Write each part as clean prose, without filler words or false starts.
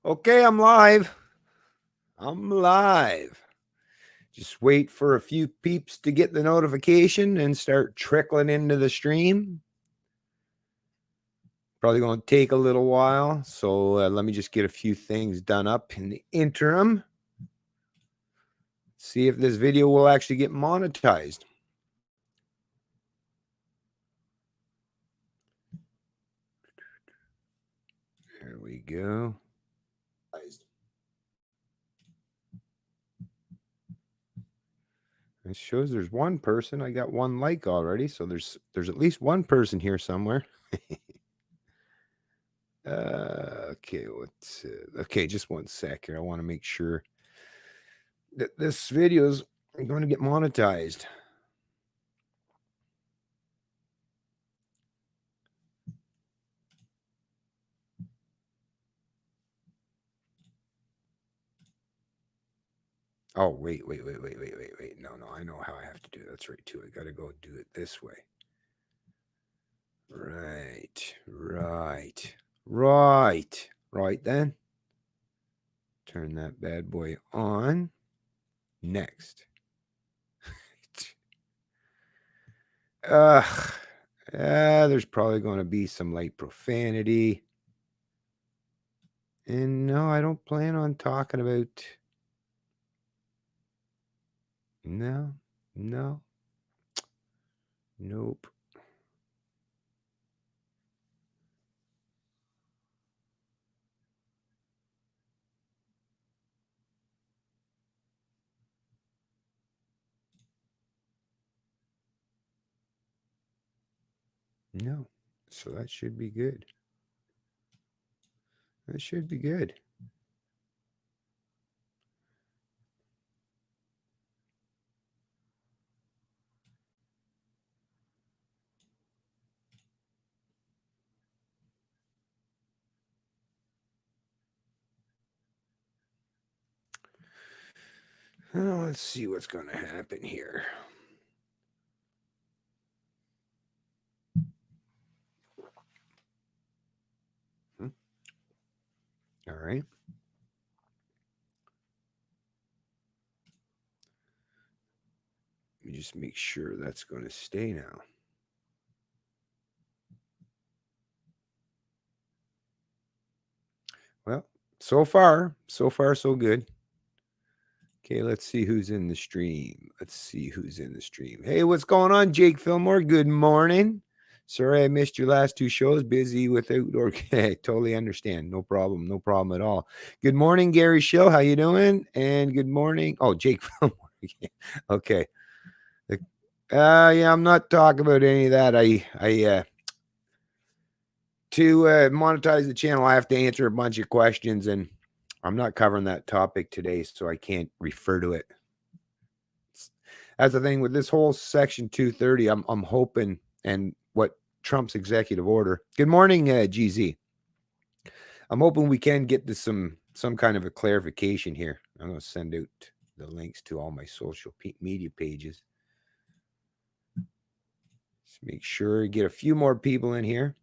Okay, I'm live. I'm live. Just wait for a few peeps to get the notification and start trickling into the stream. Probably going to take a little while. So let me just get a few things done up in the interim. See if this video will actually get monetized. There we go. It shows there's one person. I got one like already, so there's at least one person here somewhere. Okay, okay, just one sec here. I want to make sure that this video is going to get monetized. Oh, wait. No, I know how I have to do it. That's right, too. I got to go do it this way. Right then. Turn that bad boy on. Next. There's probably going to be some light profanity. And no, I don't plan on talking about... No. Nope. No. So that should be good. That should be good. Let's see what's going to happen here. All right. Let me just make sure that's going to stay now. Well, so far, so good. Okay, let's see who's in the stream. Hey, what's going on, Jake Fillmore? Good morning. Sorry I missed your last two shows. Busy with outdoor. Okay, totally understand. No problem at all. Good morning, Gary Schill. How you doing? And good morning. Oh, Jake Fillmore. Okay. Yeah, I'm not talking about any of that. To monetize the channel, I have to answer a bunch of questions, and I'm not covering that topic today, so I can't refer to it. That's the thing with this whole Section 230. I'm hoping, and what Trump's executive order. Good morning, GZ. I'm hoping we can get to some kind of a clarification here. I'm going to send out the links to all my social media pages. Just make sure get a few more people in here.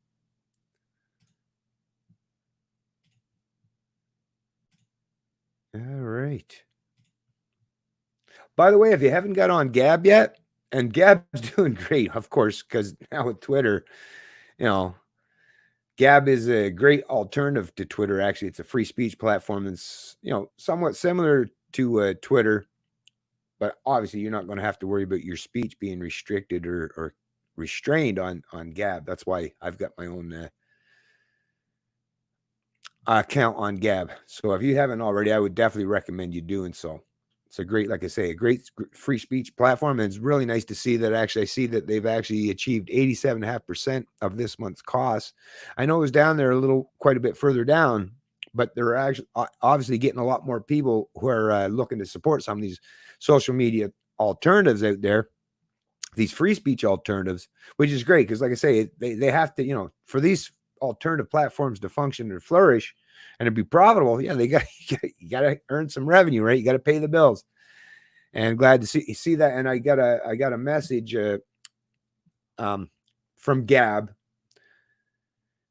All right. By the way, if you haven't got on Gab yet, and Gab's doing great, of course, because now with Twitter, Gab is a great alternative to Twitter. Actually, it's a free speech platform that's, somewhat similar to Twitter, but obviously you're not going to have to worry about your speech being restricted or restrained on Gab. That's why I've got my own account on Gab. So if you haven't already, I would definitely recommend you doing so. It's a great, like I say, a great free speech platform. And it's really nice to see that I see that they've actually achieved 87.5% of this month's costs. I know it was down there quite a bit further down, but they're actually obviously getting a lot more people who are looking to support some of these social media alternatives out there, these free speech alternatives, which is great. Because like I say, they have to, for these alternative platforms to function and flourish and to be profitable, you got to earn some revenue, right? You got to pay the bills. And glad to see that. And I got a message from Gab.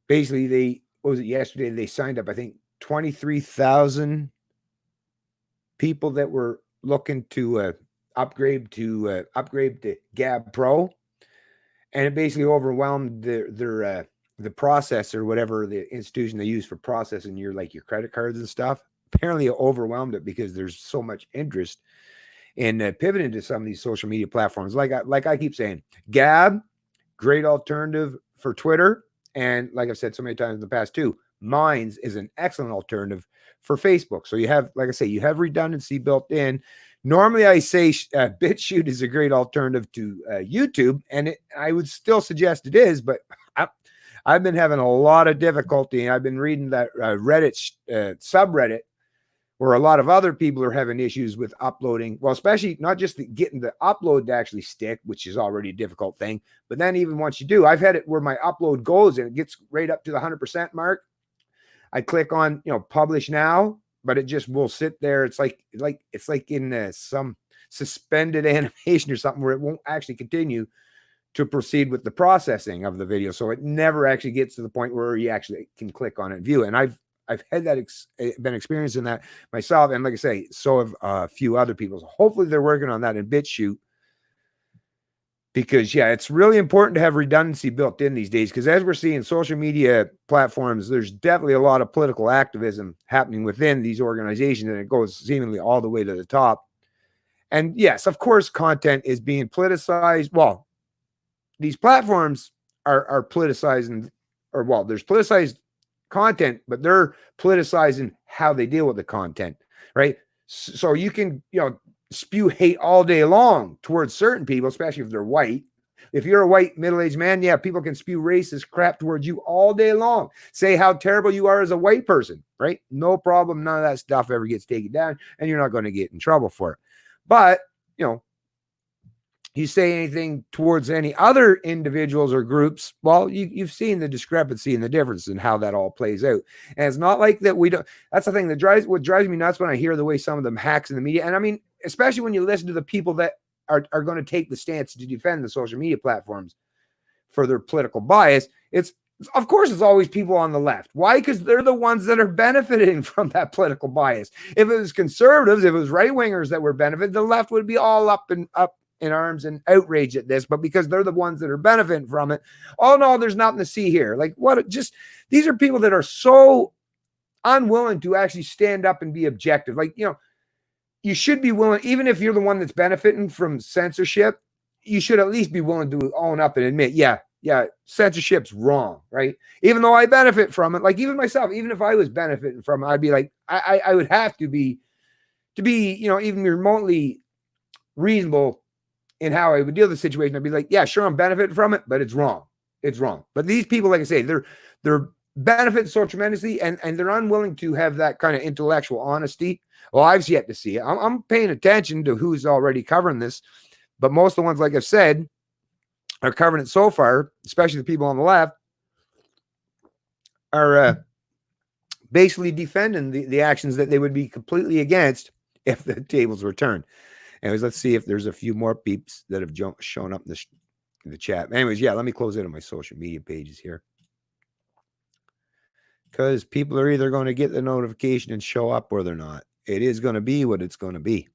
Basically, what was it yesterday? They signed up, I think, 23,000 people that were looking to upgrade to Gab Pro, and it basically overwhelmed the processor, whatever the institution they use for processing your credit cards and stuff. Apparently, it overwhelmed it because there's so much interest in pivoting to some of these social media platforms. Like I keep saying, Gab, great alternative for Twitter, and like I've said so many times in the past too, Minds is an excellent alternative for Facebook. So you have, like I say, you have redundancy built in. Normally, I say BitChute is a great alternative to YouTube, and I would still suggest it is, but I've been having a lot of difficulty. I've been reading that Reddit subreddit where a lot of other people are having issues with uploading. Well, especially not just getting the upload to actually stick, which is already a difficult thing, but then even once you do, I've had it where my upload goes and it gets right up to the 100% mark. I click on, publish now, but it just will sit there. It's like in some suspended animation or something where it won't actually continue to proceed with the processing of the video. So it never actually gets to the point where you actually can click on it and view it. And I've had that been experiencing that myself. And like I say, so have a few other people. So hopefully they're working on that in BitChute, because it's really important to have redundancy built in these days. Because as we're seeing social media platforms, there's definitely a lot of political activism happening within these organizations, and it goes seemingly all the way to the top. And yes, of course, content is being politicized. Well, these platforms are politicizing, there's politicized content, but they're politicizing how they deal with the content, right? So you can, spew hate all day long towards certain people, especially if they're white. If you're a white middle-aged man, people can spew racist crap towards you all day long. Say how terrible you are as a white person, right? No problem. None of that stuff ever gets taken down, and you're not going to get in trouble for it. But, you say anything towards any other individuals or groups, well, you've seen the discrepancy and the difference in how that all plays out. And it's not like that we don't. That's the thing that drives me nuts when I hear the way some of them hacks in the media. And I mean, especially when you listen to the people that are going to take the stance to defend the social media platforms for their political bias. Of course, it's always people on the left. Why? Because they're the ones that are benefiting from that political bias. If it was conservatives, if it was right-wingers that were benefiting, the left would be all up in arms and outrage at this, but because they're the ones that are benefiting from it, oh no, there's nothing to see here. Like, what? Just these are people that are so unwilling to actually stand up and be objective. Like, you should be willing, even if you're the one that's benefiting from censorship, you should at least be willing to own up and admit, censorship's wrong, right? Even though I benefit from it, like even myself, even if I was benefiting from it, I'd be like, I would have to be, even remotely reasonable in how I would deal with the situation. I'd be like, yeah, sure, I'm benefiting from it, but it's wrong. It's wrong. But these people, like I say, they're benefiting so tremendously, and they're unwilling to have that kind of intellectual honesty. Well, I've yet to see it. I'm paying attention to who's already covering this, but most of the ones, like I've said, are covering it so far, especially the people on the left, are basically defending the actions that they would be completely against if the tables were turned. Anyways, let's see if there's a few more peeps that have shown up in the chat. Anyways, let me close it on my social media pages here, because people are either going to get the notification and show up or they're not. It is going to be what it's going to be.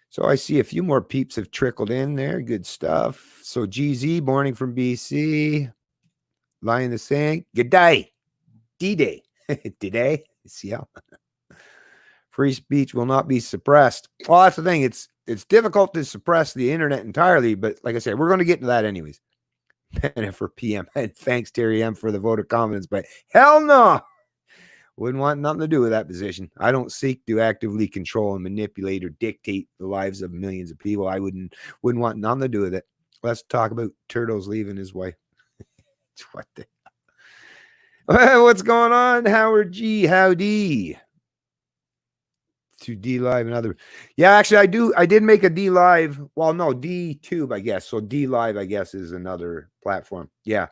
So I see a few more peeps have trickled in there. Good stuff. So GZ, morning from BC. Lion the saying, good day. D-Day. Today. See how free speech will not be suppressed. Well, that's the thing. It's difficult to suppress the internet entirely, but like I said, we're going to get to that anyways. And for PM, and thanks Terry M for the vote of confidence, but hell no, wouldn't want nothing to do with that position. I don't seek to actively control and manipulate or dictate the lives of millions of people. I wouldn't want nothing to do with it. Let's talk about Turtles leaving his wife. What the hell? What's going on, Howard G? Howdy. To D Live and other. Yeah, actually, I did make a D Live. Well, no, D Tube, I guess. So D Live, I guess, is another platform. Yeah.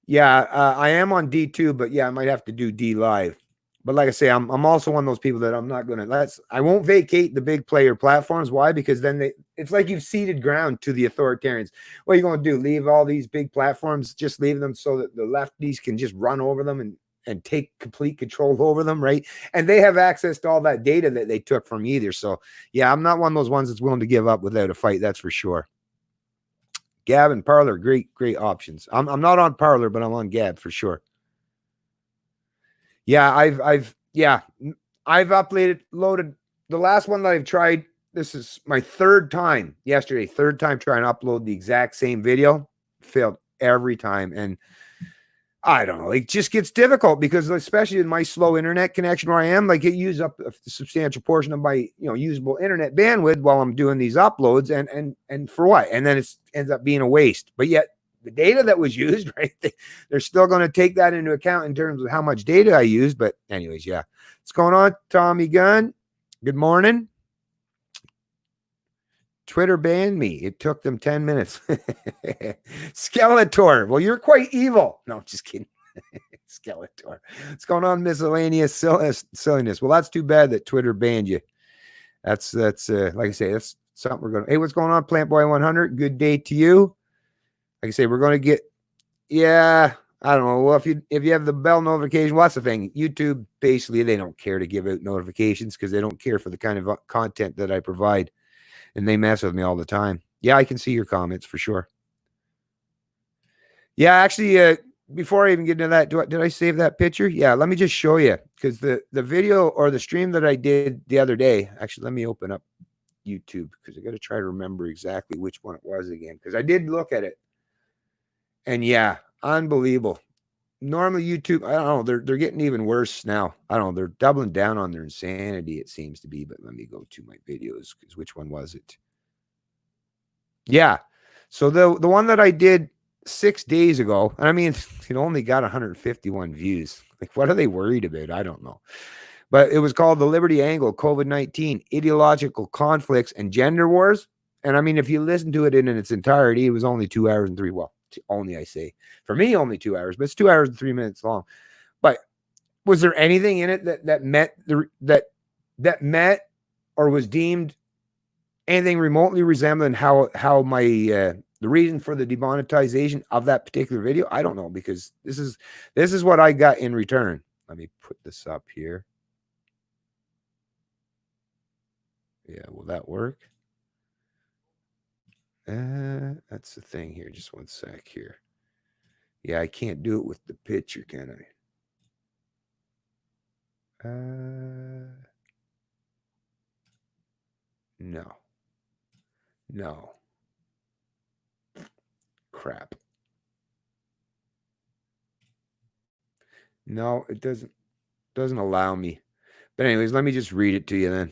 I am on D Tube, but I might have to do D Live. But like I say, I'm also one of those people that I'm not gonna. I won't vacate the big player platforms. Why? Because then it's like you've ceded ground to the authoritarians. What are you gonna do? Leave all these big platforms? Just leave them so that the lefties can just run over them and take complete control over them, right? And they have access to all that data that they took from either. So yeah, I'm not one of those ones that's willing to give up without a fight. That's for sure. Gab and Parler, great options. I'm not on Parler, but I'm on Gab for sure. Yeah, I've loaded the last one that I've tried. This is my third time trying to upload the exact same video. Failed every time. And I don't know, it just gets difficult because especially in my slow internet connection where I am, like it uses up a substantial portion of my, usable internet bandwidth while I'm doing these uploads and for what? And then it ends up being a waste. But yet the data that was used, right? They're still going to take that into account in terms of how much data I use. But anyways, yeah. What's going on, Tommy Gunn? Good morning. Twitter banned me. It took them 10 minutes. Skeletor. Well, you're quite evil. No, just kidding. Skeletor. What's going on, miscellaneous silliness? Well, that's too bad that Twitter banned you. That's like I say, that's something we're going to. Hey, what's going on, Plant Boy 100? Good day to you. Like I say, we're going to get. Yeah, I don't know. Well, if you have the bell notification, well, that's the thing. YouTube basically they don't care to give out notifications because they don't care for the kind of content that I provide. And they mess with me all the time. Yeah, I can see your comments for sure. Yeah, actually, before I even get into that, did I save that picture? Yeah, let me just show you because the video or the stream that I did the other day, actually, let me open up YouTube because I got to try to remember exactly which one it was again because I did look at it. And yeah, unbelievable. Normally YouTube, I don't know, they're getting even worse now. I don't know, they're doubling down on their insanity, it seems to be. But let me go to my videos because which one was it? Yeah. So the one that I did 6 days ago, and I mean, it only got 151 views. Like, what are they worried about? I don't know. But it was called The Liberty Angle, COVID-19, Ideological Conflicts and Gender Wars. And I mean, if you listen to it in its entirety, it was only 2 hours and 3. Well, only I say for me, only 2 hours, but it's 2 hours and 3 minutes long. But was there anything in it that met or was deemed anything remotely resembling how my the reason for the demonetization of that particular video? I don't know because this is what I got in return. Let me put this up here. Yeah, will that work? That's the thing here. Just one sec here. Yeah, I can't do it with the picture, can I? No. Crap. No, it doesn't allow me. But anyways, let me just read it to you then.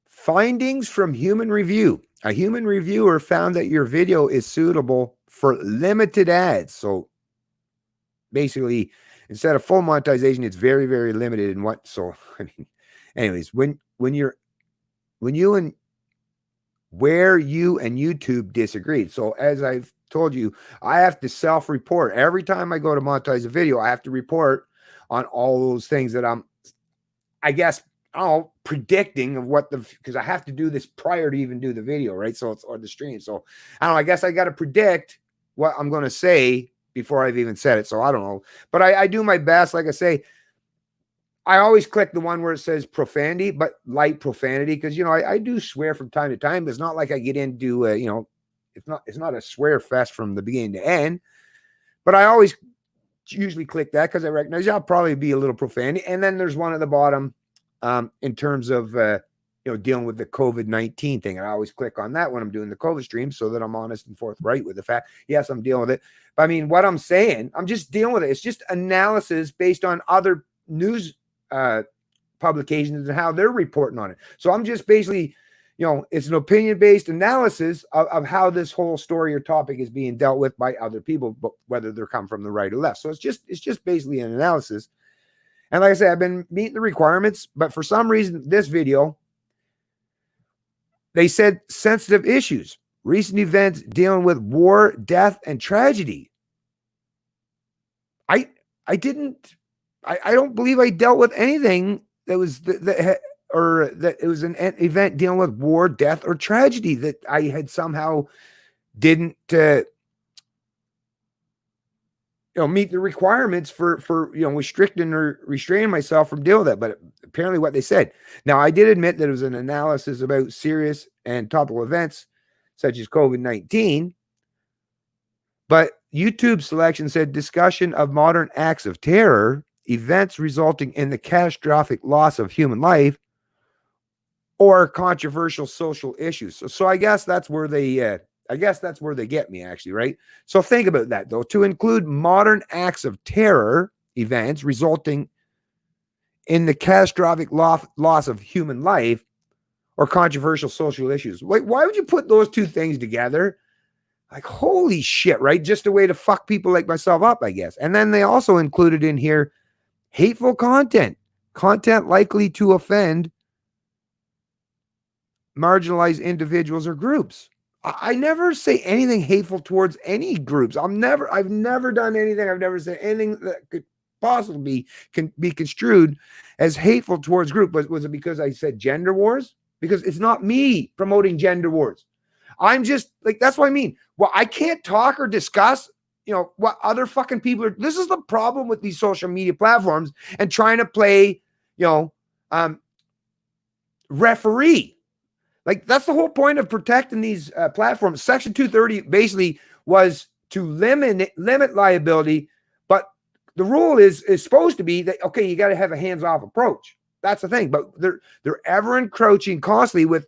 Findings from human review. A human reviewer found that your video is suitable for limited ads. So basically, instead of full monetization, it's very, very limited in what. So I mean, anyways, where you and YouTube disagreed. So as I've told you, I have to self-report every time I go to monetize a video. I have to report on all those things that predicting of what because I have to do this prior to even do the video, right? So it's or the stream. So I guess I got to predict what I'm going to say before I've even said it. So I don't know, but I do my best. Like I say, I always click the one where it says profanity, but light profanity, because I do swear from time to time. It's not like I get into it's not a swear fest from the beginning to end. But I always usually click that because I recognize I'll probably be a little profanity. And then there's one at the bottom in terms of dealing with the COVID-19 thing. And I always click on that when I'm doing the COVID stream so that I'm honest and forthright with the fact. Yes, I'm dealing with it. But I mean, what I'm saying, I'm just dealing with it. It's just analysis based on other news publications and how they're reporting on it. So I'm just basically, it's an opinion-based analysis of how this whole story or topic is being dealt with by other people, but whether they're coming from the right or left. So it's just basically an analysis. And like I said, I've been meeting the requirements, but for some reason, this video, they said sensitive issues, recent events dealing with war, death, and tragedy. I don't believe I dealt with anything that was that it was an event dealing with war, death, or tragedy that I had somehow didn't meet the requirements for restricting or restraining myself from dealing with that. But apparently what they said. Now, I did admit that it was an analysis about serious and topical events such as COVID-19, but YouTube selection said discussion of modern acts of terror, events resulting in the catastrophic loss of human life, or controversial social issues. So I guess that's where they get me, actually, right? So think about that, though. To include modern acts of terror, events resulting in the catastrophic loss of human life, or controversial social issues. Like, why would you put those two things together? Like, holy shit, right? Just a way to fuck people like myself up, I guess. And then they also included in here hateful content likely to offend marginalized individuals or groups. I never say anything hateful towards any groups. I've never done anything. I've never said anything that could possibly can be construed as hateful towards group. But was it because I said gender wars? Because it's not me promoting gender wars. I'm just like, that's what I mean. Well, I can't talk or discuss, what other fucking people are. This is the problem with these social media platforms and trying to play, referee. Like, that's the whole point of protecting these platforms. Section 230 basically was to limit liability, but the rule is supposed to be that, okay, you got to have a hands-off approach. That's the thing. But they're ever encroaching constantly with,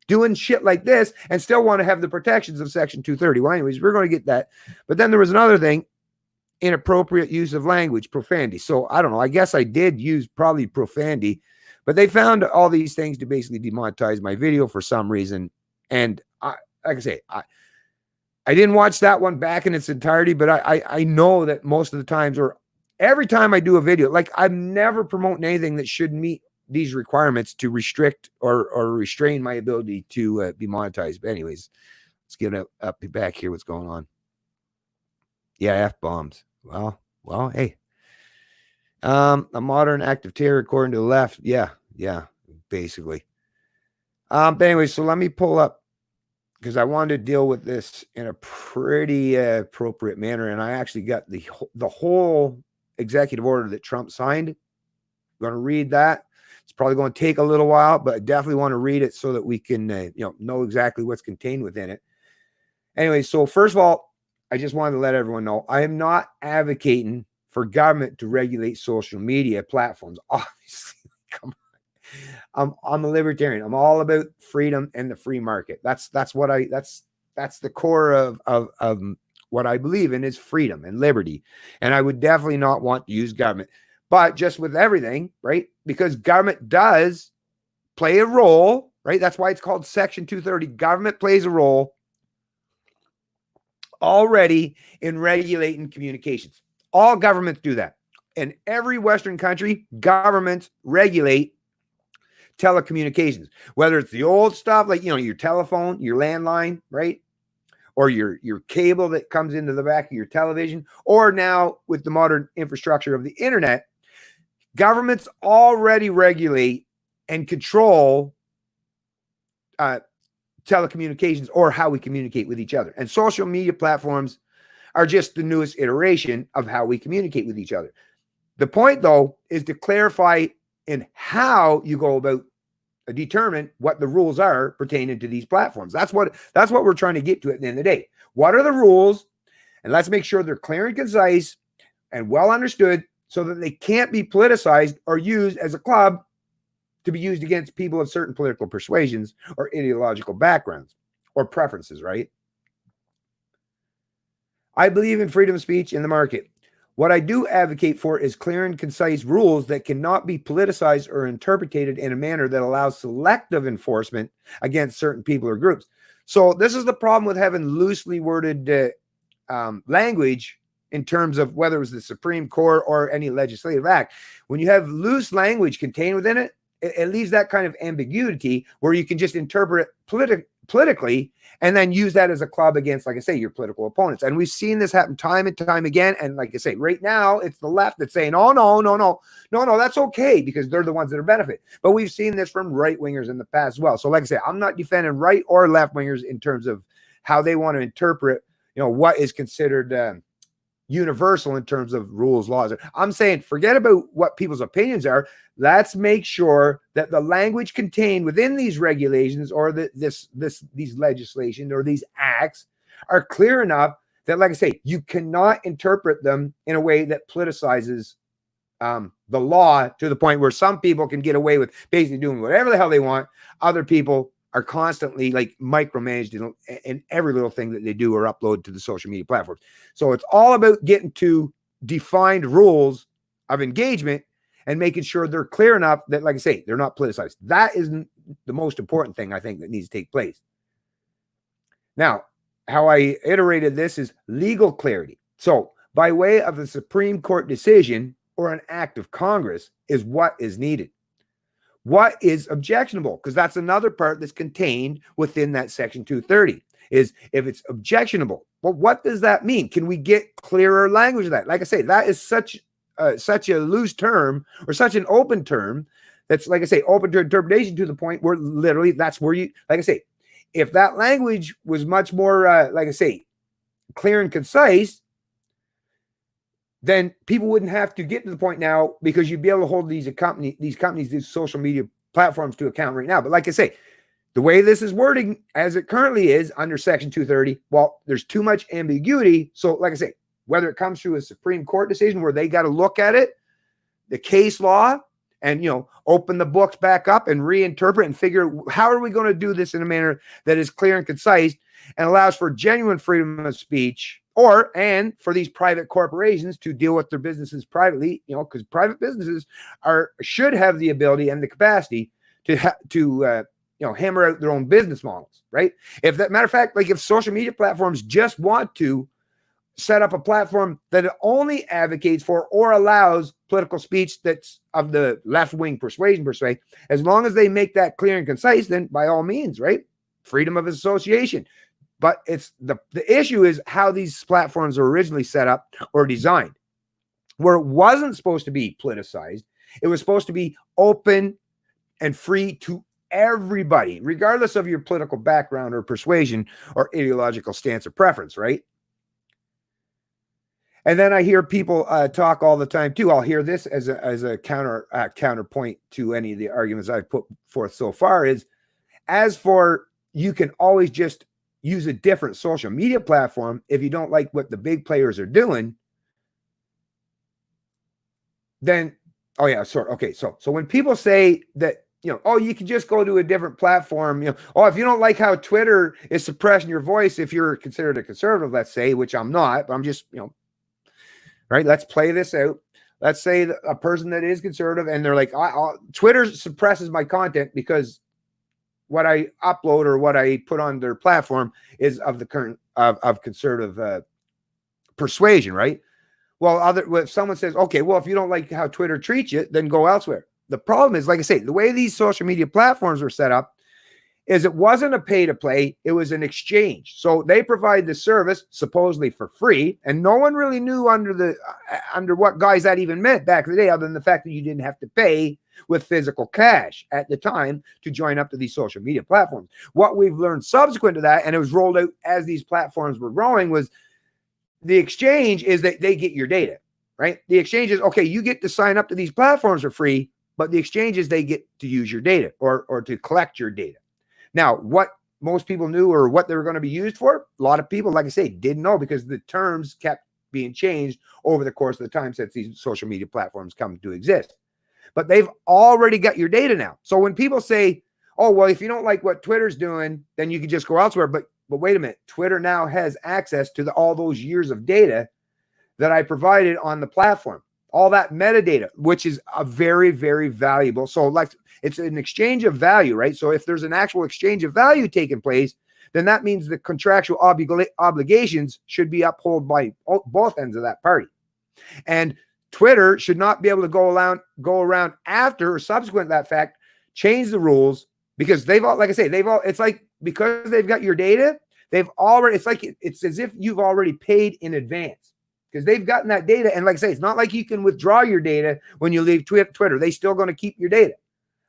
doing shit like this and still want to have the protections of Section 230. Well, anyways, we're going to get that. But then there was another thing, inappropriate use of language, profanity. So I don't know. I guess I did use probably profanity, but they found all these things to basically demonetize my video for some reason. And like I say, I didn't watch that one back in its entirety, but I know that most of the times, or every time I do a video, like, I'm never promoting anything that should meet these requirements to restrict or restrain my ability to be monetized. But anyways, let's get up back here. What's going on? Yeah, F-bombs. Well, hey. A modern act of terror, according to the left. Yeah, basically. But anyway, so let me pull up, because I wanted to deal with this in a pretty appropriate manner, and I actually got the whole executive order that Trump signed. I'm going to read that. It's probably going to take a little while, but I definitely want to read it so that we can know exactly what's contained within it. Anyway, so first of all, I just wanted to let everyone know I am not advocating for government to regulate social media platforms. Obviously, come on. I'm a libertarian. I'm all about freedom and the free market. That's the core of what I believe in, is freedom and liberty. And I would definitely not want to use government. But just with everything, right? Because government does play a role, right? That's why it's called Section 230. Government plays a role already in regulating communications. All governments do that. In every Western country, governments regulate telecommunications, whether it's the old stuff, like, your telephone, your landline, right? Or your cable that comes into the back of your television, or now with the modern infrastructure of the internet. Governments already regulate and control telecommunications, or how we communicate with each other. And social media platforms are just the newest iteration of how we communicate with each other. The point, though, is to clarify in how you go about determine what the rules are pertaining to these platforms. That's what we're trying to get to at the end of the day. What are the rules? And let's make sure they're clear and concise and well understood, so that they can't be politicized or used as a club to be used against people of certain political persuasions or ideological backgrounds or preferences, right? I believe in freedom of speech in the market. What I do advocate for is clear and concise rules that cannot be politicized or interpreted in a manner that allows selective enforcement against certain people or groups. So this is the problem with having loosely worded language in terms of whether it was the Supreme Court or any legislative act. When you have loose language contained within it, it leaves that kind of ambiguity where you can just interpret politically and then use that as a club against, like I say, your political opponents. And we've seen this happen time and time again. And like I say, right now, it's the left that's saying, oh, no, that's okay, because they're the ones that are benefit. But we've seen this from right-wingers in the past as well. So like I say, I'm not defending right or left-wingers in terms of how they want to interpret, what is considered universal in terms of rules, laws. I'm saying forget about what people's opinions are. Let's make sure that the language contained within these regulations or these legislation or these acts are clear enough that, like I say, you cannot interpret them in a way that politicizes the law to the point where some people can get away with basically doing whatever the hell they want. Other people are constantly like micromanaged in every little thing that they do or upload to the social media platforms. So it's all about getting to defined rules of engagement and making sure they're clear enough that, like I say, they're not politicized. That is the most important thing I think that needs to take place. Now, how I iterated this is legal clarity. So by way of a Supreme Court decision or an act of Congress is what is needed. What is objectionable? Because that's another part that's contained within that section 230 is if it's objectionable. Well, what does that mean? Can we get clearer language of that? Like I say, that is such a loose term or such an open term that's, like I say, open to interpretation to the point where literally that's where you, like I say, if that language was much more, like I say, clear and concise, then people wouldn't have to get to the point now because you'd be able to hold these companies, these social media platforms to account right now. But like I say, the way this is wording as it currently is under Section 230, well, there's too much ambiguity. So like I say, whether it comes through a Supreme Court decision where they got to look at it, the case law, and, you know, open the books back up and reinterpret and figure how are we going to do this in a manner that is clear and concise and allows for genuine freedom of speech, and for these private corporations to deal with their businesses privately, you know, because private businesses should have the ability and the capacity to hammer out their own business models, right? If that matter of fact, like if social media platforms just want to set up a platform that only advocates for or allows political speech that's of the left-wing persuasion per se, as long as they make that clear and concise, then by all means, right? Freedom of association. But it's the issue is how these platforms were originally set up or designed, where it wasn't supposed to be politicized. It was supposed to be open and free to everybody, regardless of your political background or persuasion or ideological stance or preference, right? And then I hear people talk all the time too. I'll hear this as a counterpoint to any of the arguments I've put forth so far is, as for you can always just use a different social media platform if you don't like what the big players are doing, then, oh yeah, sort of, okay. So when people say that, you know, oh, you can just go to a different platform, you know, oh, if you don't like how Twitter is suppressing your voice, if you're considered a conservative, let's say, which I'm not, but I'm just, you know, right, let's play this out. Let's say that a person that is conservative and they're like, Twitter suppresses my content because what I upload or what I put on their platform is of the current of conservative persuasion, right? Well, if someone says, okay, well, if you don't like how Twitter treats you, then go elsewhere. The problem is, like I say, the way these social media platforms were set up is it wasn't a pay to play, it was an exchange. So they provide the service supposedly for free, and no one really knew under what guise that even meant back in the day, other than the fact that you didn't have to pay with physical cash at the time to join up to these social media platforms. What we've learned subsequent to that, and it was rolled out as these platforms were growing, was the exchange is that they get your data, right? The exchange is, okay, you get to sign up to these platforms for free, but the exchange is they get to use your data or to collect your data. Now, what most people knew or what they were going to be used for, a lot of people, like I say, didn't know because the terms kept being changed over the course of the time since these social media platforms come to exist. But they've already got your data now. So when people say, oh, well, if you don't like what Twitter's doing, then you can just go elsewhere. But wait a minute, Twitter now has access to all those years of data that I provided on the platform. All that metadata, which is a very, very valuable. So like it's an exchange of value, right? So if there's an actual exchange of value taking place, then that means the contractual obligations should be upheld by both ends of that party. And Twitter should not be able to go around after or subsequent to that fact, change the rules because it's like because they've got your data, it's as if you've already paid in advance. Because they've gotten that data. And like I say, it's not like you can withdraw your data when you leave Twitter. They're still going to keep your data,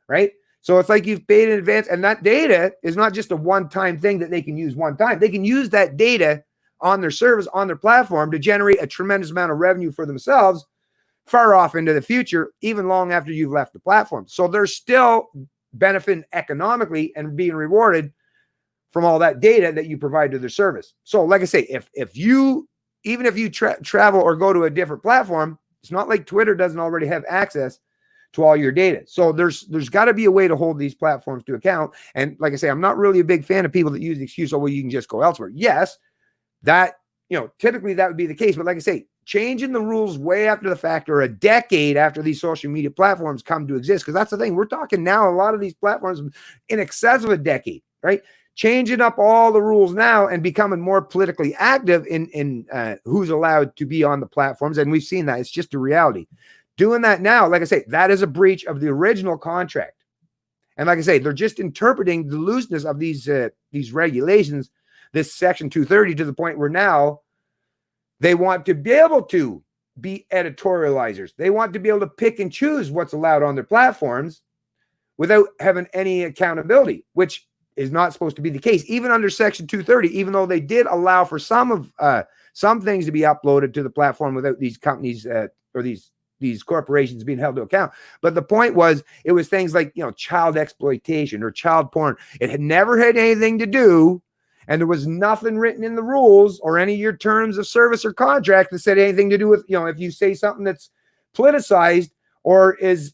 right? So it's like you've paid in advance. And that data is not just a one-time thing that they can use one time. They can use that data on their service, on their platform, to generate a tremendous amount of revenue for themselves far off into the future, even long after you've left the platform. So they're still benefiting economically and being rewarded from all that data that you provide to their service. So like I say, if you, even if you travel or go to a different platform, it's not like Twitter doesn't already have access to all your data. So there's got to be a way to hold these platforms to account. And like I say, I'm not really a big fan of people that use the excuse, oh, well, you can just go elsewhere. Yes, that, typically that would be the case. But like I say, changing the rules way after the fact, or a decade after these social media platforms come to exist, because that's the thing. We're talking now, a lot of these platforms in excess of a decade, right? Changing up all the rules now and becoming more politically active in who's allowed to be on the platforms. And we've seen that. It's just a reality. Doing that now, like I say, that is a breach of the original contract. And like I say, they're just interpreting the looseness of these regulations, this Section 230, to the point where now they want to be able to be editorializers. They want to be able to pick and choose what's allowed on their platforms without having any accountability, which is not supposed to be the case. Even under Section 230, even though they did allow for some things to be uploaded to the platform without these companies or these corporations being held to account. But the point was, it was things like, child exploitation or child porn. It had never had anything to do, and there was nothing written in the rules or any of your terms of service or contract that said anything to do with, if you say something that's politicized or is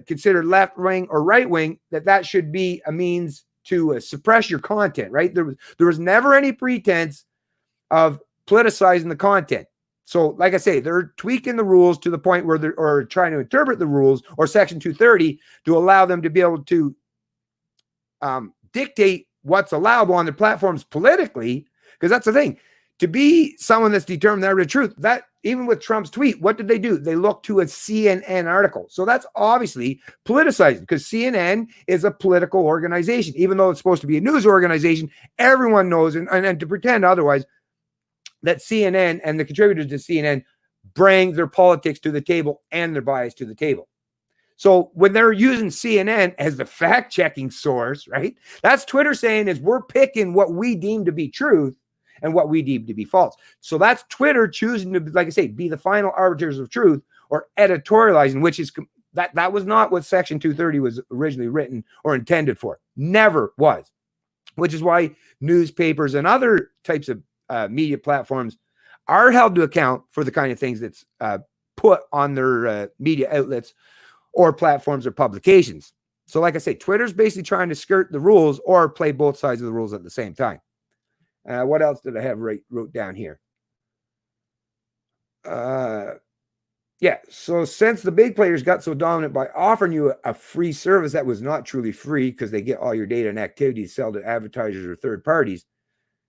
considered left wing or right wing, that should be a means to suppress your content, right? There was never any pretense of politicizing the content. So like I say, they're tweaking the rules to the point where or trying to interpret the rules or Section 230 to allow them to be able to dictate what's allowable on their platforms politically. Because that's the thing, to be someone that's determined that the truth, that even with Trump's tweet, what did they do? They looked to a CNN article. So that's obviously politicizing, because CNN is a political organization. Even though it's supposed to be a news organization, everyone knows, and to pretend otherwise, that CNN and the contributors to CNN bring their politics to the table and their bias to the table. So when they're using CNN as the fact-checking source, right, that's Twitter saying is we're picking what we deem to be truth and what we deem to be false. So that's Twitter choosing to, like I say, be the final arbiters of truth, or editorializing, which is that was not what Section 230 was originally written or intended for. Never was. Which is why newspapers and other types of media platforms are held to account for the kind of things that's put on their media outlets or platforms or publications. So like I say, Twitter's basically trying to skirt the rules or play both sides of the rules at the same time. What else did I have wrote down here? Yeah, so since the big players got so dominant by offering you a free service that was not truly free, because they get all your data and activity to sell to advertisers or third parties,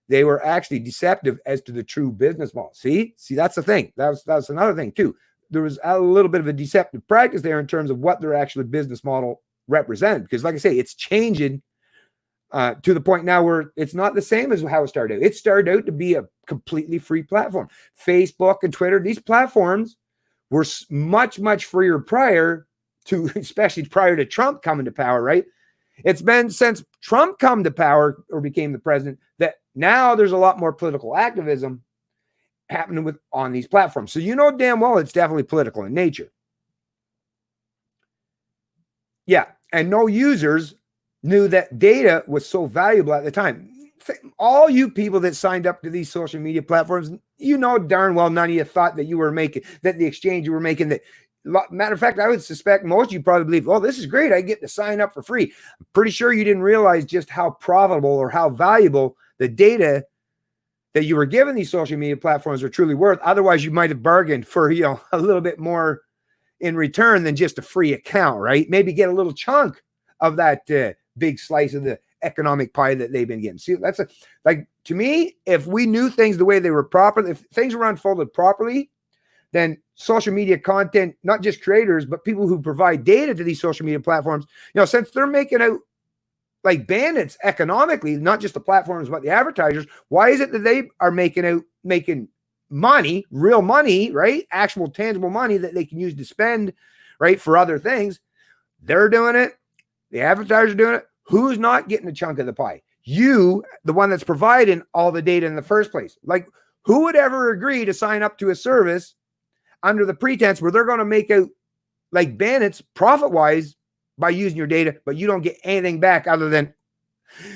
they were actually deceptive as to the true business model. See, that's the thing. That's another thing too. There was a little bit of a deceptive practice there in terms of what their actual business model represented. Because like I say, it's changing to the point now where it's not the same as how it started out. It started out to be a completely free platform. Facebook and Twitter, these platforms were much, much freer prior to, especially prior to Trump coming to power, right? It's been since Trump come to power or became the president that now there's a lot more political activism happening on these platforms. So damn well it's definitely political in nature. Yeah, and no users knew that data was so valuable at the time. All you people that signed up to these social media platforms, darn well none of you thought that the exchange you were making, that matter of fact, I would suspect most of you probably believe, oh, this is great, I get to sign up for free. I'm pretty sure you didn't realize just how profitable or how valuable the data that you were given these social media platforms are truly worth. Otherwise, you might have bargained for, a little bit more in return than just a free account, right? Maybe get a little chunk of that big slice of the economic pie that they've been getting. See, that's to me, if we knew things the way they were properly, if things were unfolded properly, then social media content, not just creators, but people who provide data to these social media platforms, since they're making out like bandits economically, not just the platforms, but the advertisers, why is it that they are making money, real money, right? Actual tangible money that they can use to spend, right, for other things? They're doing it. The advertisers are doing it. Who's not getting a chunk of the pie? you, the one that's providing all the data in the first place. Like, who would ever agree to sign up to a service under the pretense where they're going to make out like bandits profit-wise by using your data, but you don't get anything back other than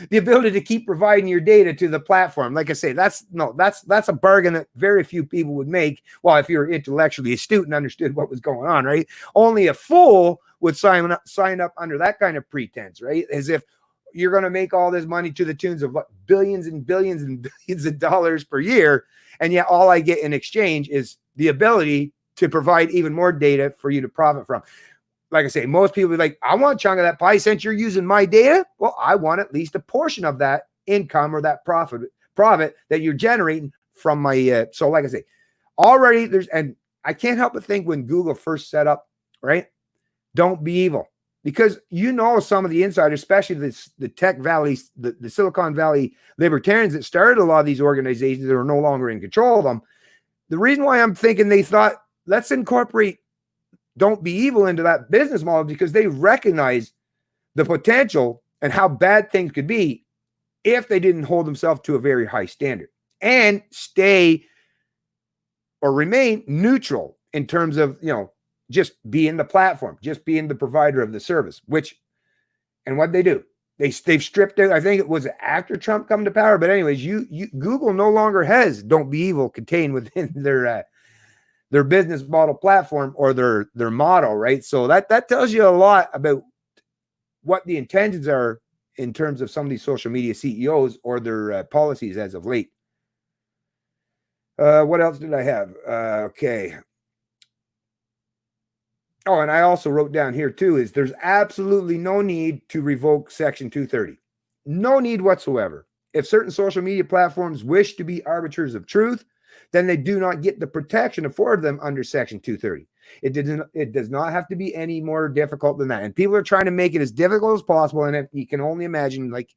the ability to keep providing your data to the platform? Like I say, that's a bargain that very few people would make. Well, if you're intellectually astute and understood what was going on, right? Only a fool would sign up under that kind of pretense, right? As if you're going to make all this money to the tunes of what, billions and billions and billions of dollars per year, and yet all I get in exchange is the ability to provide even more data for you to profit from. Like I say, most people be like, I want a chunk of that pie since you're using my data. Well, I want at least a portion of that income or that profit that you're generating from my, so like I say, already there's, and I can't help but think when Google first set up, right? Don't be evil. Because some of the insiders, especially the tech valley, the Silicon Valley libertarians that started a lot of these organizations that are no longer in control of them. The reason why I'm thinking they thought, let's incorporate Don't Be Evil into that business model, because they recognize the potential and how bad things could be if they didn't hold themselves to a very high standard and stay or remain neutral in terms of, just being the platform, just being the provider of the service, and what they do. They've stripped out, I think it was after Trump come to power, but anyways, Google no longer has Don't Be Evil contained within their business model platform or their model, right? So that tells you a lot about what the intentions are in terms of some of these social media CEOs or their policies as of late. What else did I have? Okay. Oh, and I also wrote down here too, is there's absolutely no need to revoke Section 230. No need whatsoever. If certain social media platforms wish to be arbiters of truth, then they do not get the protection afforded them under Section 230. It does not have to be any more difficult than that. And people are trying to make it as difficult as possible. And if you can only imagine, like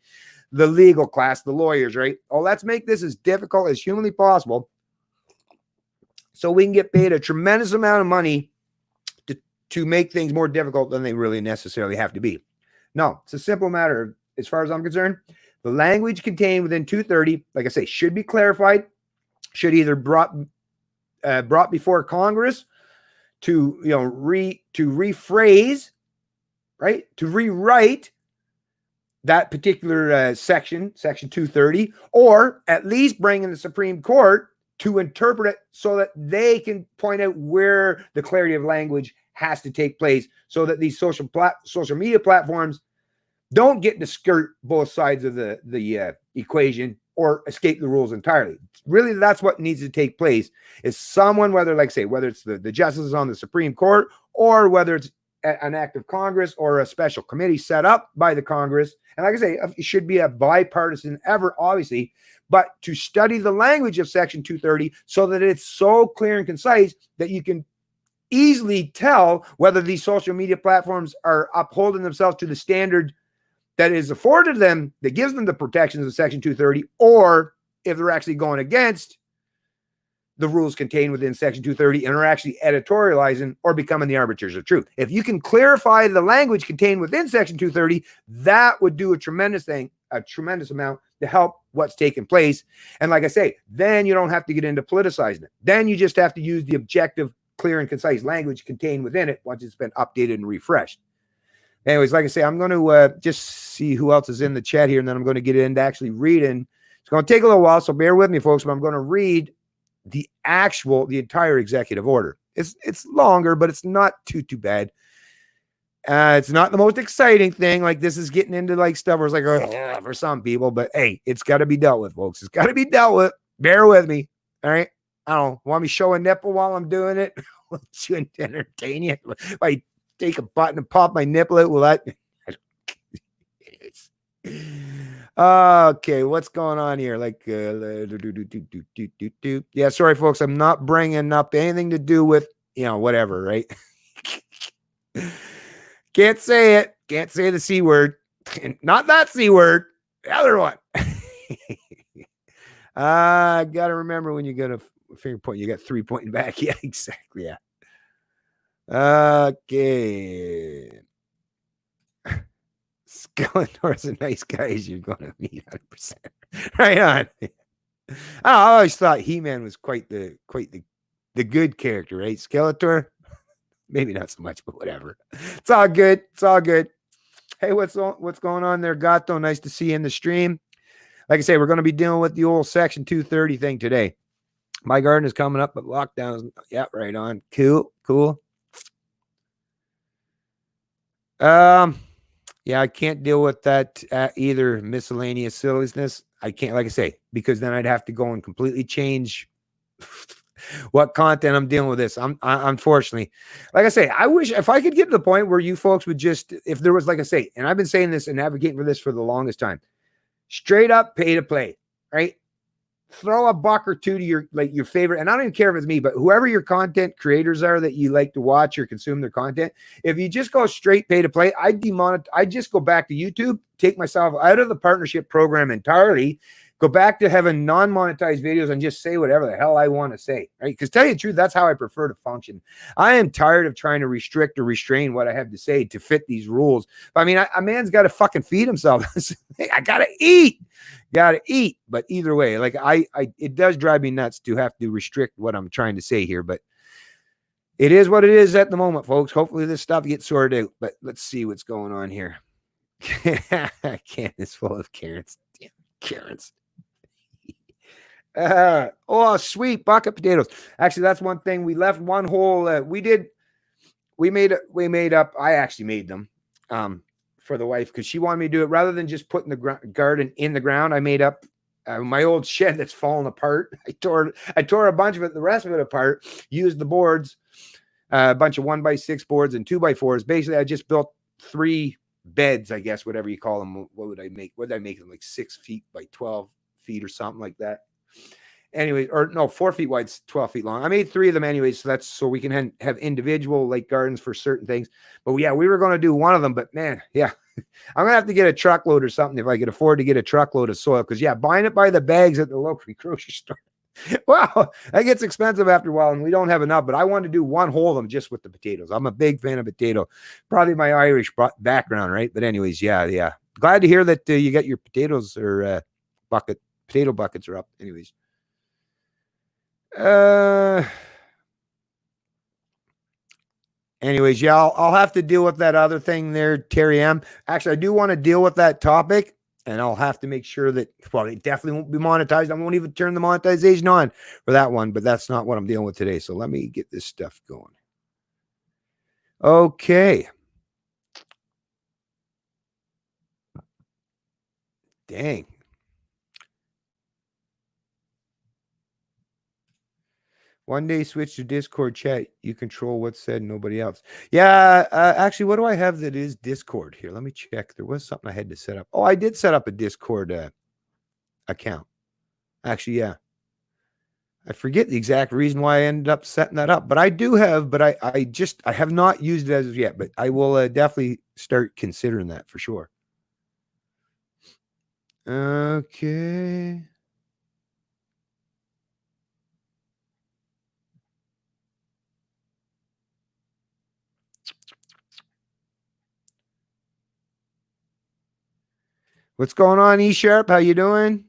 the legal class, the lawyers, right? Oh, let's make this as difficult as humanly possible so we can get paid a tremendous amount of money to make things more difficult than they really necessarily have to be. No, it's a simple matter. As far as I'm concerned, the language contained within 230, like I say, should be clarified, should either brought before Congress to rephrase, right, to rewrite that particular section 230, or at least bring in the Supreme Court to interpret it so that they can point out where the clarity of language has to take place, so that these social media platforms don't get to skirt both sides of the equation or escape the rules entirely. Really, that's what needs to take place, is someone, whether it's the justices on the Supreme Court, or whether it's an act of Congress or a special committee set up by the Congress. And like I say, it should be a bipartisan effort, obviously, but to study the language of Section 230 so that it's so clear and concise that you can easily tell whether these social media platforms are upholding themselves to the standard that is afforded them, that gives them the protections of Section 230, or if they're actually going against the rules contained within Section 230 and are actually editorializing or becoming the arbiters of truth. If you can clarify the language contained within Section 230, that would do a tremendous amount to help what's taking place. And like I say, then you don't have to get into politicizing it. Then you just have to use the objective, clear and concise language contained within it once it's been updated and refreshed. Anyways, like I say, I'm going to just see who else is in the chat here, and then I'm going to get into actually reading. It's going to take a little while, so bear with me, folks, but I'm going to read the entire executive order. It's longer, but it's not too bad. It's not the most exciting thing. Like, this is getting into like stuff where it's like, for some people, but hey, it's got to be dealt with, folks. It's got to be dealt with. Bear with me. All right. I don't want me to show a nipple while I'm doing it to entertain you. If I take a button and pop my nipple out, will that? Okay, what's going on here? Like, yeah, sorry, folks. I'm not bringing up anything to do with, whatever, right? Can't say it. Can't say the C word. Not that C word. The other one. I got to remember when you got a finger point, you got 3 pointing back. Yeah, exactly. Yeah. Okay. Skeletor's a nice guy as you're going to meet 100%. Right on. I always thought He-Man was quite the good character, right? Skeletor, maybe not so much, but whatever. It's all good. It's all good. Hey, what's going on there, Gato? Nice to see you in the stream. Like I say, we're going to be dealing with the old Section 230 thing today. My garden is coming up, but lockdowns. Yeah, right on. Cool. Yeah, I can't deal with that either miscellaneous silliness. I can't, like I say, because then I'd have to go and completely change what content I'm dealing with this. Unfortunately, like I say, I wish if I could get to the point where you folks would just, if there was, like I say, and I've been saying this and advocating for this for the longest time, straight up pay to play, right? Throw a buck or two to your favorite, and I don't even care if it's me, but whoever your content creators are that you like to watch or consume their content. If you just go straight pay to play, I'd just go back to YouTube, take myself out of the partnership program entirely, go back to having non-monetized videos and just say whatever the hell I want to say, right? Because tell you the truth, that's how I prefer to function. I am tired of trying to restrict or restrain what I have to say to fit these rules. But I mean, a man's got to fucking feed himself. I gotta eat. But either way, like it does drive me nuts to have to restrict what I'm trying to say here, but it is what it is at the moment, folks. Hopefully this stuff gets sorted out, but let's see what's going on here. Can is full of Karens. Damn Karens. Oh, sweet bucket potatoes. Actually, that's one thing. We left one whole, we made up. I actually made them, for the wife, because she wanted me to do it rather than just putting the garden in the ground. I made up my old shed that's fallen apart. I tore a bunch of it, the rest of it apart, used the boards, a bunch of 1x6 boards and 2x4s. Basically, I just built 3 beds, I guess, whatever you call them. What did I make them? Like 6 feet by 12 feet or something like that. Anyway, or no, 4 feet wide, 12 feet long. I made 3 of them anyways, so that's so we can have individual like gardens for certain things. But yeah, we were going to do one of them, but man, yeah, I'm gonna have to get a truckload or something if I could afford to get a truckload of soil. Because yeah, buying it by the bags at the local grocery store, wow, that gets expensive after a while, and we don't have enough. But I want to do one whole of them just with the potatoes. I'm a big fan of potato, probably my Irish background, right? But anyways, yeah, glad to hear that you got your potatoes or potato buckets are up. Anyways. Anyways, yeah, I'll have to deal with that other thing there, Terry M. Actually, I do want to deal with that topic, and I'll have to make sure that, well, it definitely won't be monetized. I won't even turn the monetization on for that one, but that's not what I'm dealing with today. So let me get this stuff going. Okay. Dang. One day switch to Discord chat. You control what's said, nobody else. Yeah, actually, what do I have that is Discord here? Let me check. There was something I had to set up. Oh, I did set up a Discord account. Actually, yeah. I forget the exact reason why I ended up setting that up, but I do have, but I have not used it as of yet, but I will definitely start considering that for sure. Okay. What's going on, E-Sharp? How you doing?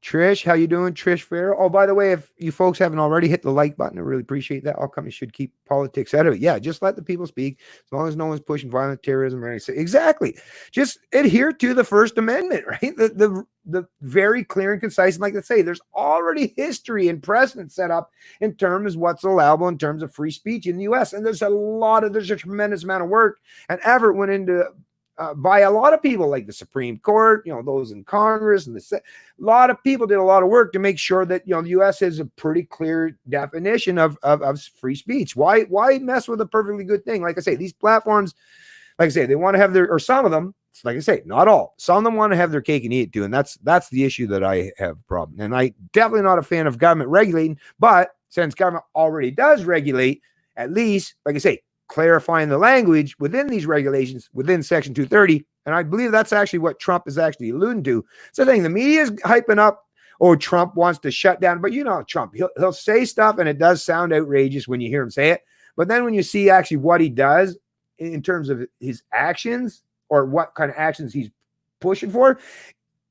Trish, how you doing? Trish Fair. Oh, by the way, if you folks haven't already, hit the like button. I really appreciate that. All companies should keep politics out of it. Yeah, just let the people speak. As long as no one's pushing violent terrorism or anything. Exactly. Just adhere to the First Amendment, right? The very clear and concise. And like I say, there's already history and precedent set up in terms of what's allowable in terms of free speech in the U.S. And there's a tremendous amount of work and effort went into by a lot of people, like the Supreme Court, those in Congress, and a lot of people did a lot of work to make sure that the U.S. has a pretty clear definition of free speech. Why mess with a perfectly good thing? Like I say, these platforms, like I say, they want to have or some of them, like I say, not all. Some of them want to have their cake and eat it too, and that's the issue that I have a problem. And I definitely not a fan of government regulating, but since government already does regulate, at least, like I say, clarifying the language within these regulations within Section 230. And I believe that's actually what Trump is actually alluding to. So the thing, the media is hyping up, Trump wants to shut down, but Trump, he'll say stuff and it does sound outrageous when you hear him say it. But then when you see actually what he does in terms of his actions or what kind of actions he's pushing for.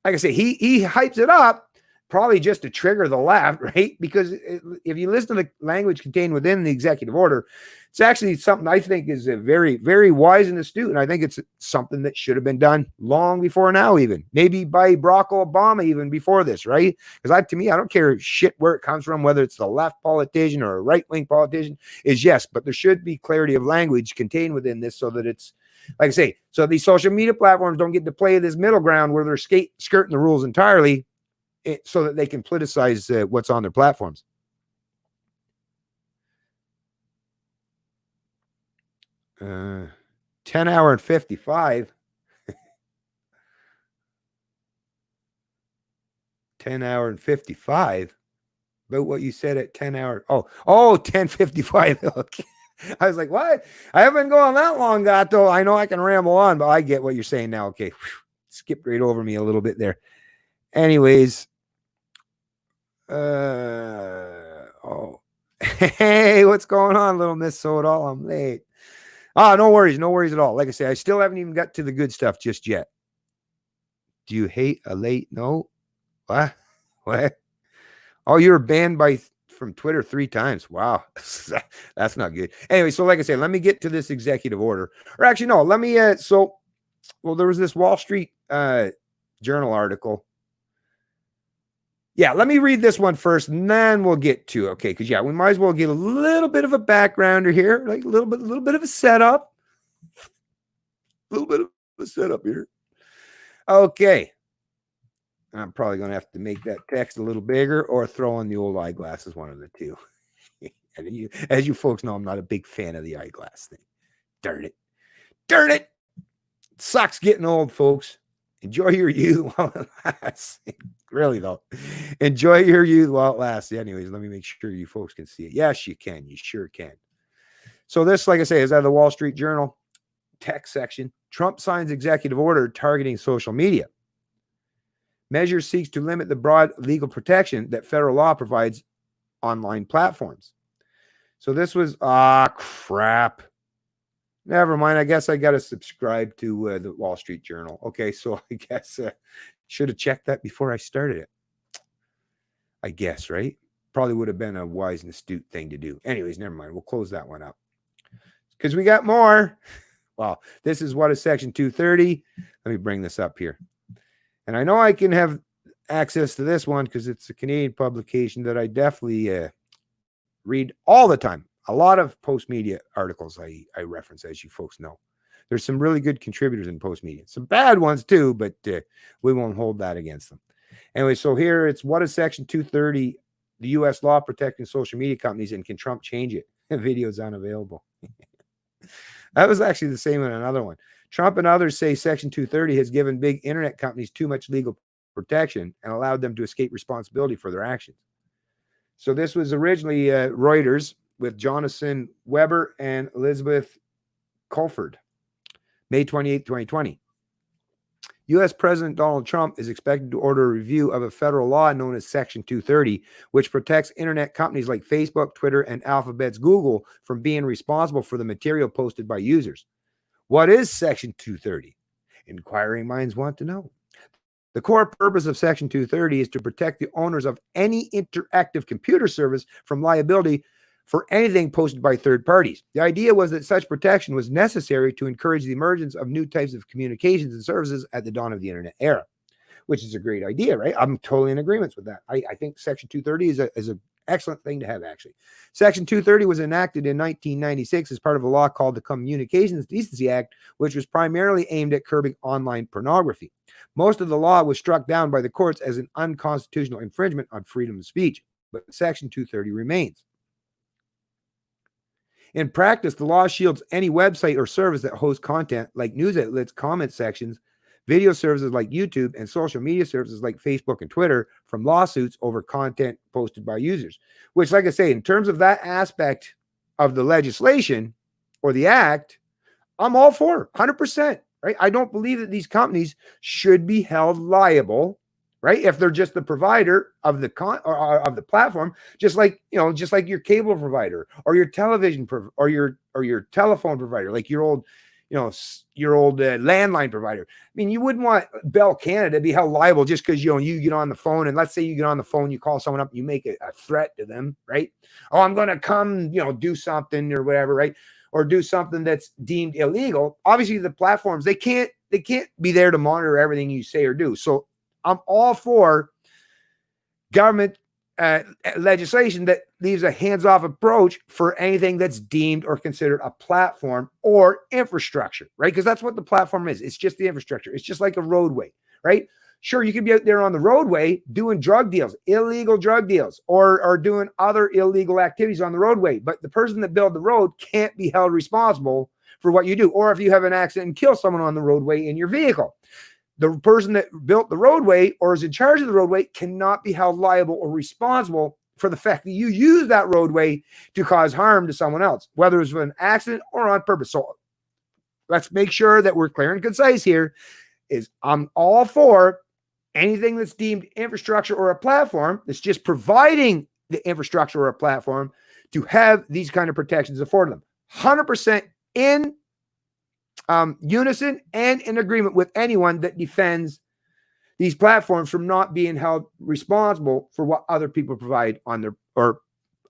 Like I say, he hypes it up probably just to trigger the left, right? Because if you listen to the language contained within the executive order, it's actually something I think is a very, very wise and astute. And I think it's something that should have been done long before now, even maybe by Barack Obama, even before this, right? Because to me, I don't care shit where it comes from, whether it's the left politician or a right-wing politician, is yes, but there should be clarity of language contained within this so that it's, like I say, so these social media platforms don't get to play this middle ground where they're skirting the rules entirely so that they can politicize what's on their platforms. Uh, 10 hour and 55. 10 hour and 55. About what you said at 10 hour. Oh, 10:55. Okay. I was like, what? I haven't been going that long, Gato. I know I can ramble on, but I get what you're saying now. Okay. Skipped right over me a little bit there. Anyways. Hey, what's going on, little Miss So-It-All? I'm late. No worries at all. Like I say, I still haven't even got to the good stuff just yet. Do you hate a late note? What? Oh, you were banned from Twitter 3 times. Wow. That's not good. Anyway, so like I said, let me get to this executive order. Or actually, no, let me, there was this Wall Street Journal article. Yeah, let me read this one first, and then we'll get to it. Okay, because we might as well get a little bit of a backgrounder here, like a little bit of a setup. A little bit of a setup here. Okay. I'm probably going to have to make that text a little bigger or throw on the old eyeglasses, one of the two. And as you folks know, I'm not a big fan of the eyeglass thing. Darn it. It sucks getting old, folks. Enjoy your youth while it lasts. Really, though. Enjoy your youth while it lasts. Anyways, let me make sure you folks can see it. Yes, you can. You sure can. So this, like I say, is out of the Wall Street Journal tech section. Trump signs executive order targeting social media. Measure seeks to limit the broad legal protection that federal law provides online platforms. So this was, crap. Never mind. I guess I got to subscribe to the Wall Street Journal. Okay, so I guess should have checked that before I started it. I guess, right? Probably would have been a wise and astute thing to do. Anyways, never mind. We'll close that one up. Because we got more. Wow. This is what is Section 230. Let me bring this up here. And I know I can have access to this one because it's a Canadian publication that I definitely read all the time. A lot of Postmedia articles I reference, as you folks know. There's some really good contributors in Postmedia. Some bad ones too, but we won't hold that against them. Anyway, so here it's what is Section 230, the U.S. law protecting social media companies, and can Trump change it? Video's unavailable. That was actually the same in another one. Trump and others say Section 230 has given big internet companies too much legal protection and allowed them to escape responsibility for their actions. So this was originally Reuters with Jonathan Weber and Elizabeth Colford, May 28, 2020. U.S. President Donald Trump is expected to order a review of a federal law known as Section 230, which protects internet companies like Facebook, Twitter, and Alphabet's Google from being responsible for the material posted by users. What is Section 230? Inquiring minds want to know. The core purpose of Section 230 is to protect the owners of any interactive computer service from liability for anything posted by third parties. The idea was that such protection was necessary to encourage the emergence of new types of communications and services at the dawn of the internet era, which is a great idea, right? I'm totally in agreement with that. I think Section 230 is an excellent thing to have, actually. Section 230 was enacted in 1996 as part of a law called the Communications Decency Act, which was primarily aimed at curbing online pornography. Most of the law was struck down by the courts as an unconstitutional infringement on freedom of speech, but Section 230 remains. In practice, the law shields any website or service that hosts content like news outlets, comment sections, video services like YouTube, and social media services like Facebook and Twitter from lawsuits over content posted by users. Which, like I say, in terms of that aspect of the legislation or the act, I'm all for 100%. Right? I don't believe that these companies should be held liable right? If they're just the provider of the or of the platform, just like, just like your cable provider or your television or your telephone provider, like your old landline provider. I mean, you wouldn't want Bell Canada to be held liable just because you get on the phone, and let's say you get on the phone, you call someone up, you make a threat to them, right? Oh, I'm going to come, do something or whatever, right? Or do something that's deemed illegal. Obviously, the platforms, they can't be there to monitor everything you say or do. So I'm all for government legislation that leaves a hands-off approach for anything that's deemed or considered a platform or infrastructure, right? Because that's what the platform is. It's just the infrastructure. It's just like a roadway, right? Sure, you can be out there on the roadway doing drug deals, illegal drug deals, or doing other illegal activities on the roadway. But the person that built the road can't be held responsible for what you do. Or if you have an accident and kill someone on the roadway in your vehicle, the person that built the roadway or is in charge of the roadway cannot be held liable or responsible for the fact that you use that roadway to cause harm to someone else, whether it's an accident or on purpose. So let's make sure that we're clear and concise here. I'm all for anything that's deemed infrastructure or a platform that's just providing the infrastructure or a platform to have these kind of protections afforded them. 100% in unison and in agreement with anyone that defends these platforms from not being held responsible for what other people provide on their or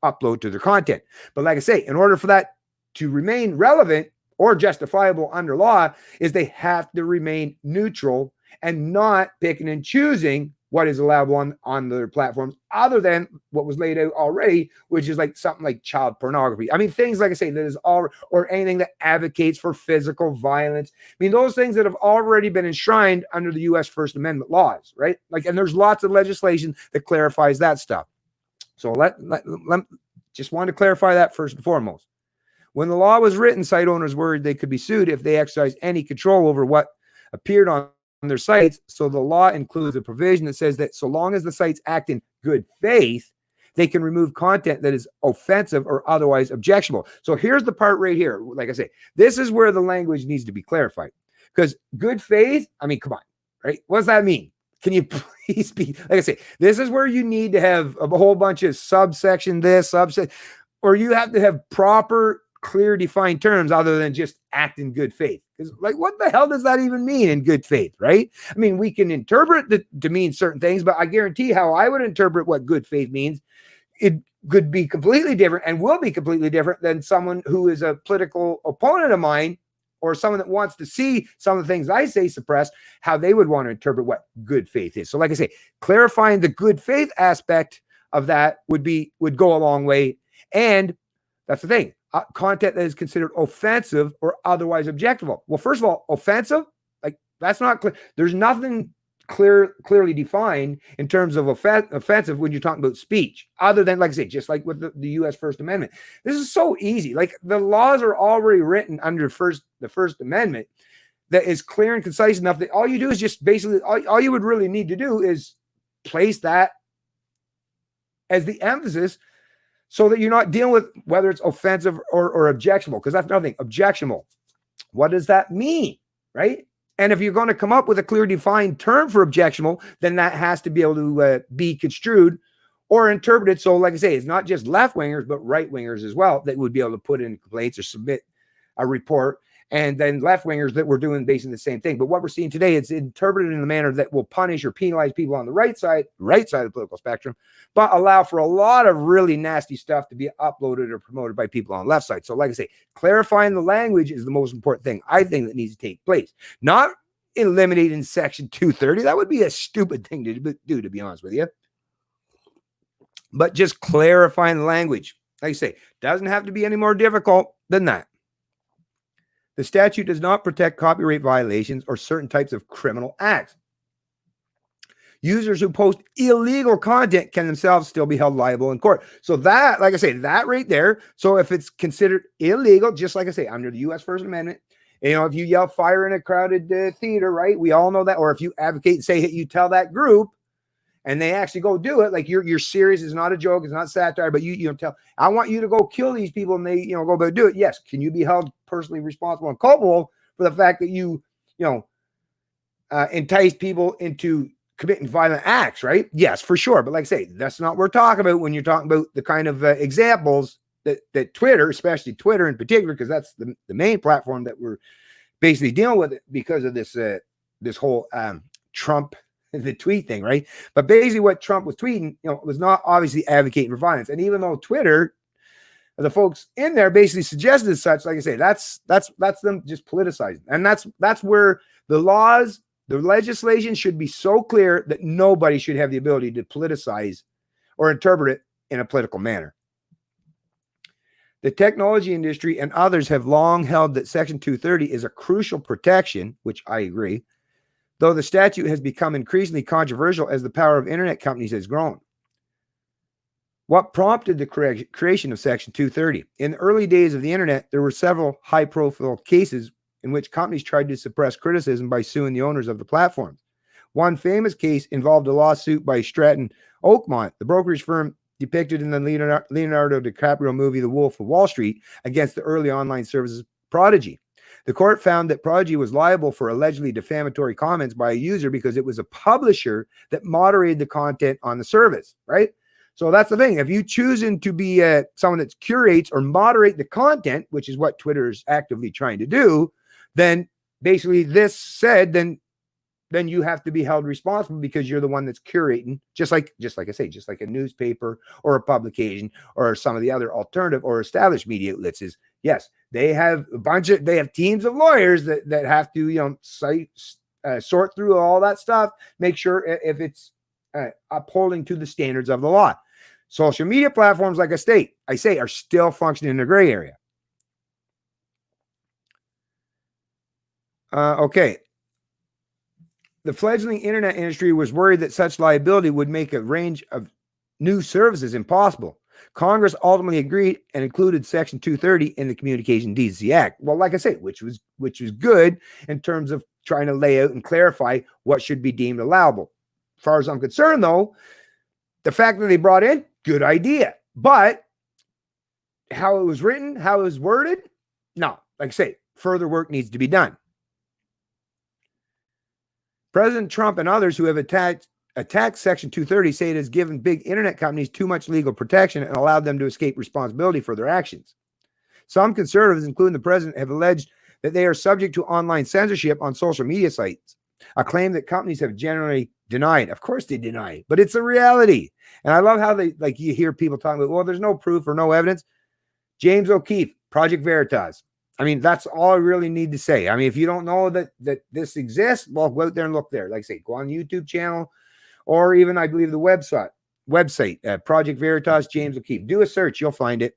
upload to their content. But like I say, in order for that to remain relevant or justifiable under law, is they have to remain neutral and not picking and choosing what is allowable on their platforms, other than what was laid out already, which is like something like child pornography. I mean, things like I say, that is all, or anything that advocates for physical violence. I mean, those things that have already been enshrined under the U.S. First Amendment laws, right? Like, and there's lots of legislation that clarifies that stuff. So just wanted to clarify that first and foremost. When the law was written, site owners worried they could be sued if they exercised any control over what appeared on their sites. So the law includes a provision that says that so long as the sites act in good faith, they can remove content that is offensive or otherwise objectionable. So here's the part right here. Like I say, this is where the language needs to be clarified, because good faith, I mean, come on, right? What does that mean? Can you please be, like I say, this is where you need to have a whole bunch of subsection this, subsection, or you have to have proper, clear, defined terms other than just act in good faith. Because, like, what the hell does that even mean in good faith, right? I mean, we can interpret it to mean certain things, but I guarantee how I would interpret what good faith means, it could be completely different and will be completely different than someone who is a political opponent of mine, or someone that wants to see some of the things I say suppressed, how they would want to interpret what good faith is. So like I say, clarifying the good faith aspect of that would go a long way. And that's the thing. Content that is considered offensive or otherwise objectionable. Well, first of all, offensive, like, that's not clear. There's nothing clearly defined in terms of offensive when you're talking about speech, other than, like I say, just like with the U.S. First Amendment. This is so easy. Like, the laws are already written under the First Amendment that is clear and concise enough that all you do is just basically, all you would really need to do is place that as the emphasis, so that you're not dealing with whether it's offensive or objectionable, because that's nothing. Objectionable. What does that mean, right? And if you're going to come up with a clear defined term for objectionable, then that has to be able to be construed or interpreted. So like I say, it's not just left-wingers, but right-wingers as well that would be able to put in complaints or submit a report, and then left-wingers that were doing basically the same thing. But what we're seeing today, it's interpreted in a manner that will punish or penalize people on the right side of the political spectrum, but allow for a lot of really nasty stuff to be uploaded or promoted by people on the left side. So like I say, clarifying the language is the most important thing, I think, that needs to take place. Not eliminating Section 230. That would be a stupid thing to do, to be honest with you. But just clarifying the language. Like I say, doesn't have to be any more difficult than that. The statute does not protect copyright violations or certain types of criminal acts. Users who post illegal content can themselves still be held liable in court. So that, like I say, that right there. So if it's considered illegal, just like I say, under the U.S. First Amendment, if you yell fire in a crowded theater, right? We all know that. Or if you advocate and say, hey, you tell that group, and they actually go do it, like you're serious, it's not a joke, it's not satire, but you tell, I want you to go kill these people, and they go about do it. Yes, can you be held personally responsible and culpable for the fact that you entice people into committing violent acts, right? Yes, for sure. But like I say, that's not what we're talking about when you're talking about the kind of examples that Twitter, especially Twitter in particular, because that's the main platform that we're basically dealing with it because of this whole Trump, the tweet thing, right? But basically what Trump was tweeting, was not obviously advocating for violence. And even though Twitter, the folks in there basically suggested as such, like I say, that's them just politicizing. And that's where the laws, the legislation should be so clear that nobody should have the ability to politicize or interpret it in a political manner. The technology industry and others have long held that Section 230 is a crucial protection, which I agree, though the statute has become increasingly controversial as the power of internet companies has grown. What prompted the creation of Section 230? In the early days of the internet, there were several high-profile cases in which companies tried to suppress criticism by suing the owners of the platforms. One famous case involved a lawsuit by Stratton Oakmont, the brokerage firm depicted in the Leonardo DiCaprio movie The Wolf of Wall Street, against the early online services Prodigy. The court found that Prodigy was liable for allegedly defamatory comments by a user because it was a publisher that moderated the content on the service, right? So that's the thing. If you choosing to be someone that curates or moderate the content, which is what Twitter is actively trying to do, then basically this said, then you have to be held responsible because you're the one that's curating, just like I say, just like a newspaper or a publication or some of the other alternative or established media outlets is, yes, they have they have teams of lawyers that have to, sort through all that stuff, make sure if it's upholding to the standards of the law. Social media platforms, like I say, are still functioning in the gray area. Okay. The fledgling internet industry was worried that such liability would make a range of new services impossible. Congress ultimately agreed and included Section 230 in the Communications Decency Act. Well, like I say, which was good in terms of trying to lay out and clarify what should be deemed allowable. As far as I'm concerned, though, the fact that they brought in, good idea. But how it was written, how it was worded, no. Like I say, further work needs to be done. President Trump and others who have attacked Section 230 say it has given big internet companies too much legal protection and allowed them to escape responsibility for their actions. Some conservatives, including the president, have alleged that they are subject to online censorship on social media sites, a claim that companies have generally denied. Of course they deny, but it's a reality. And I love how you hear people talking about, well, there's no proof or no evidence. James O'Keefe, Project Veritas. I mean, that's all I really need to say. I mean, if you don't know that this exists, well, go out there and look there. Like I say, go on the YouTube channel or even, I believe, the website, Project Veritas, James O'Keefe. Do a search. You'll find it.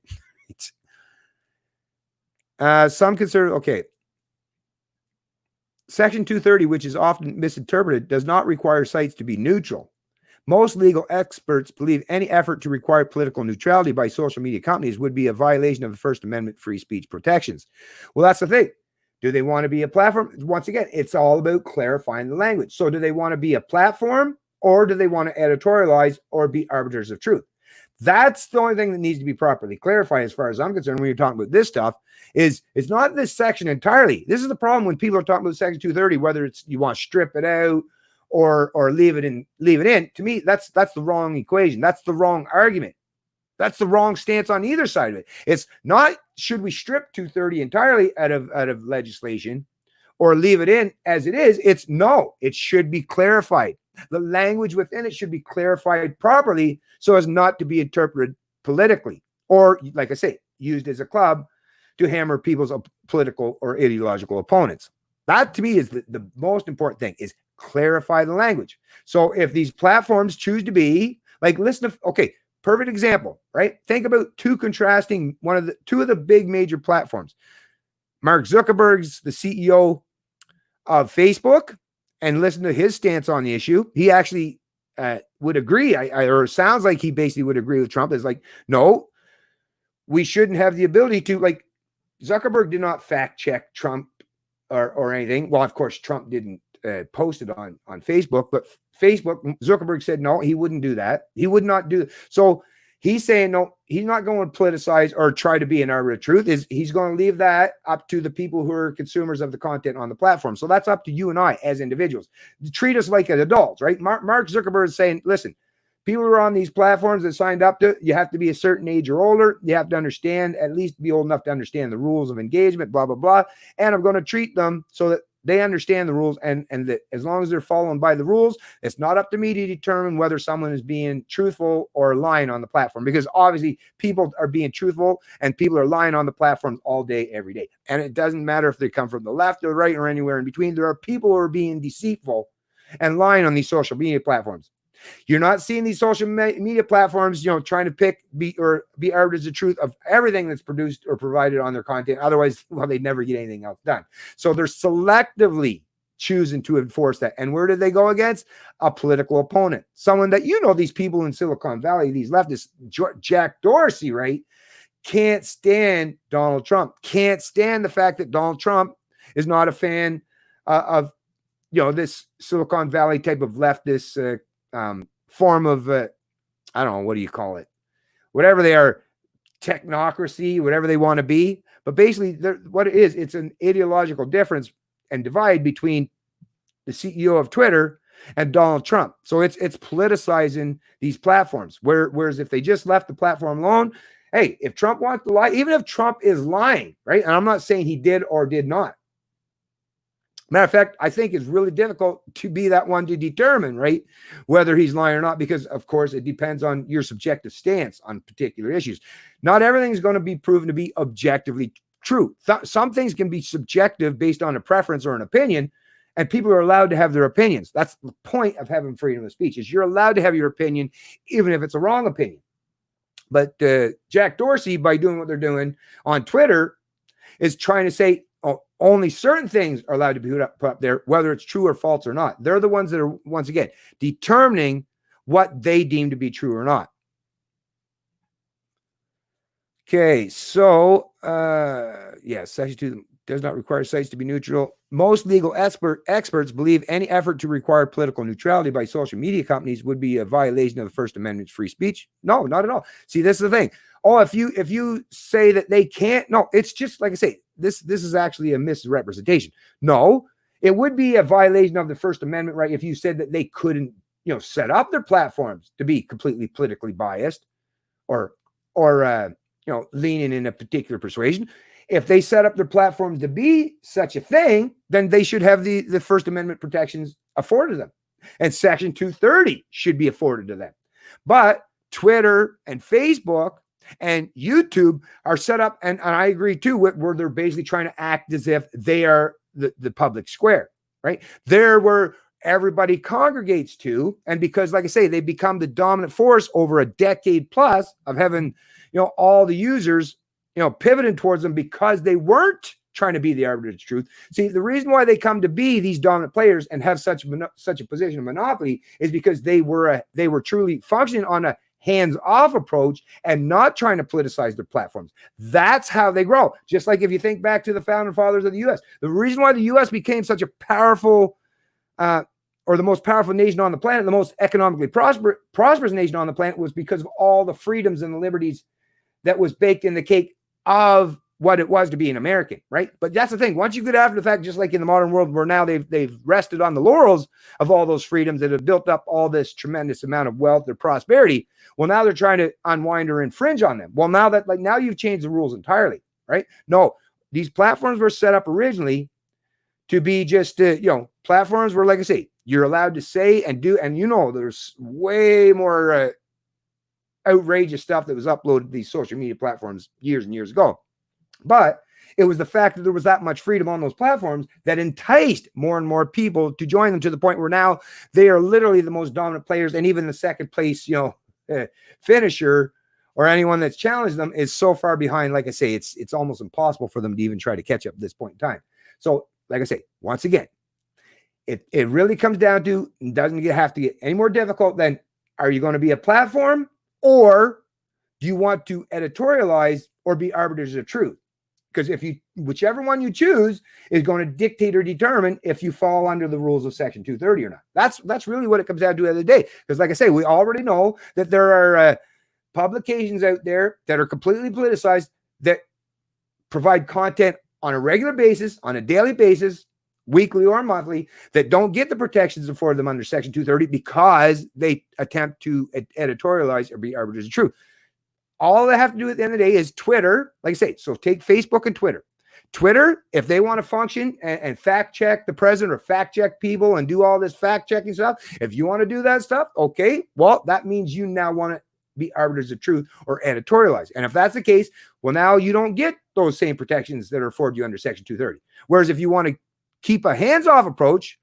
Some consider, okay. Section 230, which is often misinterpreted, does not require sites to be neutral. Most legal experts believe any effort to require political neutrality by social media companies would be a violation of the First Amendment free speech protections. Well, that's the thing. Do they want to be a platform? Once again, it's all about clarifying the language. So do they want to be a platform or do they want to editorialize or be arbiters of truth? That's the only thing that needs to be properly clarified as far as I'm concerned when you're talking about this stuff. It's not this section entirely. This is the problem when people are talking about Section 230, whether it's you want to strip it out or leave it in. To me, that's the wrong equation. That's the wrong argument. That's the wrong stance on either side of it. It's not should we strip 230 entirely out of legislation or leave it in as it is. It's no, it should be clarified. The language within it should be clarified properly so as not to be interpreted politically or, like I say, used as a club to hammer people's political or ideological opponents. That to me is the most important thing is clarify the language. So if these platforms choose to be like, listen to, okay, perfect example, right? Think about two of the big major platforms. Mark Zuckerberg's the CEO of Facebook, and listen to his stance on the issue. He actually would agree, or sounds like he basically would agree with Trump. Is like, no, we shouldn't have the ability to, like, Zuckerberg did not fact check Trump or anything. Well, of course, Trump didn't post it on Facebook, but Zuckerberg said no, he wouldn't do that. He would not do it. So He's saying no, he's not going to politicize or try to be an arbiter of truth. He's going to leave that up to the people who are consumers of the content on the platform. So that's up to you and I as individuals. Treat us like adults, right? Mark Zuckerberg is saying, listen, people who are on these platforms that signed up to, you have to be a certain age or older. You have to understand, at least be old enough to understand the rules of engagement, blah, blah, blah. And I'm going to treat them so that they understand the rules, and that as long as they're following by the rules, it's not up to me to determine whether someone is being truthful or lying on the platform, because obviously people are being truthful and people are lying on the platforms all day, every day. And it doesn't matter if they come from the left or the right or anywhere in between. There are people who are being deceitful and lying on these social media platforms. You're not seeing these social media platforms, trying to be arbiters of truth of everything that's produced or provided on their content. Otherwise, well, they'd never get anything else done. So they're selectively choosing to enforce that. And where did they go against? A political opponent. Someone that, these people in Silicon Valley, these leftists, Jack Dorsey, right? Can't stand Donald Trump. Can't stand the fact that Donald Trump is not a fan of, this Silicon Valley type of leftist form of, I don't know, what do you call it? Whatever they are, technocracy, whatever they want to be. But basically, what it is, it's an ideological difference and divide between the CEO of Twitter and Donald Trump. So it's politicizing these platforms. Whereas if they just left the platform alone, hey, if Trump wants to lie, even if Trump is lying, right? And I'm not saying he did or did not. Matter of fact, I think it's really difficult to be that one to determine, right, whether he's lying or not, because, of course, it depends on your subjective stance on particular issues. Not everything is going to be proven to be objectively true. Some things can be subjective based on a preference or an opinion, and people are allowed to have their opinions. That's the point of having freedom of speech, is you're allowed to have your opinion, even if it's a wrong opinion. But Jack Dorsey, by doing what they're doing on Twitter, is trying to say, only certain things are allowed to be put up there, whether it's true or false or not. They're the ones that are, once again, determining what they deem to be true or not. Okay, so, Section 2 does not require sites to be neutral. Most legal experts believe any effort to require political neutrality by social media companies would be a violation of the First Amendment's free speech. No, not at all. See, this is the thing. Oh, if you say that they can't, no, it's just like I say, this is actually a misrepresentation. No, it would be a violation of the First Amendment, right? If you said that they couldn't, set up their platforms to be completely politically biased or leaning in a particular persuasion. If they set up their platforms to be such a thing, then they should have the First Amendment protections afforded them. And Section 230 should be afforded to them. But Twitter and Facebook and YouTube are set up, and I agree too, where they're basically trying to act as if they are the public square, right? They're where everybody congregates to. And because, like I say, they become the dominant force over a decade plus of having, all the users, pivoting towards them because they weren't trying to be the arbiter of truth. See, the reason why they come to be these dominant players and have such a position of monopoly is because they were truly functioning on a hands-off approach and not trying to politicize their platforms. That's how they grow. Just like if you think back to the founding fathers of the U.S., the reason why the U.S. became such a powerful, or the most powerful nation on the planet, the most economically prosperous nation on the planet, was because of all the freedoms and the liberties that was baked in the cake of what it was to be an American, right? But that's the thing. Once you get after the fact, just like in the modern world, where now they've rested on the laurels of all those freedoms that have built up all this tremendous amount of wealth or prosperity, well, now they're trying to unwind or infringe on them. Well, now you've changed the rules entirely, right? No, these platforms were set up originally to be just, platforms where, like I say, you're allowed to say and do, and there's way more outrageous stuff that was uploaded to these social media platforms years and years ago. But it was the fact that there was that much freedom on those platforms that enticed more and more people to join them, to the point where now they are literally the most dominant players. And even the second place, finisher or anyone that's challenged them is so far behind. Like I say, it's almost impossible for them to even try to catch up at this point in time. So, like I say, once again, it really comes down to, it doesn't have to get any more difficult than, are you going to be a platform, or do you want to editorialize or be arbiters of truth? Because whichever one you choose is going to dictate or determine if you fall under the rules of Section 230 or not. That's really what it comes down to at the end of the day. Because, like I say, we already know that there are publications out there that are completely politicized that provide content on a regular basis, on a daily basis, weekly or monthly, that don't get the protections afforded them under Section 230 because they attempt to editorialize or be arbiters of truth. All they have to do at the end of the day is Twitter, like I say, so take Facebook and Twitter. Twitter, if they want to function and fact check the president or fact check people and do all this fact checking stuff, if you want to do that stuff, okay, well, that means you now want to be arbiters of truth or editorialize. And if that's the case, well, now you don't get those same protections that are afforded you under Section 230. Whereas if you want to keep a hands-off approach,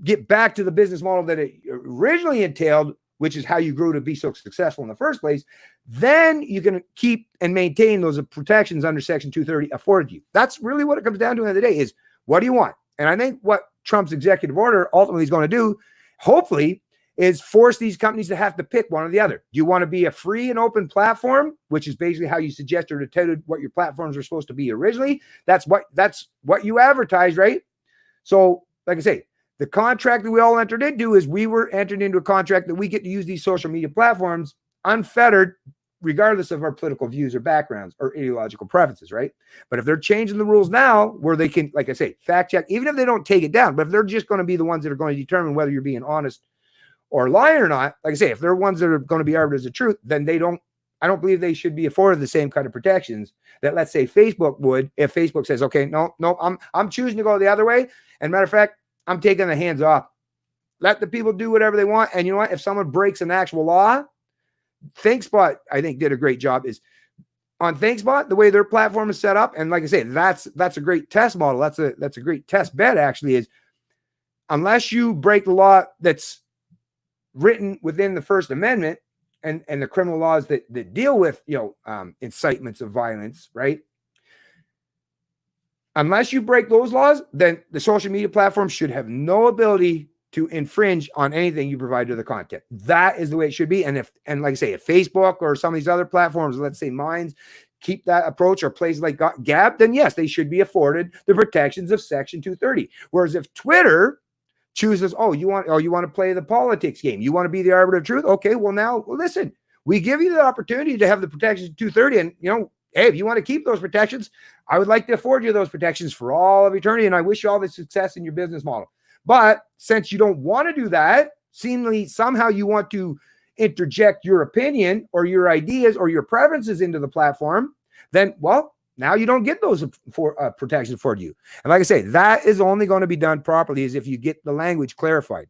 get back to the business model that it originally entailed, which is how you grew to be so successful in the first place, then you can keep and maintain those protections under Section 230 afforded you. That's really what it comes down to at the end of the day is, what do you want? And I think what Trump's executive order ultimately is going to do, hopefully, is force these companies to have to pick one or the other. Do you want to be a free and open platform, which is basically how you suggested or touted what your platforms are supposed to be originally? That's what you advertised, right? So, like I say, the contract that we all entered into is we were entered into a contract that we get to use these social media platforms unfettered, regardless of our political views or backgrounds or ideological preferences, right? But if they're changing the rules now where they can, like I say, fact check, even if they don't take it down, but if they're just going to be the ones that are going to determine whether you're being honest or lying or not, like I say, if they're ones that are going to be arbiters of truth, then I don't believe they should be afforded the same kind of protections that, let's say, Facebook would if Facebook says, okay, no, I'm choosing to go the other way. And matter of fact, I'm taking the hands off. Let the people do whatever they want. And you know what? If someone breaks an actual law, ThinkSpot, I think, did a great job. Is on ThinkSpot, the way their platform is set up, and like I say, that's a great test model. That's a great test bed, actually, is unless you break the law that's written within the First Amendment and the criminal laws that deal with, incitements of violence, right? Unless you break those laws, then the social media platform should have no ability to infringe on anything you provide to the content. That is the way it should be. And like I say, if Facebook or some of these other platforms, let's say Minds, keep that approach, or places like Gab, then yes, they should be afforded the protections of Section 230. Whereas if Twitter chooses, you want to play the politics game, you want to be the arbiter of truth, okay, well now, listen, we give you the opportunity to have the protections of 230, and hey, if you want to keep those protections, I would like to afford you those protections for all of eternity, and I wish you all the success in your business model. But since you don't want to do that, seemingly somehow you want to interject your opinion or your ideas or your preferences into the platform, then, well, now you don't get those protections for you. And like I say, that is only going to be done properly is if you get the language clarified.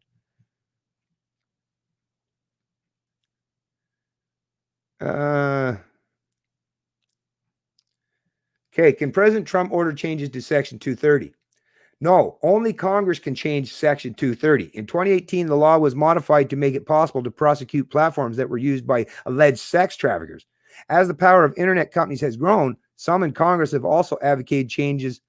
Okay, can President Trump order changes to Section 230? No, only Congress can change Section 230. In 2018, the law was modified to make it possible to prosecute platforms that were used by alleged sex traffickers. As the power of internet companies has grown, some in Congress have also advocated changes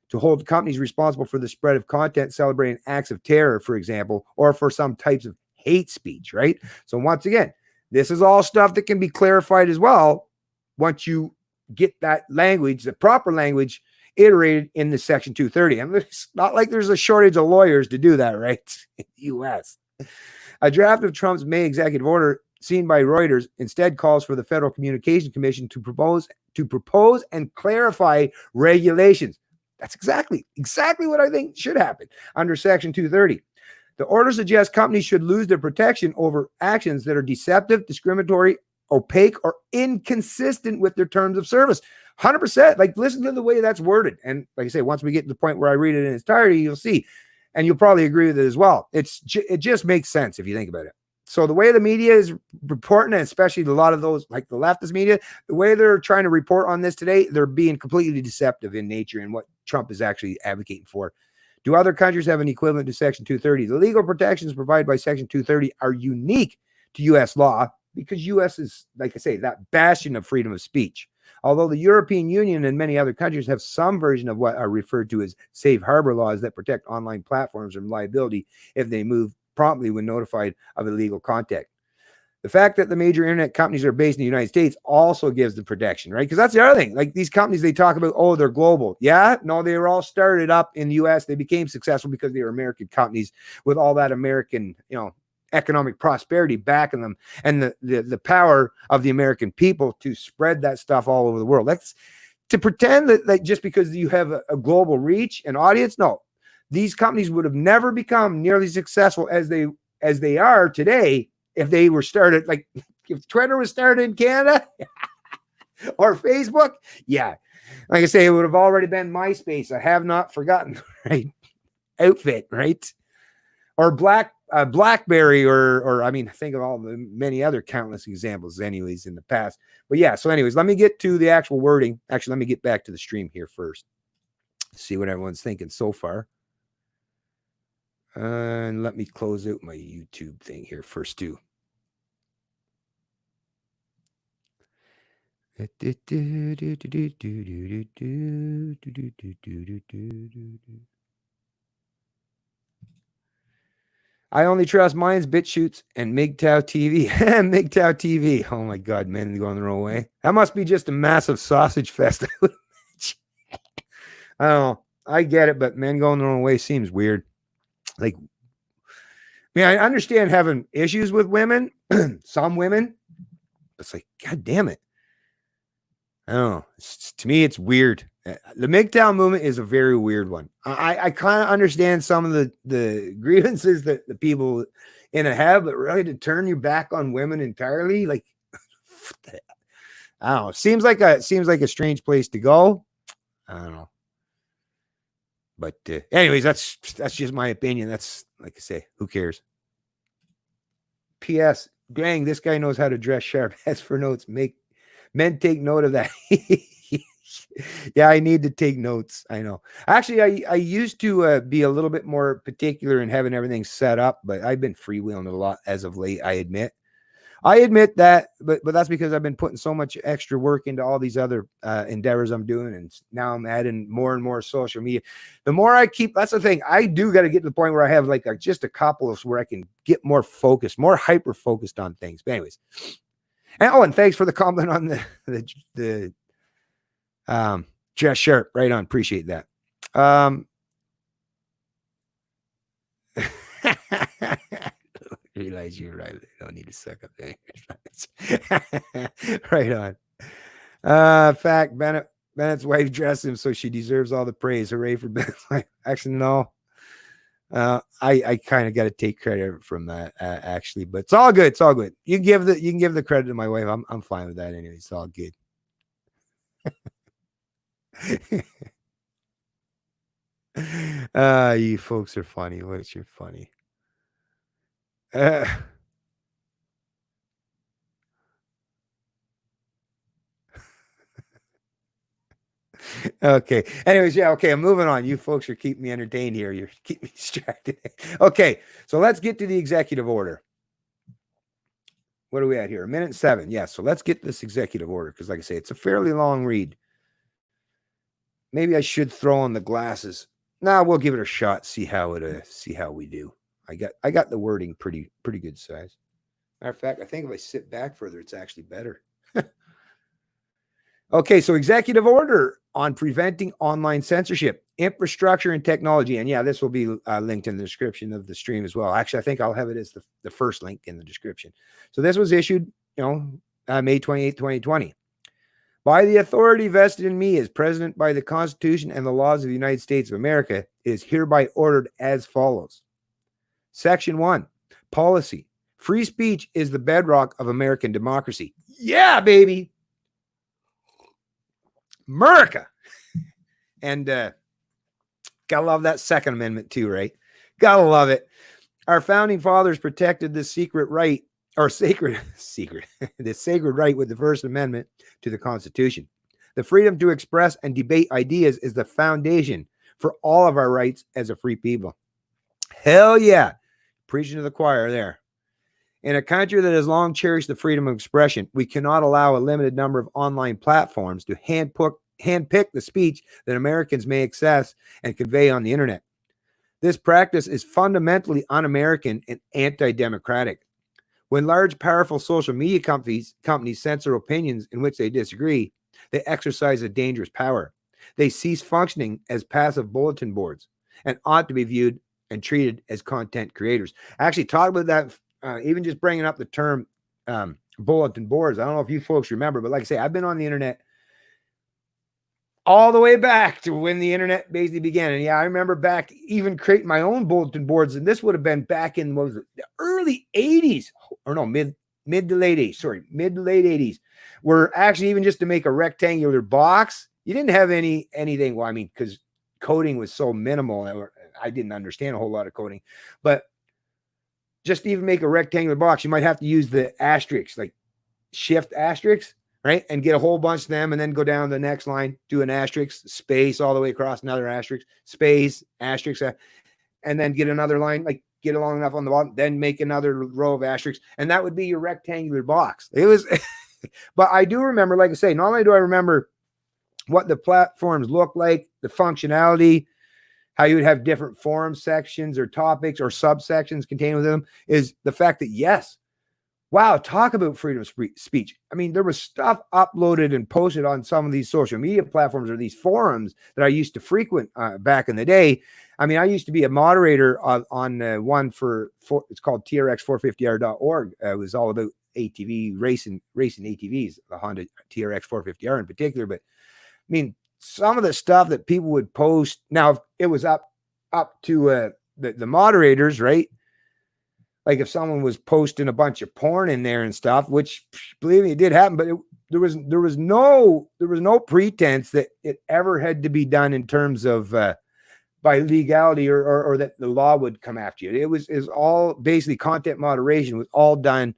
to hold companies responsible for the spread of content celebrating acts of terror, for example, or for some types of hate speech, right? So once again, this is all stuff that can be clarified as well once you get that language, the proper language, iterated in the Section 230. And it's not like there's a shortage of lawyers to do that, right? In the U.S. A draft of Trump's May executive order, seen by Reuters, instead calls for the Federal Communications Commission to propose and clarify regulations. That's exactly what I think should happen under Section 230. The order suggests companies should lose their protection over actions that are deceptive, discriminatory, opaque, or inconsistent with their terms of service. 100%. Like, listen to the way that's worded. And like I say, once we get to the point where I read it in its entirety, you'll see. And you'll probably agree with it as well. It just makes sense if you think about it. So the way the media is reporting, and especially a lot of those, like the leftist media, the way they're trying to report on this today, they're being completely deceptive in nature in what Trump is actually advocating for. Do other countries have an equivalent to Section 230? The legal protections provided by Section 230 are unique to U.S. law because U.S. is, like I say, that bastion of freedom of speech. Although the European Union and many other countries have some version of what are referred to as safe harbor laws that protect online platforms from liability if they move promptly when notified of illegal content. The fact that the major internet companies are based in the United States also gives the protection, right? Because that's the other thing. Like these companies, they talk about, they're global. Yeah, no, they were all started up in the U.S. They became successful because they were American companies with all that American, economic prosperity backing them, and the power of the American people to spread that stuff all over the world. That's to pretend that just because you have a global reach and audience. No, these companies would have never become nearly successful as they are today if they were started, like if Twitter was started in Canada or Facebook. Yeah, like I say, it would have already been MySpace. I have not forgotten, right? Outfit, right? Or BlackBerry, or I mean, think of all the many other countless examples anyways in the past. But yeah, so anyways, let me get to the actual wording. Actually, let me get back to the stream here first. See what everyone's thinking so far. And let me close out my YouTube thing here first too. I only trust Mine's BitChutes and MGTOW TV. MGTOW TV. Oh my God, men going the wrong way. That must be just a massive sausage fest. I don't know. I get it, but men going the wrong way seems weird. Like, I mean, I understand having issues with women, some women. It's like, God damn it. I don't know. To me, it's weird. The MGTOW movement is a very weird one. I kind of understand some of the grievances that the people in it have, but really to turn your back on women entirely, like, I don't know. Seems like a strange place to go. I don't know. But anyways, that's just my opinion. That's, like I say, who cares? P.S. Dang, this guy knows how to dress sharp. As for notes, men take note of that. Yeah, I need to take notes. I know. Actually, I used to be a little bit more particular in having everything set up, but I've been freewheeling a lot as of late. I admit that, but that's because I've been putting so much extra work into all these other endeavors I'm doing, and now I'm adding more and more social media. The more I keep, that's the thing. I do got to get to the point where I have like just a couple of where I can get more focused, more hyper focused on things. But anyways, and thanks for the compliment on the dress shirt. Right on, appreciate that. Realize you're right. I don't need to suck up there. Right on. Fact, Bennett's wife dressed him, so she deserves all the praise. Hooray for Bennett's wife. Actually, no. I kind of got to take credit from that, actually, but it's all good. It's all good. You can give the credit to my wife. I'm fine with that anyway. It's all good. You folks are funny. What's your funny? Okay. Anyways, yeah. Okay. I'm moving on. You folks are keeping me entertained here. You're keeping me distracted. Okay. So let's get to the executive order. What are we at here? 1:07. Yeah. So let's get this executive order, because, like I say, it's a fairly long read. Maybe I should throw on the glasses. Nah, we'll give it a shot. See how we do. I got the wording pretty good size. Matter of fact, I think if I sit back further, it's actually better. Okay, so executive order on preventing online censorship, infrastructure, and technology. And yeah, this will be linked in the description of the stream as well. Actually, I think I'll have it as the first link in the description. So this was issued, May 28, 2020. By the authority vested in me as president by the Constitution and the laws of the United States of America, it is hereby ordered as follows. Section 1, policy. Free speech is the bedrock of American democracy. Yeah, baby. America. And gotta love that Second Amendment too, right? Gotta love it. Our founding fathers protected this secret right, or sacred right with the First Amendment to the Constitution. The freedom to express and debate ideas is the foundation for all of our rights as a free people. Hell yeah. Preaching to the choir there. In a country that has long cherished the freedom of expression, we cannot allow a limited number of online platforms to handpick the speech that Americans may access and convey on the internet. This practice is fundamentally un-American and anti-democratic. When large, powerful social media companies censor opinions in which they disagree, they exercise a dangerous power. They cease functioning as passive bulletin boards and ought to be viewed and treated as content creators. I actually talked about that even just bringing up the term bulletin boards. I don't know if you folks remember, but like I say, I've been on the internet all the way back to when the internet basically began. And yeah, I remember back even creating my own bulletin boards. And this would have been back in, what was it, the early 80s, or no, mid to late 80s, where actually even just to make a rectangular box, you didn't have anything. Well, I mean, because coding was so minimal, I didn't understand a whole lot of coding, but just to even make a rectangular box, you might have to use the asterisks, like shift asterisks, right? And get a whole bunch of them and then go down the next line, do an asterisk, space all the way across, another asterisk, space, asterisk, and then get another line, like get along enough on the bottom, then make another row of asterisks. And that would be your rectangular box. It was, but I do remember, like I say, not only do I remember what the platforms look like, the functionality, how you would have different forum sections or topics or subsections contained within them, is the fact that, yes, wow, talk about freedom of speech. I mean, there was stuff uploaded and posted on some of these social media platforms or these forums that I used to frequent back in the day. I mean, I used to be a moderator on one for it's called TRX450R.org. It was all about ATV racing ATVs, the Honda TRX 450R in particular. But I mean, some of the stuff that people would post, now it was up to the moderators, right? Like if someone was posting a bunch of porn in there and stuff, which believe me, it did happen, but there was no pretense that it ever had to be done in terms of by legality or that the law would come after you. It was all basically content moderation was all done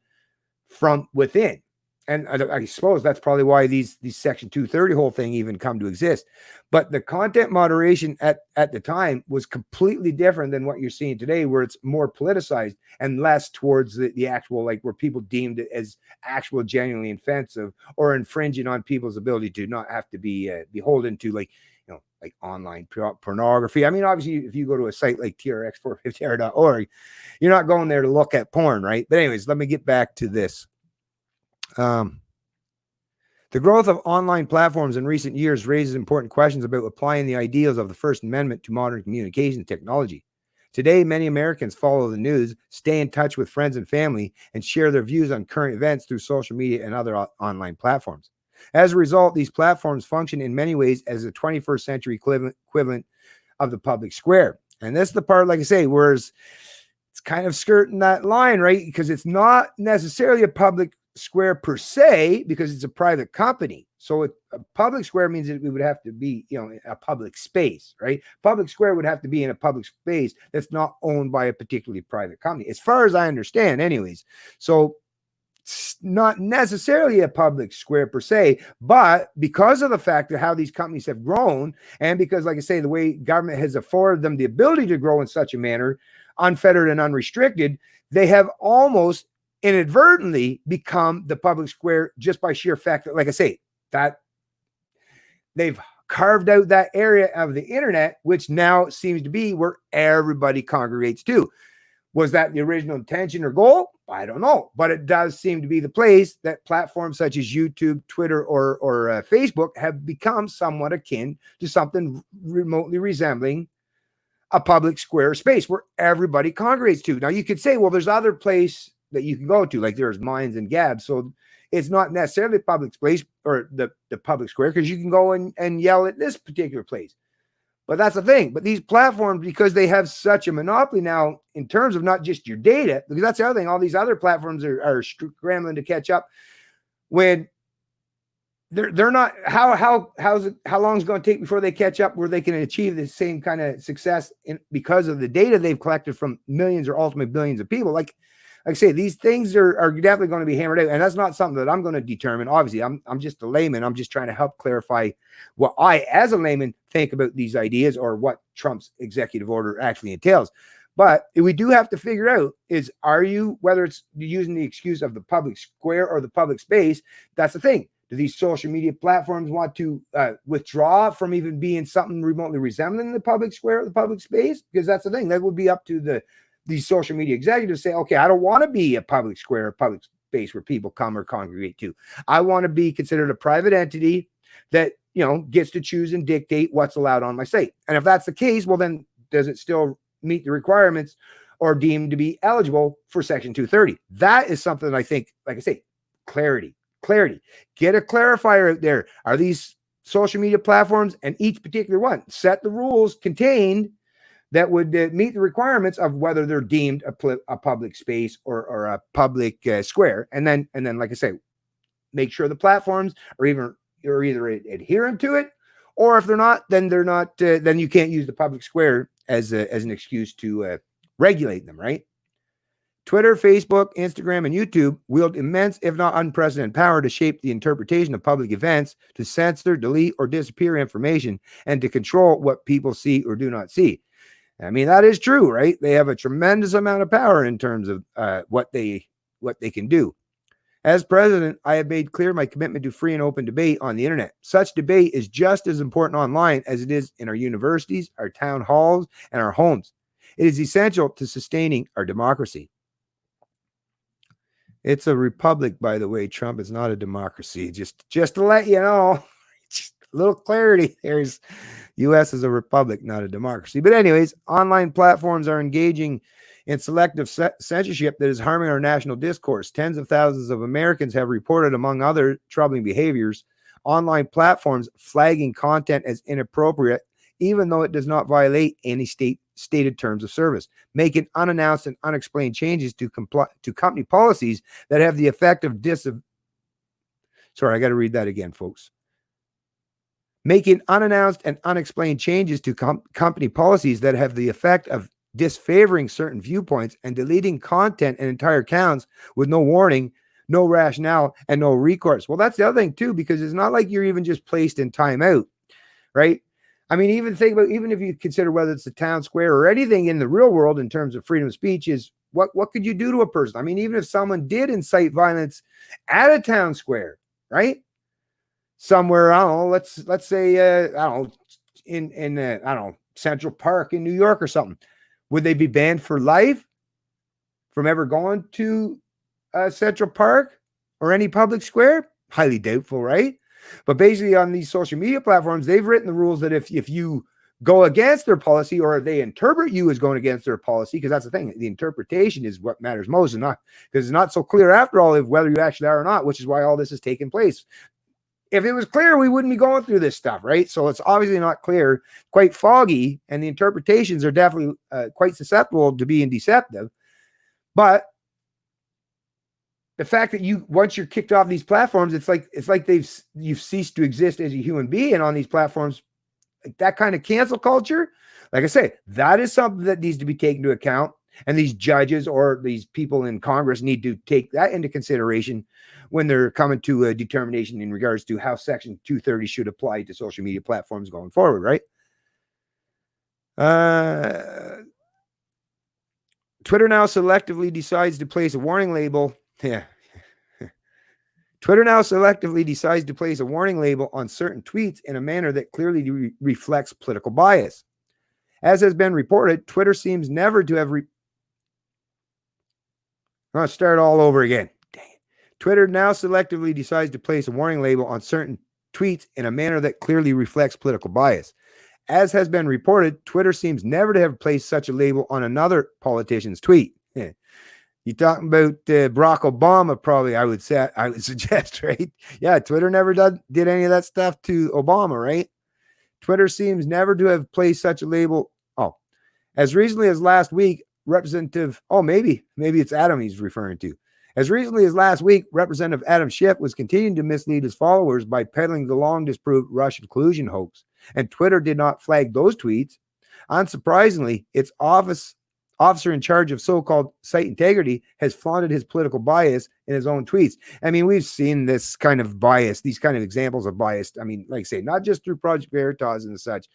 from within. And I suppose that's probably why these Section 230 whole thing even come to exist. But the content moderation at the time was completely different than what you're seeing today, where it's more politicized and less towards the actual, like where people deemed it as actual genuinely offensive or infringing on people's ability to not have to be beholden to like online pornography. I mean, obviously, if you go to a site like TRX450R.org, you're not going there to look at porn, right? But anyways, let me get back to this. The growth of online platforms in recent years raises important questions about applying the ideals of the First Amendment to modern communication technology. Today, many Americans follow the news, stay in touch with friends and family, and share their views on current events through social media and other online platforms. As a result, these platforms function in many ways as a 21st century equivalent of the public square. And that's the part, like I say, whereas it's kind of skirting that line, right? Because it's not necessarily a public square per se, because it's a private company. So a public square means that it would have to be, a public space, right? Public square would have to be in a public space that's not owned by a particularly private company, as far as I understand, anyways. So it's not necessarily a public square per se, but because of the fact that how these companies have grown, and because, like I say, the way government has afforded them the ability to grow in such a manner, unfettered and unrestricted, they have almost inadvertently become the public square just by sheer fact that, like I say, that they've carved out that area of the internet, which now seems to be where everybody congregates to. Was that the original intention or goal? I don't know, but it does seem to be the place that platforms such as YouTube, Twitter, or Facebook have become somewhat akin to something remotely resembling a public square space where everybody congregates to. Now, you could say, well, there's other place that you can go to, like there's Minds and Gabs, so it's not necessarily a public space or the public square, because you can go and yell at this particular place. But that's the thing. But these platforms, because they have such a monopoly now in terms of not just your data, because that's the other thing, all these other platforms are scrambling to catch up when they're not. How long is it going to take before they catch up where they can achieve the same kind of success because of the data they've collected from millions or ultimately billions of people? Like I say, these things are definitely going to be hammered out, and that's not something that I'm going to determine. Obviously, I'm just a layman. I'm just trying to help clarify what I, as a layman, think about these ideas or what Trump's executive order actually entails. But we do have to figure out is, are you, whether it's using the excuse of the public square or the public space, that's the thing. Do these social media platforms want to withdraw from even being something remotely resembling the public square or the public space? Because that's the thing. That would be up to these social media executives say, okay, I don't want to be a public square or public space where people come or congregate to. I want to be considered a private entity that, gets to choose and dictate what's allowed on my site. And if that's the case, well, then does it still meet the requirements or deemed to be eligible for Section 230. That is something I think, like I say, clarity. Get a clarifier out there. Are these social media platforms, and each particular one set the rules contained that would meet the requirements of whether they're deemed a public space or a public square, and then like I say, make sure the platforms are either adherent to it, or if they're not, then they're not. Then you can't use the public square as an excuse to regulate them, right? Twitter, Facebook, Instagram, and YouTube wield immense, if not unprecedented, power to shape the interpretation of public events, to censor, delete, or disappear information, and to control what people see or do not see. I mean, that is true, right? They have a tremendous amount of power in terms of what they can do. As president, I have made clear my commitment to free and open debate on the internet. Such debate is just as important online as it is in our universities, our town halls, and our homes. It is essential to sustaining our democracy. It's a republic, by the way, Trump. It's not a democracy. Just to let you know, just a little clarity. There's U.S. is a republic, not a democracy. But anyways, online platforms are engaging in selective censorship that is harming our national discourse. Tens of thousands of Americans have reported, among other troubling behaviors, online platforms flagging content as inappropriate, even though it does not violate any stated terms of service, making unannounced and unexplained changes to company policies that have the effect of Sorry, I got to read that again, folks. Making unannounced and unexplained changes to company policies that have the effect of disfavoring certain viewpoints and deleting content and entire accounts with no warning, no rationale, and no recourse. Well, that's the other thing too, because it's not like you're even just placed in timeout, right? I mean, even if you consider whether it's the town square or anything in the real world in terms of freedom of speech, is what could you do to a person? I mean, even if someone did incite violence at a town square, right? Somewhere, I don't know, let's say, I don't know, in I don't know, Central Park in New York or something. Would they be banned for life from ever going to Central Park or any public square? Highly doubtful, right? But basically on these social media platforms, they've written the rules that if you go against their policy, or if they interpret you as going against their policy, because that's the thing, the interpretation is what matters most, and not because it's not so clear after all of whether you actually are or not, which is why all this is taking place. If it was clear, we wouldn't be going through this stuff, right? So it's obviously not clear, quite foggy, and the interpretations are definitely quite susceptible to being deceptive. But the fact that once you're kicked off these platforms, it's like you've ceased to exist as a human being on these platforms. Like that kind of cancel culture, like I say, that is something that needs to be taken into account, and these judges or these people in Congress need to take that into consideration when they're coming to a determination in regards to how Section 230 should apply to social media platforms going forward, right? Twitter now selectively decides to place a warning label. Yeah. Twitter now selectively decides to place a warning label on certain tweets in a manner that clearly reflects political bias. As has been reported, Twitter seems never to have I'll start all over again. Dang it. Twitter now selectively decides to place a warning label on certain tweets in a manner that clearly reflects political bias. As has been reported, Twitter seems never to have placed such a label on another politician's tweet. Yeah. You talking about Barack Obama? Probably, I would suggest, right? Yeah, Twitter never did any of that stuff to Obama, right? Twitter seems never to have placed such a label. Oh, as recently as last week, Representative. Oh, maybe it's Adam he's referring to. As recently as last week, Representative Adam Schiff was continuing to mislead his followers by peddling the long disproved Russian collusion hoax, and Twitter did not flag those tweets. Unsurprisingly, its officer in charge of so-called site integrity has flaunted his political bias in his own tweets. I mean, we've seen this kind of bias, these kind of examples of bias. I mean, like I say, not just through Project Veritas and such,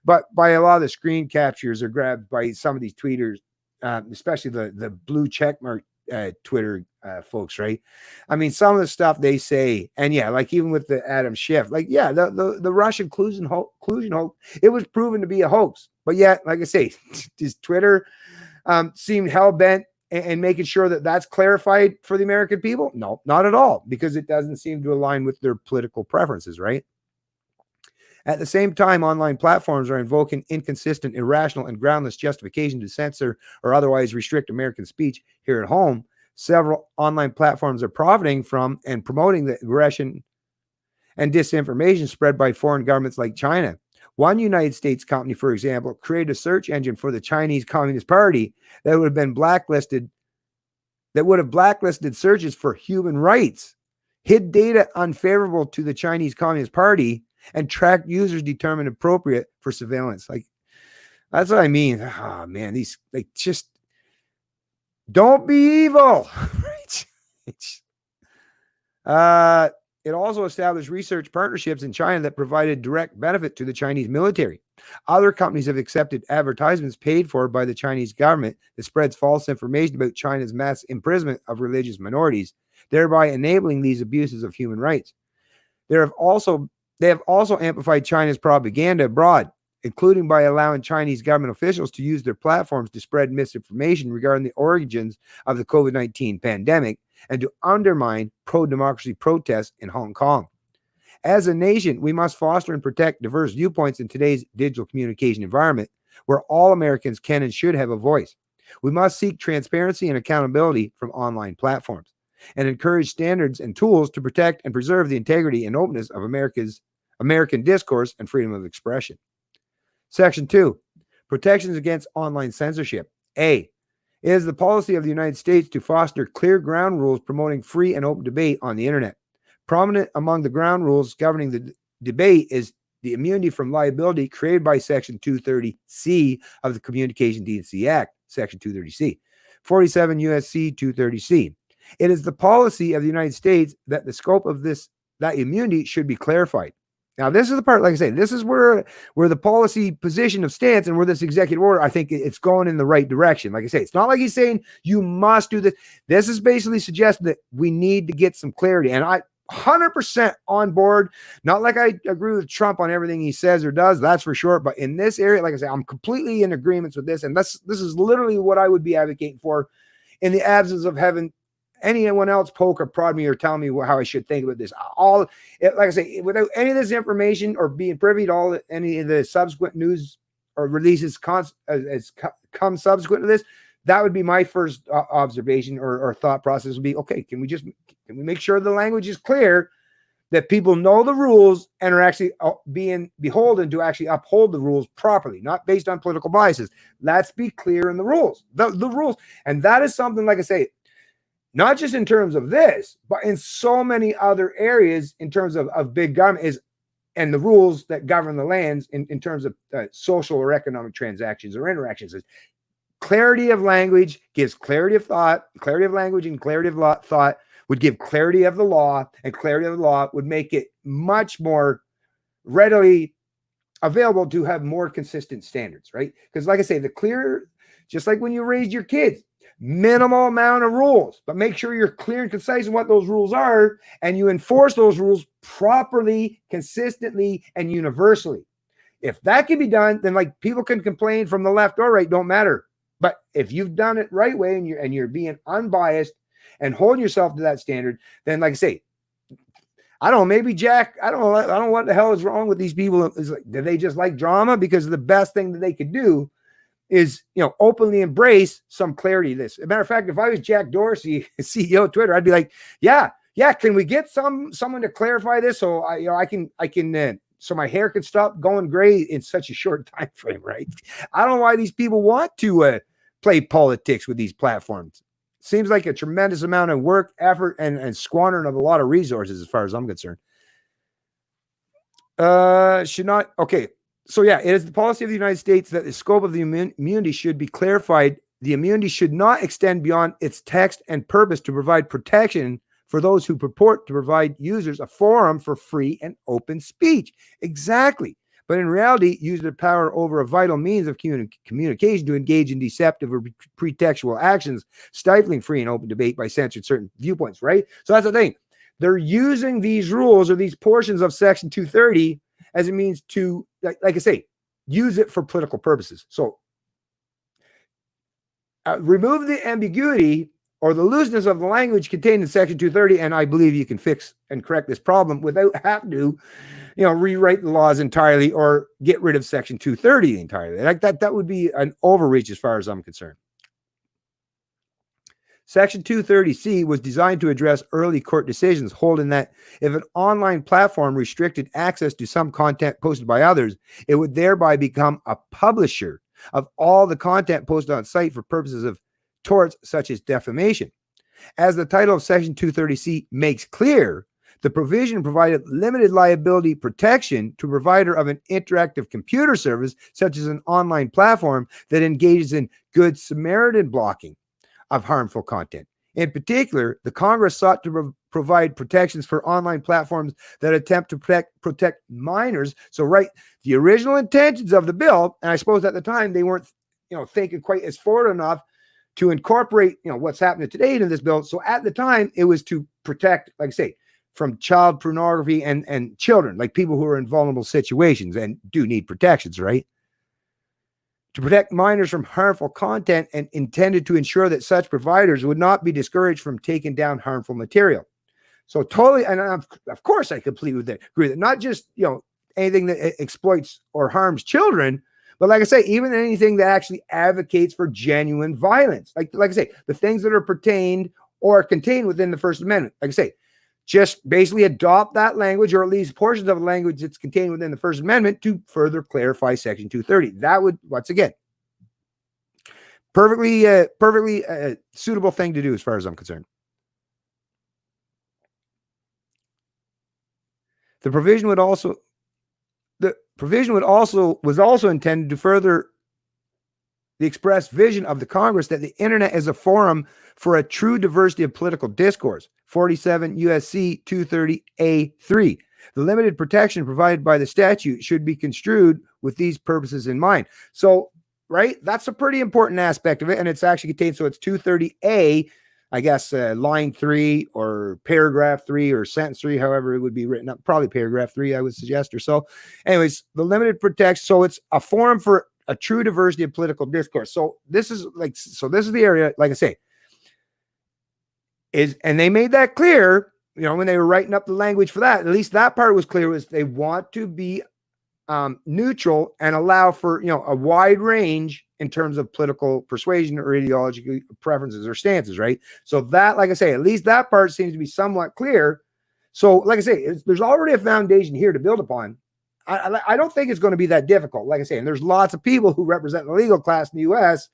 but by a lot of the screen captures are grabbed by some of these tweeters, especially the blue checkmark Twitter folks, right? I mean, some of the stuff they say, and yeah, like even with the Adam Schiff, like yeah, the Russian collusion hoax, it was proven to be a hoax. But yet, like I say, does Twitter seem hell-bent and making sure that that's clarified for the American people? No, not at all, because it doesn't seem to align with their political preferences, right? At the same time, online platforms are invoking inconsistent, irrational, and groundless justification to censor or otherwise restrict American speech here at home. Several online platforms are profiting from and promoting the aggression and disinformation spread by foreign governments like China. One United States company, for example, created a search engine for the Chinese Communist Party that would have blacklisted searches for human rights, hid data unfavorable to the Chinese Communist Party, and tracked users determined appropriate for surveillance. Like, that's what I mean. Oh man, these, like, just don't be evil. It also established research partnerships in China that provided direct benefit to the Chinese military. Other companies have accepted advertisements paid for by the Chinese government that spreads false information about China's mass imprisonment of religious minorities, thereby enabling these abuses of human rights. They have also amplified China's propaganda abroad, including by allowing Chinese government officials to use their platforms to spread misinformation regarding the origins of the COVID-19 pandemic and to undermine pro-democracy protests in Hong Kong. As a nation, we must foster and protect diverse viewpoints in today's digital communication environment, where all Americans can and should have a voice. We must seek transparency and accountability from online platforms and encourage standards and tools to protect and preserve the integrity and openness of American discourse and freedom of expression. Section 2, protections against online censorship. A, it is the policy of the United States to foster clear ground rules promoting free and open debate on the internet. Prominent among the ground rules governing the debate is the immunity from liability created by Section 230C of the Communications Decency Act, Section 230C, 47 U.S.C. 230C. It is the policy of the United States that the scope of that immunity should be clarified. Now, this is the part, like I say, this is where the policy position of stance and where this executive order, I think it's going in the right direction. Like I say, it's not like he's saying you must do this. This is basically suggesting that we need to get some clarity. And I 100% on board. Not like I agree with Trump on everything he says or does, that's for sure. But in this area, like I say, I'm completely in agreement with this. And this is literally what I would be advocating for in the absence of having anyone else poke or prod me or tell me how I should think about this. Like I say, without any of this information or being privy to any of the subsequent news or releases come subsequent to this, that would be my first observation or thought process would be, okay, can we make sure the language is clear, that people know the rules and are actually being beholden to actually uphold the rules properly, not based on political biases. Let's be clear in the rules, the rules. And that is something, like I say, not just in terms of this, but in so many other areas in terms of big government and the rules that govern the lands in terms of social or economic transactions or interactions. Clarity of language gives clarity of thought, clarity of language and clarity of thought would give clarity of the law, and clarity of the law would make it much more readily available to have more consistent standards, right? Because like I say, just like when you raised your kids, minimal amount of rules, but make sure you're clear and concise in what those rules are, and you enforce those rules properly, consistently, and universally. If that can be done, then like people can complain from the left or right, don't matter. But if you've done it right way and you're being unbiased and holding yourself to that standard, then like I say, I don't know, maybe Jack, I don't know what the hell is wrong with these people. Do they just like drama? Because the best thing that they could do is, openly embrace some clarity of this. As a matter of fact, if I was Jack Dorsey, CEO of Twitter, I'd be like, yeah, can we get someone to clarify this so I can so my hair can stop going gray in such a short time frame, right? I don't know why these people want to play politics with these platforms. Seems like a tremendous amount of work, effort, and squandering of a lot of resources as far as I'm concerned. Okay. So yeah, it is the policy of the United States that the scope of the immunity should be clarified. The immunity should not extend beyond its text and purpose to provide protection for those who purport to provide users a forum for free and open speech. Exactly. But in reality, use their power over a vital means of communication to engage in deceptive or pretextual actions, stifling free and open debate by censoring certain viewpoints, right? So that's the thing. They're using these rules or these portions of Section 230 as it means to, like I say, use it for political purposes. So remove the ambiguity or the looseness of the language contained in Section 230, and I believe you can fix and correct this problem without having to, rewrite the laws entirely or get rid of Section 230 entirely. Like that would be an overreach as far as I'm concerned. Section 230C was designed to address early court decisions holding that if an online platform restricted access to some content posted by others, it would thereby become a publisher of all the content posted on site for purposes of torts such as defamation. As the title of Section 230C makes clear, the provision provided limited liability protection to a provider of an interactive computer service, such as an online platform that engages in Good Samaritan blocking of harmful content. In particular, the Congress sought to provide protections for online platforms that attempt to protect minors. So, right, the original intentions of the bill, and I suppose at the time they weren't, thinking quite as forward enough to incorporate, what's happening today into this bill. So at the time, it was to protect, like I say, from child pornography and children, like people who are in vulnerable situations and do need protections, right? To protect minors from harmful content and intended to ensure that such providers would not be discouraged from taking down harmful material. So totally, and of course I completely agree with it. Not just, anything that exploits or harms children, but like I say, even anything that actually advocates for genuine violence. Like I say, the things that are pertained or contained within the First Amendment. Like I say, just basically adopt that language, or at least portions of the language that's contained within the First Amendment, to further clarify Section 230. That would, once again, perfectly suitable thing to do as far as I'm concerned. The provision was also intended to further the express vision of the Congress that the internet is a forum for a true diversity of political discourse. 47 U.S.C. 230A3. The limited protection provided by the statute should be construed with these purposes in mind. So, right, that's a pretty important aspect of it, and it's actually contained. So it's 230A, I guess, line 3 or paragraph 3 or sentence 3, however it would be written up. Probably paragraph 3, I would suggest, or so. Anyways, the limited protection. So it's a forum for a true diversity of political discourse. So this is the area, like I say, and they made that clear, when they were writing up the language for that. At least that part was clear, was they want to be neutral and allow for, a wide range in terms of political persuasion or ideological preferences or stances, right? So that, like I say, at least that part seems to be somewhat clear. So, like I say, there's already a foundation here to build upon. I don't think it's going to be that difficult, like I say, and there's lots of people who represent the legal class in the U.S.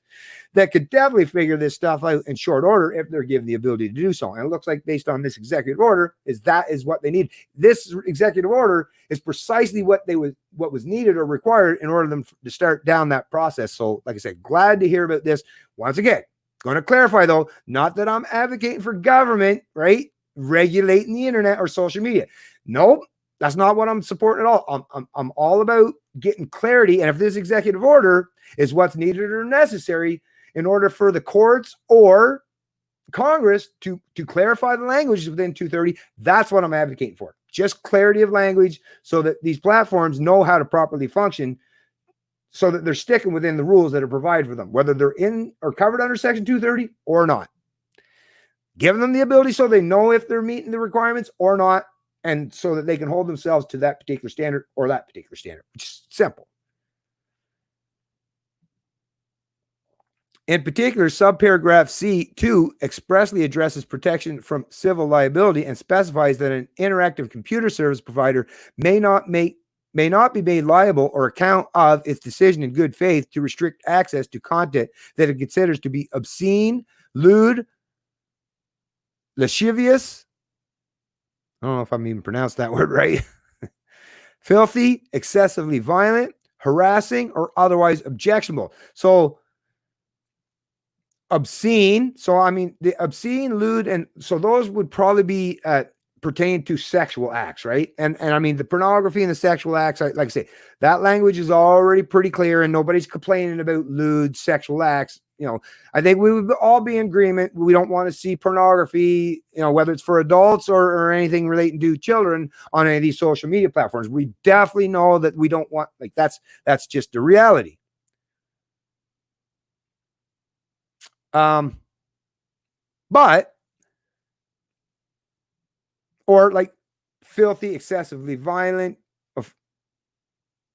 that could definitely figure this stuff out in short order if they're given the ability to do so. And it looks like, based on this executive order, that is what they need. This executive order is precisely what was needed or required in order for them to start down that process. So, like I said, glad to hear about this. Once again, going to clarify, though, not that I'm advocating for government, right, regulating the internet or social media. Nope. That's not what I'm supporting at all. I'm all about getting clarity. And if this executive order is what's needed or necessary in order for the courts or Congress to clarify the language within 230, that's what I'm advocating for. Just clarity of language so that these platforms know how to properly function, so that they're sticking within the rules that are provided for them, whether they're in or covered under Section 230 or not. Giving them the ability so they know if they're meeting the requirements or not, and so that they can hold themselves to that particular standard or that particular standard, which is simple. In particular, subparagraph C2 expressly addresses protection from civil liability and specifies that an interactive computer service provider may not be made liable or account of its decision in good faith to restrict access to content that it considers to be obscene, lewd, lascivious, I don't know if I'm even pronounced that word right, filthy, excessively violent, harassing, or otherwise objectionable. So obscene. So, I mean, the obscene, lewd, and so those would probably be pertain to sexual acts, right? And I mean, the pornography and the sexual acts, like I say, that language is already pretty clear, and nobody's complaining about lewd sexual acts. I think we would all be in agreement. We don't want to see pornography, whether it's for adults or anything relating to children on any of these social media platforms. We definitely know that we don't want, like, that's just the reality. But, or like filthy, excessively violent, of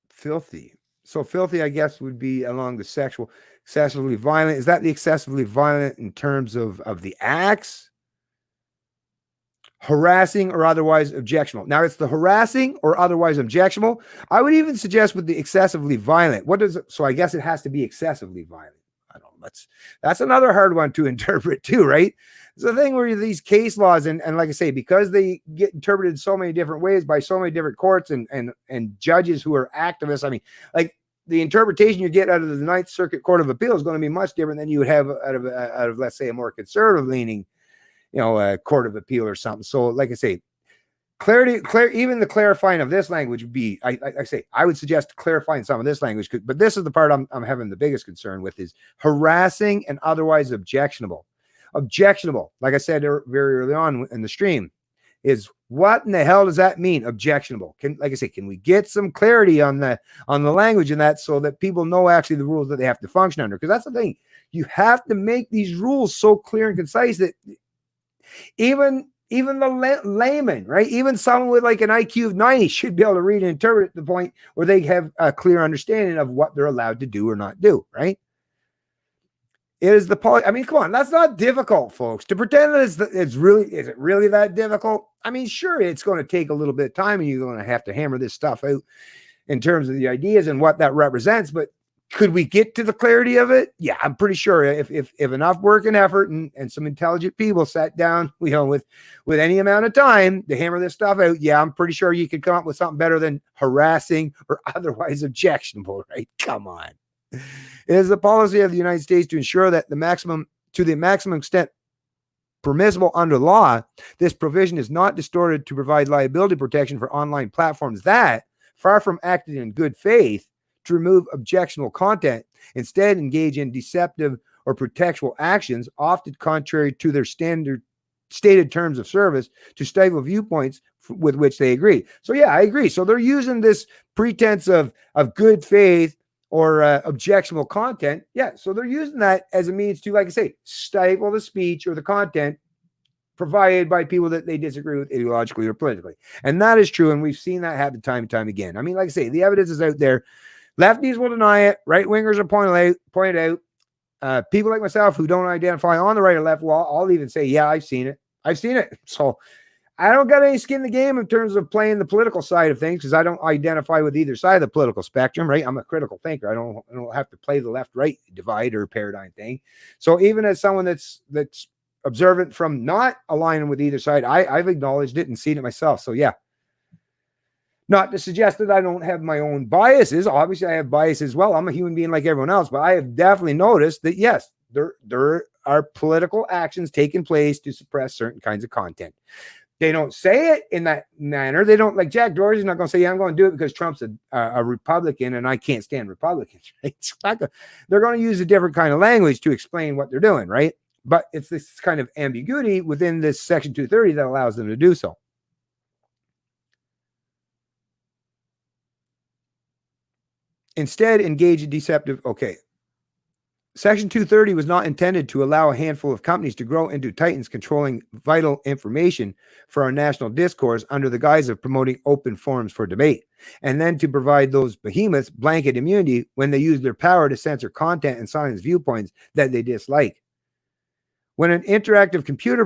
filthy. So filthy, I guess, would be along the sexual, excessively violent. Is that the excessively violent in terms of the acts? Harassing or otherwise objectionable. Now it's the harassing or otherwise objectionable. I would even suggest with the excessively violent. What does it? So I guess it has to be excessively violent. I don't know. That's another hard one to interpret too, right? It's the thing where these case laws and like I say, because they get interpreted so many different ways by so many different courts and judges who are activists. I mean, like the interpretation you get out of the Ninth Circuit Court of Appeal is going to be much different than you would have out of let's say a more conservative leaning a court of appeal or something. So, like I say, even the clarifying of this language would be, I would suggest clarifying some of this language, but this is the part I'm having the biggest concern with is harassing and otherwise objectionable. Objectionable, like I said very early on in the stream, is what in the hell does that mean? Objectionable. Like I say, can we get some clarity on the language in that so that people know actually the rules that they have to function under? Because that's the thing. You have to make these rules so clear and concise that even the layman, right? Even someone with like an IQ of 90 should be able to read and interpret at the point where they have a clear understanding of what they're allowed to do or not do, right? It is I mean, come on, that's not difficult, folks. To pretend that is it really that difficult? I mean, sure, it's going to take a little bit of time and you're going to have to hammer this stuff out in terms of the ideas and what that represents, but could we get to the clarity of it? Yeah, I'm pretty sure if enough work and effort and some intelligent people sat down, with any amount of time to hammer this stuff out, yeah, I'm pretty sure you could come up with something better than harassing or otherwise objectionable, right? Come on. It is the policy of the United States to ensure that to the maximum extent permissible under law, this provision is not distorted to provide liability protection for online platforms that, far from acting in good faith, to remove objectionable content, instead engage in deceptive or pretextual actions, often contrary to their stated terms of service, to stifle viewpoints with which they agree. So yeah, I agree. So they're using this pretense of good faith or objectionable content. Yeah, so they're using that as a means to, like I say, stifle the speech or the content provided by people that they disagree with ideologically or politically. And that is true, and we've seen that happen time and time again. I mean, like I say, the evidence is out there. Lefties will deny it. Right wingers are pointed out. People like myself who don't identify on the right or left, well, I'll even say, yeah, I've seen it. So I don't got any skin in the game in terms of playing the political side of things because I don't identify with either side of the political spectrum, right? I'm a critical thinker. I don't have to play the left-right divide or paradigm thing. So even as someone that's observant from not aligning with either side, I've acknowledged it and seen it myself. So yeah. Not to suggest that I don't have my own biases. Obviously, I have biases as well. I'm a human being like everyone else, but I have definitely noticed that, yes, there are political actions taking place to suppress certain kinds of content. They don't say it in that manner. They don't, like Jack Dorsey's not going to say, yeah, I'm going to do it because Trump's a Republican and I can't stand Republicans. Right? They're going to use a different kind of language to explain what they're doing, right? But it's this kind of ambiguity within this Section 230 that allows them to do so. Instead, engage in deceptive. Okay. Section 230 was not intended to allow a handful of companies to grow into titans controlling vital information for our national discourse under the guise of promoting open forums for debate, and then to provide those behemoths blanket immunity when they use their power to censor content and silence viewpoints that they dislike. When an interactive computer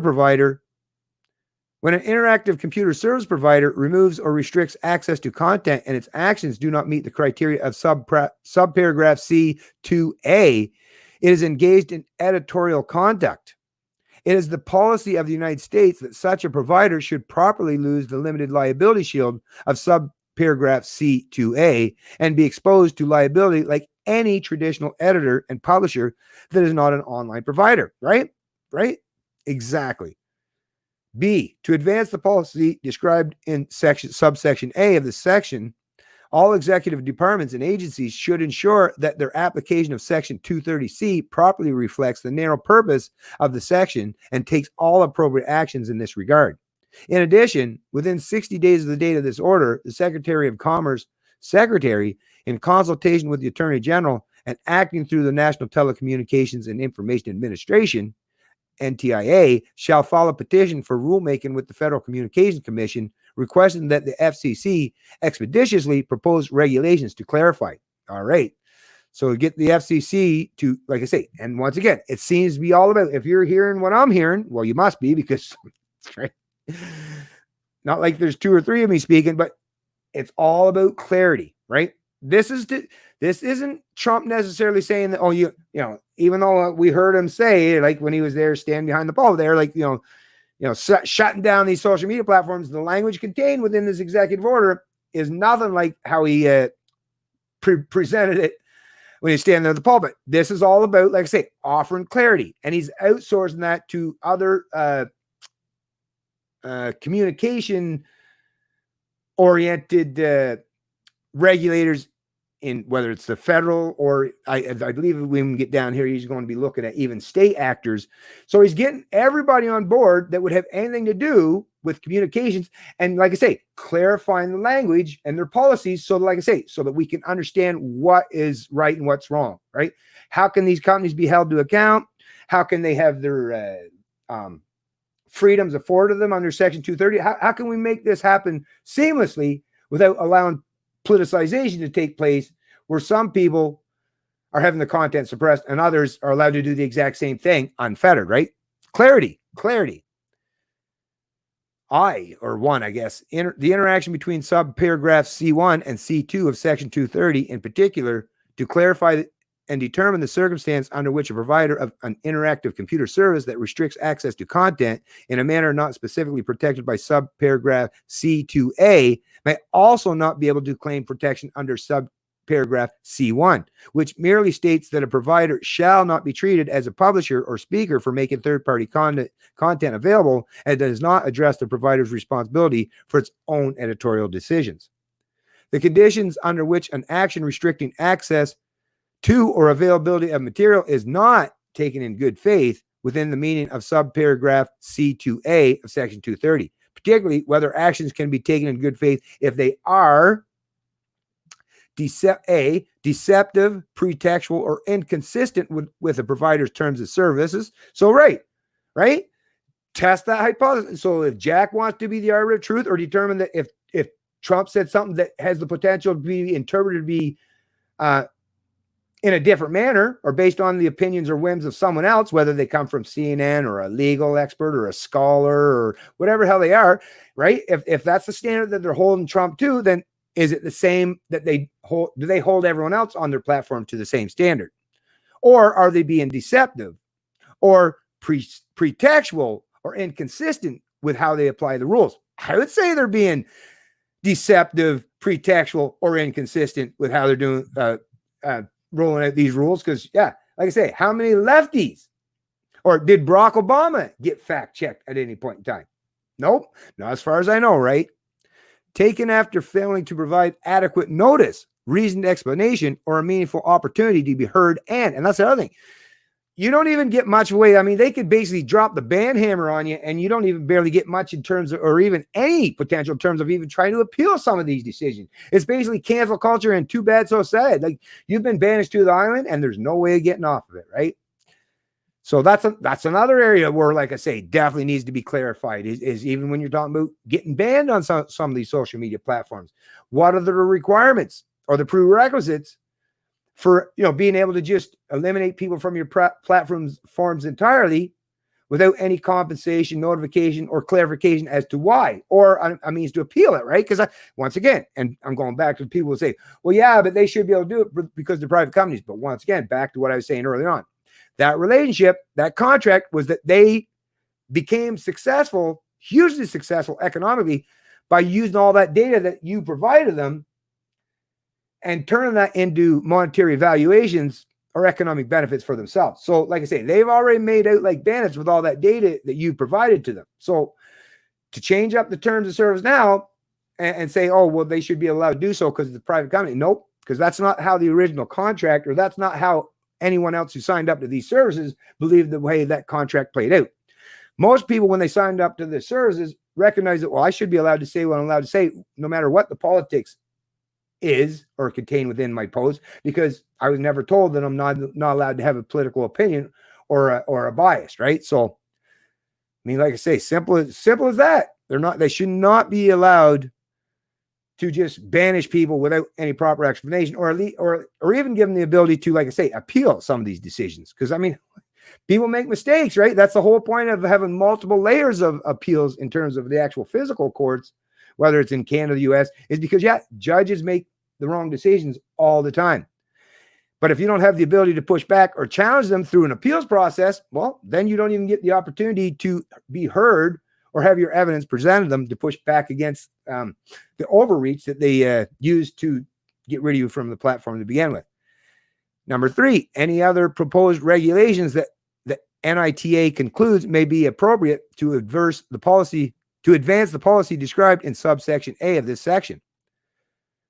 service provider removes or restricts access to content and its actions do not meet the criteria of subparagraph C2A, it is engaged in editorial conduct. It is the policy of the United States that such a provider should properly lose the limited liability shield of subparagraph C2A and be exposed to liability like any traditional editor and publisher that is not an online provider, right? Right? Exactly. B, to advance the policy described in subsection A of this section, all executive departments and agencies should ensure that their application of Section 230C properly reflects the narrow purpose of the section and takes all appropriate actions in this regard. In addition, within 60 days of the date of this order, the Secretary of Commerce, in consultation with the Attorney General and acting through the National Telecommunications and Information Administration, NTIA, shall file a petition for rulemaking with the Federal Communications Commission, requesting that the FCC expeditiously propose regulations to clarify. All right. So get the FCC to, like I say, and once again, it seems to be all about, if you're hearing what I'm hearing, well, you must be, because right? Not like there's 2 or 3 of me speaking, but it's all about clarity, right? This isn't Trump necessarily saying that, oh, you know, even though we heard him say, like when he was there standing behind the pole there, like, shutting down these social media platforms, the language contained within this executive order is nothing like how he presented it when he's standing there at the pulpit. This is all about, like I say, offering clarity, and he's outsourcing that to other communication oriented regulators, in whether it's the federal or I believe when we get down here, he's going to be looking at even state actors. So he's getting everybody on board that would have anything to do with communications, and like I say, clarifying the language and their policies, so that, like I say, so that we can understand what is right and what's wrong, right? How can these companies be held to account? How can they have their freedoms afforded them under Section 230? How can we make this happen seamlessly without allowing politicization to take place, where some people are having the content suppressed and others are allowed to do the exact same thing unfettered, right? Clarity. I guess, the interaction between subparagraph C1 and C2 of Section 230 in particular, to clarify and determine the circumstance under which a provider of an interactive computer service that restricts access to content in a manner not specifically protected by subparagraph C2A may also not be able to claim protection under subparagraph C1, which merely states that a provider shall not be treated as a publisher or speaker for making third-party content available, and does not address the provider's responsibility for its own editorial decisions. The conditions under which an action restricting access to or availability of material is not taken in good faith within the meaning of subparagraph C2A of Section 230, particularly whether actions can be taken in good faith if they are deceptive, pretextual, or inconsistent with the provider's terms of services. So, right? Test that hypothesis. So if Jack wants to be the arbiter of truth, or determine that if Trump said something that has the potential to be interpreted to be in a different manner, or based on the opinions or whims of someone else, whether they come from CNN or a legal expert or a scholar or whatever the hell they are, right? If that's the standard that they're holding Trump to, then is it the same that they hold? Do they hold everyone else on their platform to the same standard? Or are they being deceptive or pretextual or inconsistent with how they apply the rules? I would say they're being deceptive, pretextual, or inconsistent with how they're doing rolling out these rules. Because, yeah, like I say, how many lefties, or did Barack Obama get fact checked at any point in time? Nope, not as far as I know, right? Taken after failing to provide adequate notice, reasoned explanation, or a meaningful opportunity to be heard. And that's the other thing. You don't even get much away. I mean, they could basically drop the ban hammer on you, and you don't even barely get much in terms of, or even any potential terms of even trying to appeal some of these decisions. It's basically cancel culture, and too bad, so sad. Like, you've been banished to the island, and there's no way of getting off of it, right? So that's another area where, like I say, definitely needs to be clarified, is even when you're talking about getting banned on some of these social media platforms. What are the requirements or the prerequisites for, being able to just eliminate people from your platforms forms entirely without any compensation, notification, or clarification as to why, or a means to appeal it, right? Because once again, and I'm going back to people who say, well, yeah, but they should be able to do it because they're private companies. But once again, back to what I was saying earlier on, that relationship, that contract, was that they became successful, hugely successful economically, by using all that data that you provided them and turning that into monetary valuations or economic benefits for themselves. So, like I say, they've already made out like bandits with all that data that you provided to them. So to change up the terms of service now and say, oh, well, they should be allowed to do so because it's a private company. Nope, because that's not how the original contract, or that's not how anyone else who signed up to these services believed the way that contract played out. Most people, when they signed up to the services, recognize that, well, I should be allowed to say what I'm allowed to say, no matter what the politics is or contained within my post, because I was never told that I'm not allowed to have a political opinion or a bias, right? So I mean, like I say, simple as that. They should not be allowed to just banish people without any proper explanation, or even give them the ability to, like I say, appeal some of these decisions. Because I mean, people make mistakes, right? That's the whole point of having multiple layers of appeals in terms of the actual physical courts, whether it's in Canada, the US, is because, yeah, judges make the wrong decisions all the time. But if you don't have the ability to push back or challenge them through an appeals process, well, then you don't even get the opportunity to be heard or have your evidence presented them to push back against the overreach that they use to get rid of you from the platform to begin with. Number 3, any other proposed regulations that the NITA concludes may be appropriate to advance the policy described in subsection A of this section.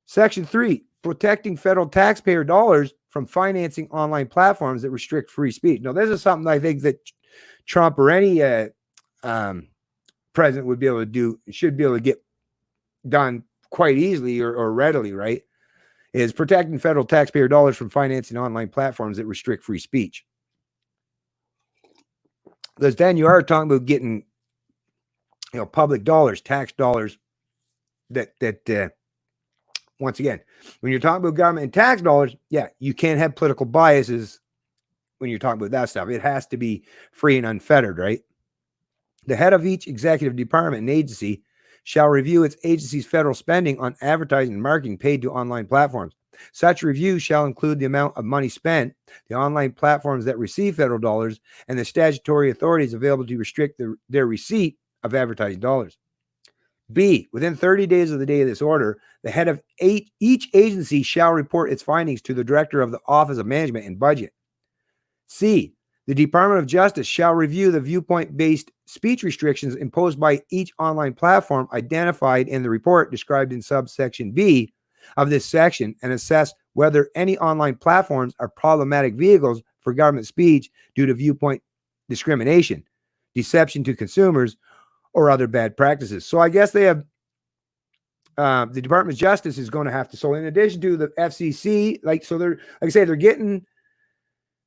Section 3, protecting federal taxpayer dollars from financing online platforms that restrict free speech. Now, this is something I think that Trump or any president would be able to do, should be able to get done quite easily or readily, right? Is protecting federal taxpayer dollars from financing online platforms that restrict free speech. Because then you are talking about getting, public dollars, tax dollars that once again, when you're talking about government and tax dollars, yeah, you can't have political biases when you're talking about that stuff. It has to be free and unfettered, right? The head of each executive department and agency shall review its agency's federal spending on advertising and marketing paid to online platforms. Such review shall include the amount of money spent, the online platforms that receive federal dollars, and the statutory authorities available to restrict their receipt of advertising dollars. B, within 30 days of the day of this order, the head of each agency shall report its findings to the director of the Office of Management and Budget. C, the Department of Justice shall review the viewpoint-based speech restrictions imposed by each online platform identified in the report described in subsection B of this section and assess whether any online platforms are problematic vehicles for government speech due to viewpoint discrimination, deception to consumers, or other bad practices. So I guess they have the Department of Justice is going to have to. So in addition to the FCC, they're getting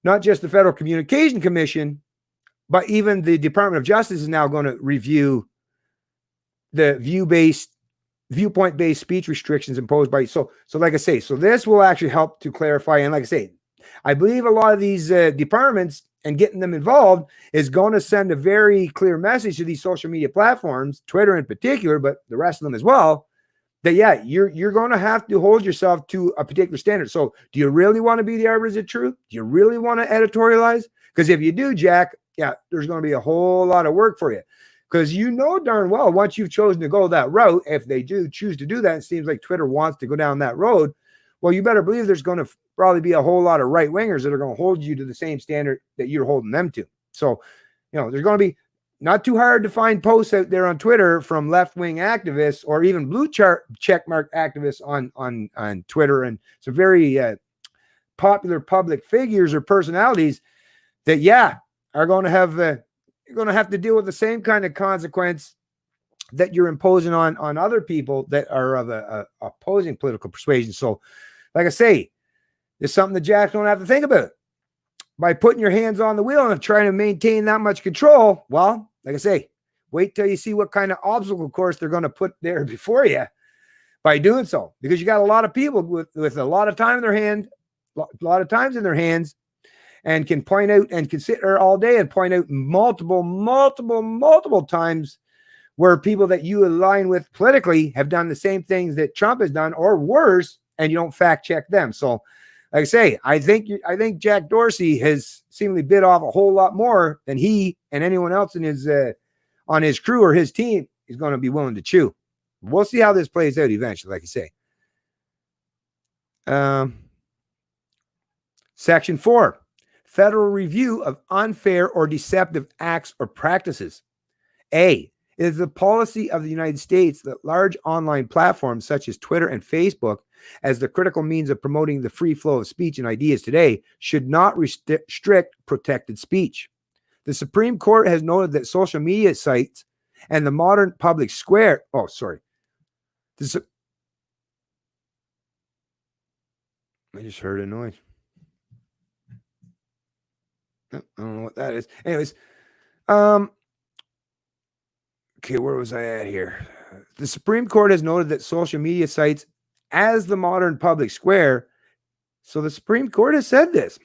not just the Federal Communications Commission, but even the Department of Justice is now going to review the viewpoint-based speech restrictions imposed by. So like I say, so this will actually help to clarify. And like I say, I believe a lot of these departments and getting them involved is going to send a very clear message to these social media platforms, Twitter in particular, but the rest of them as well, that, yeah, you're going to have to hold yourself to a particular standard. So do you really want to be the arbiters of truth? Do you really want to editorialize? Because if you do, Jack, yeah, there's going to be a whole lot of work for you. Because you know darn well, once you've chosen to go that route, if they do choose to do that, it seems like Twitter wants to go down that road, well, you better believe there's going to probably be a whole lot of right-wingers that are going to hold you to the same standard that you're holding them to. So, there's going to be not too hard to find posts out there on Twitter from left-wing activists or even blue checkmark activists on Twitter, and some very popular public figures or personalities that, yeah, are going to have you're going to have to deal with the same kind of consequence that you're imposing on other people that are of a opposing political persuasion. So, like I say, it's something that Jack don't have to think about. By putting your hands on the wheel and trying to maintain that much control, well, like I say, wait till you see what kind of obstacle course they're going to put there before you by doing so. Because you got a lot of people with a lot of time in their hand, a lot of times in their hands, and can point out and can sit there all day and point out multiple times where people that you align with politically have done the same things that Trump has done or worse, and you don't fact check them. So, like I say, I think Jack Dorsey has seemingly bit off a whole lot more than he and anyone else in his on his crew or his team is going to be willing to chew. We'll see how this plays out eventually, like I say. Section 4, federal review of unfair or deceptive acts or practices. A, it is the policy of the United States that large online platforms such as Twitter and Facebook, as the critical means of promoting the free flow of speech and ideas today, should not restrict protected speech. The Supreme Court has noted that social media sites and the modern public square. Oh, sorry. I just heard a noise. I don't know what that is. Anyways, Okay, where was I at here? The Supreme Court has noted that social media sites as the modern public square. So the Supreme Court has said this.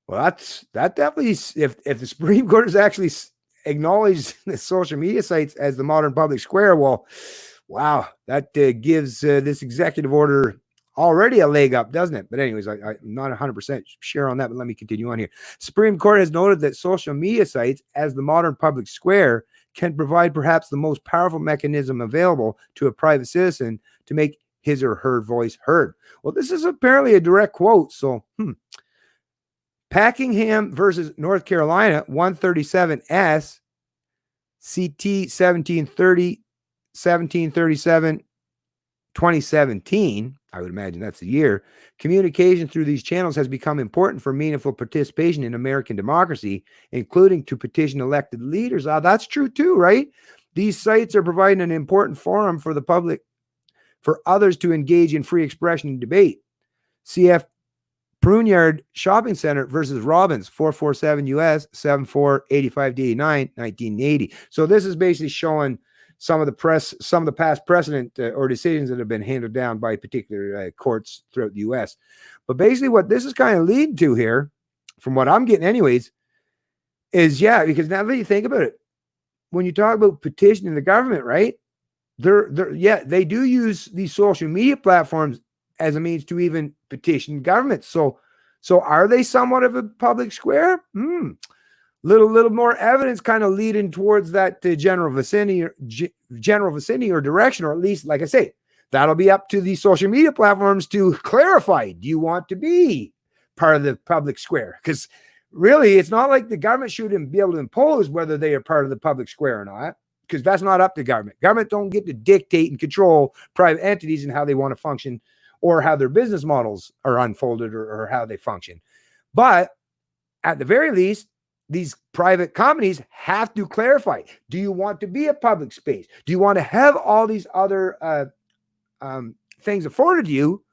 Well, that definitely, if the Supreme Court has actually acknowledged the social media sites as the modern public square, well, wow, that gives this executive order already a leg up, doesn't it? But anyways, I'm not 100% sure on that, but let me continue on here. Supreme Court has noted that social media sites as the modern public square can provide perhaps the most powerful mechanism available to a private citizen to make his or her voice heard. Well, this is apparently a direct quote, so Packingham versus North Carolina, 137S, CT 1730, 1737, 2017. I would imagine that's the year. Communication through these channels has become important for meaningful participation in American democracy, including to petition elected leaders. That's true too, right? These sites are providing an important forum for the public, for others to engage in free expression and debate. CF Pruneyard Shopping Center versus Robbins, 447 US 7485D9 1980. So this is basically showing some of the past precedent or decisions that have been handed down by particular courts throughout the US. But basically what this is kind of leading to here, from what I'm getting anyways, is because now that you think about it, when you talk about petitioning the government, right? They do use these social media platforms as a means to even petition government. So are they somewhat of a public square? Little more evidence kind of leading towards that general vicinity or direction, or at least, like I say, that'll be up to the social media platforms to clarify. Do you want to be part of the public square? Because really, it's not like the government shouldn't be able to impose whether they are part of the public square or not, because that's not up to government. Government don't get to dictate and control private entities and how they want to function, or how their business models are unfolded, or how they function. But at the very least, these private companies have to clarify, do you want to be a public space? Do you want to have all these other things afforded to you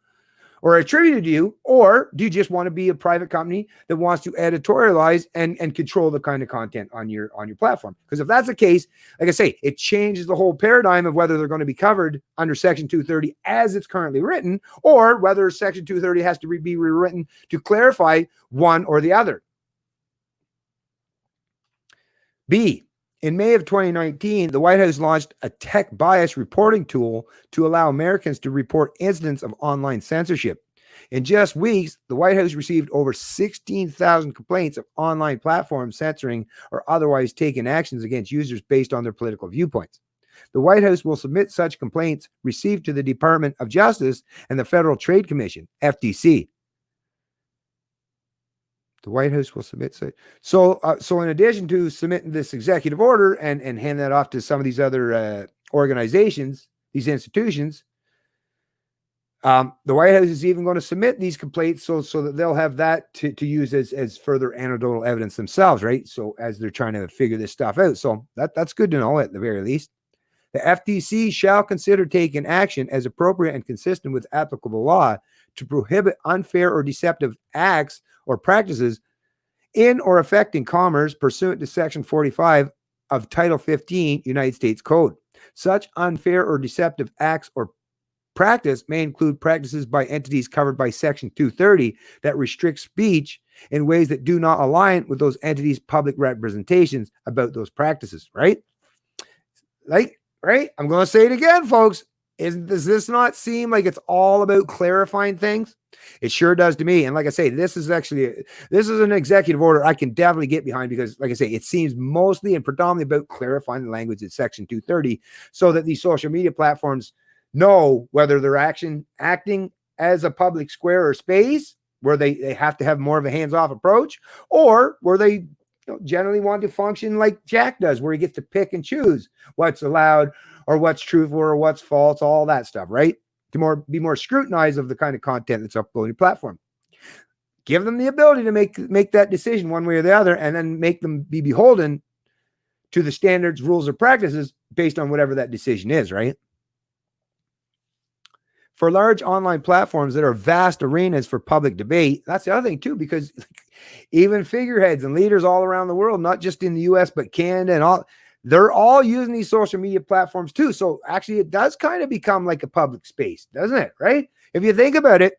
or attributed to you? Or do you just want to be a private company that wants to editorialize and control the kind of content on your platform? Because if that's the case, like I say, it changes the whole paradigm of whether they're going to be covered under Section 230 as it's currently written, or whether Section 230 has to be rewritten to clarify one or the other. B, in May of 2019, the White House launched a tech bias reporting tool to allow Americans to report incidents of online censorship. In just weeks, the White House received over 16,000 complaints of online platforms censoring or otherwise taking actions against users based on their political viewpoints. The White House will submit such complaints received to the Department of Justice and the Federal Trade Commission, FTC. The White House will submit. So in addition to submitting this executive order and hand that off to some of these other organizations, these institutions, the White House is even going to submit these complaints so that they'll have that to use as further anecdotal evidence themselves, right? So as they're trying to figure this stuff out. So that's good to know at the very least. The FTC shall consider taking action as appropriate and consistent with applicable law to prohibit unfair or deceptive acts or practices in or affecting commerce pursuant to Section 45 of Title 15 United States Code. Such unfair or deceptive acts or practice may include practices by entities covered by Section 230 that restrict speech in ways that do not align with those entities' public representations about those practices, right? Right? I'm going to say it again, folks. Does this not seem like it's all about clarifying things? It sure does to me. And like I say, this is an executive order I can definitely get behind, because like I say, it seems mostly and predominantly about clarifying the language in Section 230 so that these social media platforms know whether they're acting as a public square or space where they have to have more of a hands-off approach, or where they generally want to function like Jack does, where he gets to pick and choose what's allowed or what's truthful or what's false, all that stuff, right? To be more scrutinized of the kind of content that's uploaded to the platform. Give them the ability to make that decision one way or the other, and then make them be beholden to the standards, rules, or practices based on whatever that decision is, right? For large online platforms that are vast arenas for public debate, that's the other thing too, because even figureheads and leaders all around the world, not just in the US, but Canada and all, they're all using these social media platforms too. So actually it does kind of become like a public space, doesn't it? Right? If you think about it,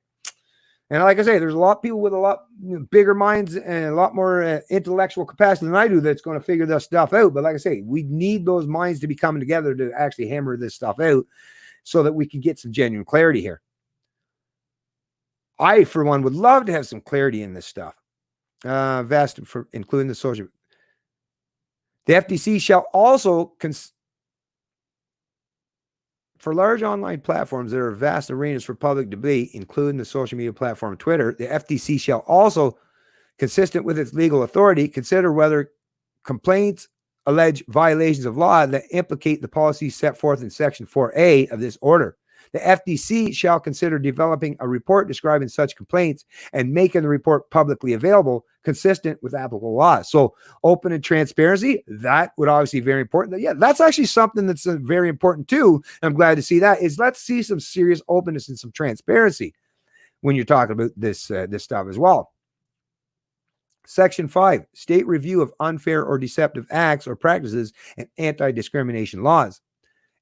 and like I say, there's a lot of people with a lot bigger minds and a lot more intellectual capacity than I do that's going to figure this stuff out. But like I say, we need those minds to be coming together to actually hammer this stuff out so that we can get some genuine clarity here. I, for one, would love to have some clarity in this stuff. Vast for including the social. The FTC shall also for large online platforms, there are vast arenas for public debate, including the social media platform Twitter. The FTC shall also, consistent with its legal authority, consider whether complaints allege violations of law that implicate the policies set forth in Section 4A of this order. The FTC shall consider developing a report describing such complaints and making the report publicly available, consistent with applicable laws. So open and transparency, that would obviously be very important. Yeah, that's actually something that's very important too. I'm glad to see that is let's see some serious openness and some transparency when you're talking about this stuff as well. Section 5, state review of unfair or deceptive acts or practices and anti-discrimination laws.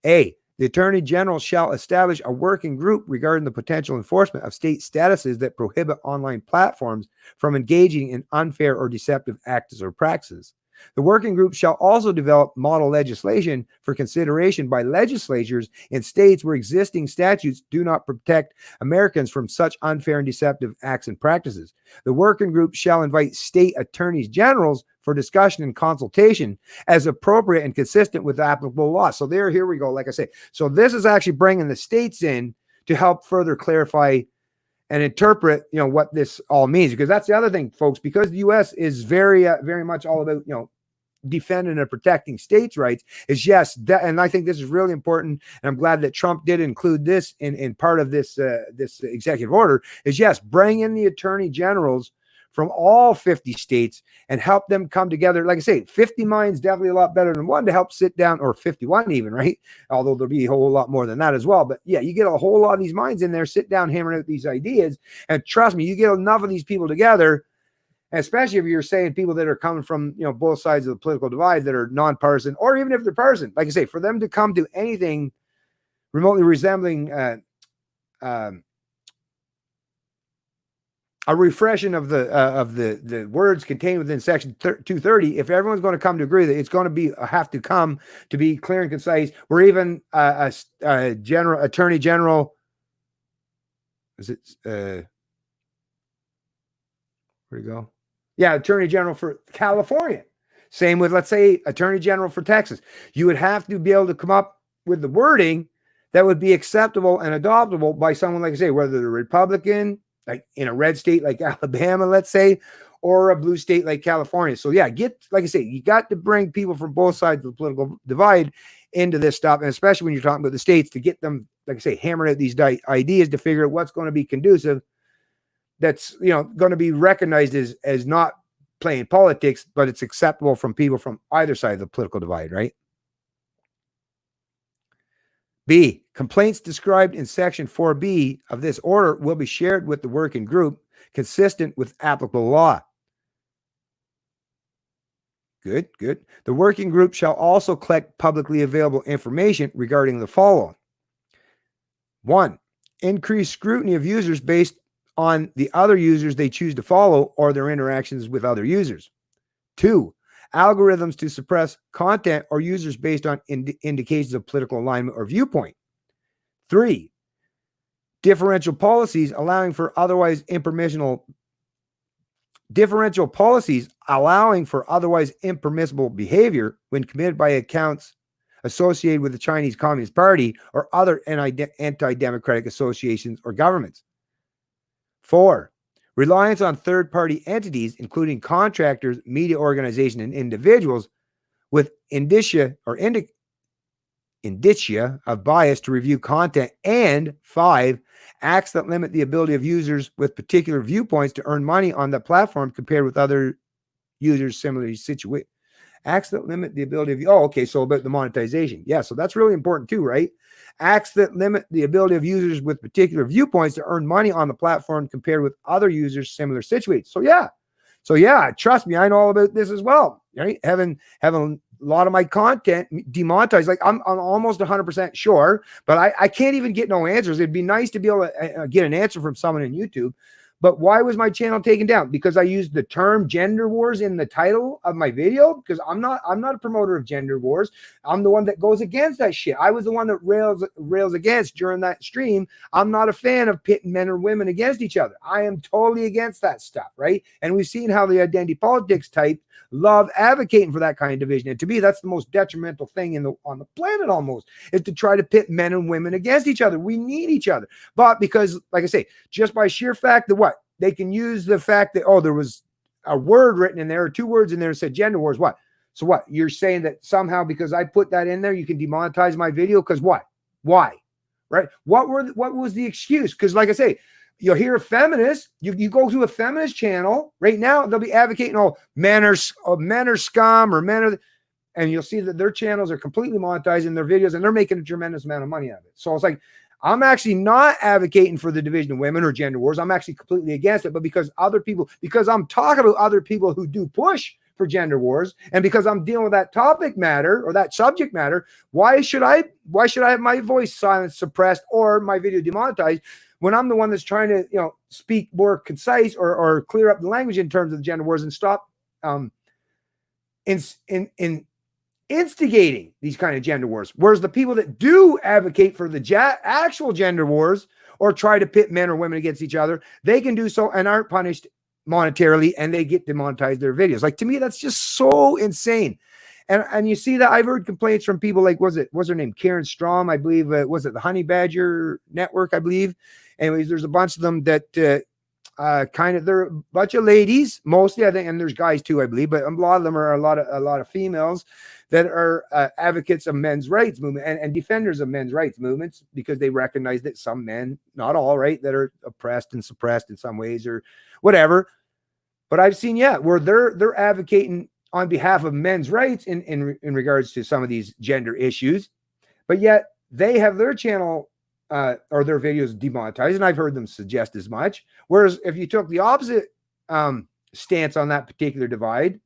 A, the Attorney General shall establish a working group regarding the potential enforcement of state statuses that prohibit online platforms from engaging in unfair or deceptive acts or practices. The working group shall also develop model legislation for consideration by legislatures in states where existing statutes do not protect Americans from such unfair and deceptive acts and practices. The working group shall invite state attorneys generals for discussion and consultation as appropriate and consistent with applicable law. So here we go. Like I say, so this is actually bringing the states in to help further clarify and interpret, what this all means, because that's the other thing, folks, because the U.S. is very much all about, defending and protecting states' rights is yes. And I think this is really important. And I'm glad that Trump did include this in part of this executive order is yes, bring in the attorney generals from all 50 states and help them come together. Like I say, 50 minds definitely a lot better than one to help sit down, or 51 even, right? Although there'll be a whole lot more than that as well. But yeah, you get a whole lot of these minds in there, sit down, hammering out these ideas. And trust me, you get enough of these people together, especially if you're saying people that are coming from, both sides of the political divide that are nonpartisan, or even if they're partisan, like I say, for them to come to anything remotely resembling a refreshing of the words contained within Section 230. If everyone's going to come to agree that it's going to have to come to be clear and concise, or even a attorney general, is it where'd it go? Yeah, attorney general for California. Same with, let's say, attorney general for Texas. You would have to be able to come up with the wording that would be acceptable and adoptable by someone, like I say, whether they're Republican, like in a red state like Alabama, let's say, or a blue state like California. So yeah, like I say, you got to bring people from both sides of the political divide into this stuff, and especially when you're talking about the states, to get them, like I say, hammering out these ideas to figure out what's going to be conducive, that's going to be recognized as not playing politics, but it's acceptable from people from either side of the political divide, right? B, complaints described in Section 4B of this order will be shared with the working group consistent with applicable law. Good. The working group shall also collect publicly available information regarding the following. 1, increase scrutiny of users based on the other users they choose to follow or their interactions with other users. 2, algorithms to suppress content or users based on indications of political alignment or viewpoint. 3, differential policies allowing for otherwise impermissible behavior when committed by accounts associated with the Chinese Communist Party or other anti-democratic associations or governments. 4, reliance on third-party entities, including contractors, media organizations, and individuals with indicia of bias to review content. And 5, acts that limit the ability of users with particular viewpoints to earn money on the platform compared with other users similarly situated. Acts that limit the ability of, so about the monetization. Yeah, so that's really important too, right? Acts that limit the ability of users with particular viewpoints to earn money on the platform compared with other users similar situated. So yeah, trust me, I know all about this as well, right? Having lot of my content demonetized. Like I'm almost 100% sure, but I can't even get no answers. It'd be nice to be able to get an answer from someone in YouTube. But why was my channel taken down? Because I used the term gender wars in the title of my video? Because I'm not a promoter of gender wars. I'm the one that goes against that shit. I was the one that rails against during that stream. I'm not a fan of pitting men or women against each other. I am totally against that stuff, right? And we've seen how the identity politics type love advocating for that kind of division. And to me, that's the most detrimental thing on the planet almost, is to try to pit men and women against each other. We need each other. But because, like I say, just by sheer fact that what? They can use the fact that, oh, there was a word written in there or two words in there that said gender wars. What? So what? You're saying that somehow because I put that in there, you can demonetize my video? Because what? Why? Right? What was the excuse? Because like I say, you'll hear a feminist, you go to a feminist channel right now, they'll be advocating, oh, men are scum, or men are, and you'll see that their channels are completely monetizing their videos and they're making a tremendous amount of money out of it. So it's like, I'm actually not advocating for the division of women or gender wars. I'm actually completely against it. But because I'm talking about other people who do push for gender wars, and because I'm dealing with that topic matter or that subject matter, why should I have my voice silenced, suppressed, or my video demonetized when I'm the one that's trying to, speak more concise or clear up the language in terms of the gender wars and stop instigating these kind of gender wars? Whereas the people that do advocate for the actual gender wars or try to pit men or women against each other, they can do so and aren't punished monetarily, and they get demonetized their videos. Like, to me, that's just so insane. And you see that I've heard complaints from people like, what's her name? Karen Strom, I believe. Was it the Honey Badger Network, I believe? Anyways, there's a bunch of them that they're a bunch of ladies, mostly, I think, and there's guys too, I believe, but a lot of them are a lot of females that are advocates of men's rights movement and defenders of men's rights movements, because they recognize that some men, not all, right, that are oppressed and suppressed in some ways or whatever. But I've seen, where they're advocating on behalf of men's rights in regards to some of these gender issues, but yet they have their channel or their videos demonetized, and I've heard them suggest as much. Whereas if you took the opposite stance on that particular divide,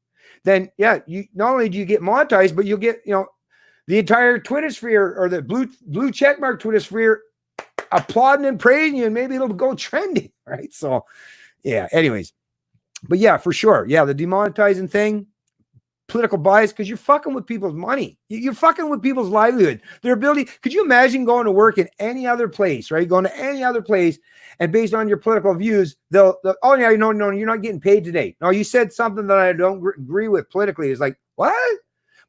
then you not only do you get monetized, but you'll get the entire Twitter sphere or the blue checkmark Twitter sphere applauding and praising you, and maybe it'll go trending, right? So anyways, but for sure, the demonetizing thing, political bias, because you're fucking with people's money. You're fucking with people's livelihood, their ability. Could you imagine going to work in any other place, right? Going to any other place, and based on your political views, they'll oh yeah, no, you're not getting paid today. No, you said something that I don't agree with politically. It's like, what?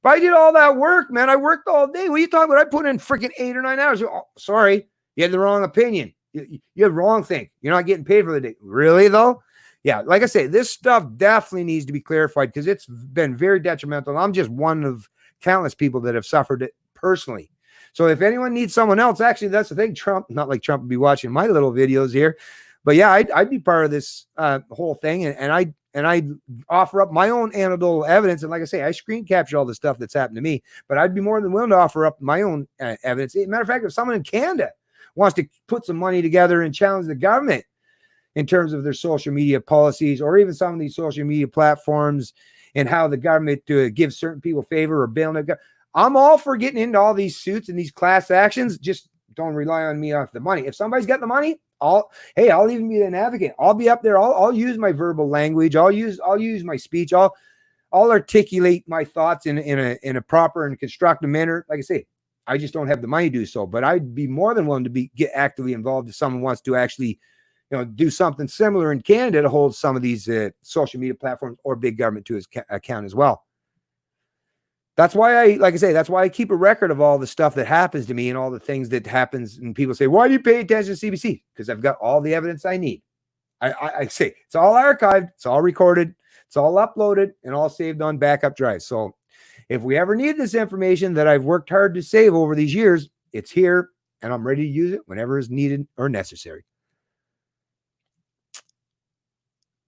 But I did all that work, man. I worked all day. What are you talking about? I put in freaking 8 or 9 hours. Oh, sorry, you had the wrong opinion. You have the wrong thing. You're not getting paid for the day. Really though? Yeah, like I say, this stuff definitely needs to be clarified, because it's been very detrimental. I'm just one of countless people that have suffered it personally. So if anyone needs someone else, actually, that's the thing. Trump, not like Trump would be watching my little videos here, but I'd be part of this whole thing, and I offer up my own anecdotal evidence. And like I say, I screen capture all the stuff that's happened to me, but I'd be more than willing to offer up my own evidence. As a matter of fact, if someone in Canada wants to put some money together and challenge the government in terms of their social media policies, or even some of these social media platforms and how the government gives certain people favor or bailing, I'm all for getting into all these suits and these class actions. Just don't rely on me off the money. If somebody's got the money, I'll even be an advocate. I'll be up there. I'll use my verbal language. I'll use my speech. I'll articulate my thoughts in a proper and constructive manner. Like I say, I just don't have the money to do so, but I'd be more than willing to get actively involved if someone wants to actually do something similar in Canada to hold some of these social media platforms or big government to his account as well. That's why that's why I keep a record of all the stuff that happens to me and all the things that happens. And people say, why do you pay attention to CBC? Because I've got all the evidence I need. I say it's all archived, it's all recorded, it's all uploaded, and all saved on backup drives. So if we ever need this information that I've worked hard to save over these years, it's here, and I'm ready to use it whenever is needed or necessary.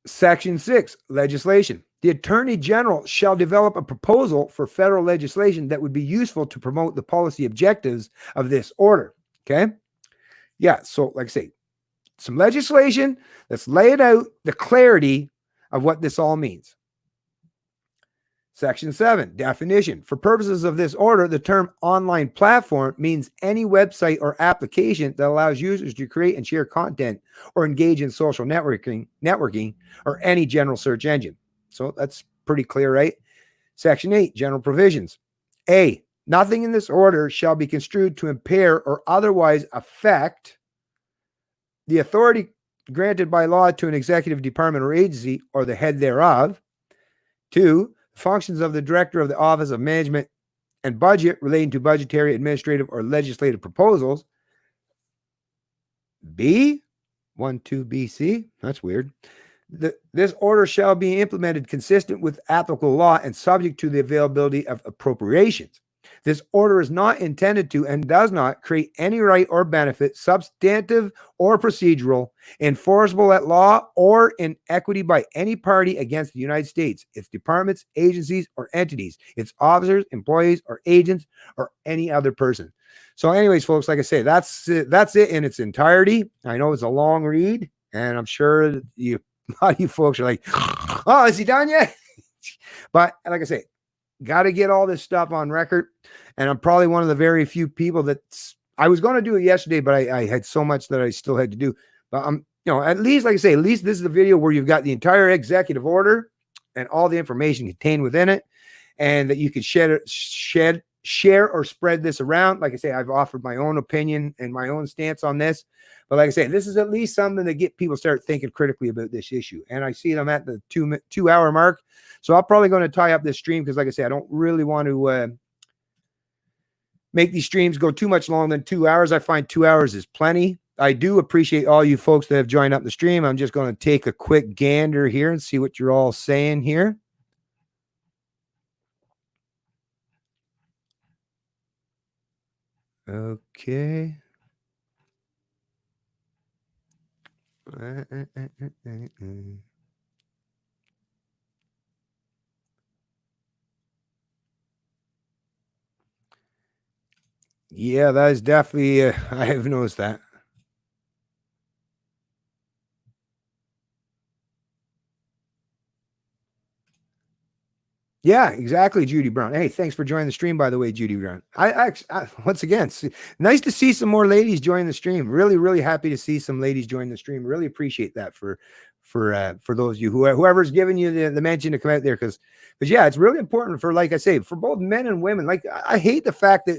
Section 6, legislation. The Attorney General shall develop a proposal for federal legislation that would be useful to promote the policy objectives of this order. Okay? So like I say, some legislation that's laying out the clarity of what this all means. Section 7, definition. For purposes of this order, the term online platform means any website or application that allows users to create and share content or engage in social networking, or any general search engine. So that's pretty clear, right? Section 8, general provisions. A, nothing in this order shall be construed to impair or otherwise affect the authority granted by law to an executive department or agency or the head thereof. 2, functions of the director of the Office of Management and Budget relating to budgetary, administrative, or legislative proposals. B, 12BC, that's weird. This order shall be implemented consistent with applicable law and subject to the availability of appropriations. This order is not intended to and does not create any right or benefit, substantive or procedural, enforceable at law or in equity by any party against the United States, its departments, agencies, or entities, its officers, employees, or agents, or any other person. So anyways, folks, like I say, that's it in its entirety. I know it's a long read, and I'm sure that a lot of you folks are like, oh, is he done yet? But like I say, got to get all this stuff on record. And I'm probably one of the very few people I was going to do it yesterday, but I had so much that I still had to do. But at least, like I say, at least this is the video where you've got the entire executive order and all the information contained within it, and that you can share or spread this around. Like I say, I've offered my own opinion and my own stance on this. But like I say, this is at least something to get people start thinking critically about this issue. And I see them at the 2 hour mark. So I'm probably going to tie up this stream because, like I say, I don't really want to make these streams go too much longer than 2 hours. I find 2 hours is plenty. I do appreciate all you folks that have joined up the stream. I'm just going to take a quick gander here and see what you're all saying here. Okay. Yeah, that is definitely, I have noticed that. Yeah, exactly, Judy Brown. Hey, thanks for joining the stream, by the way, Judy Brown. I once again, nice to see some more ladies join the stream. Really, really happy to see some ladies join the stream. Really appreciate that for those of you whoever's giving you the mention to come out there, because yeah, it's really important for, like I say, for both men and women. Like, I hate the fact that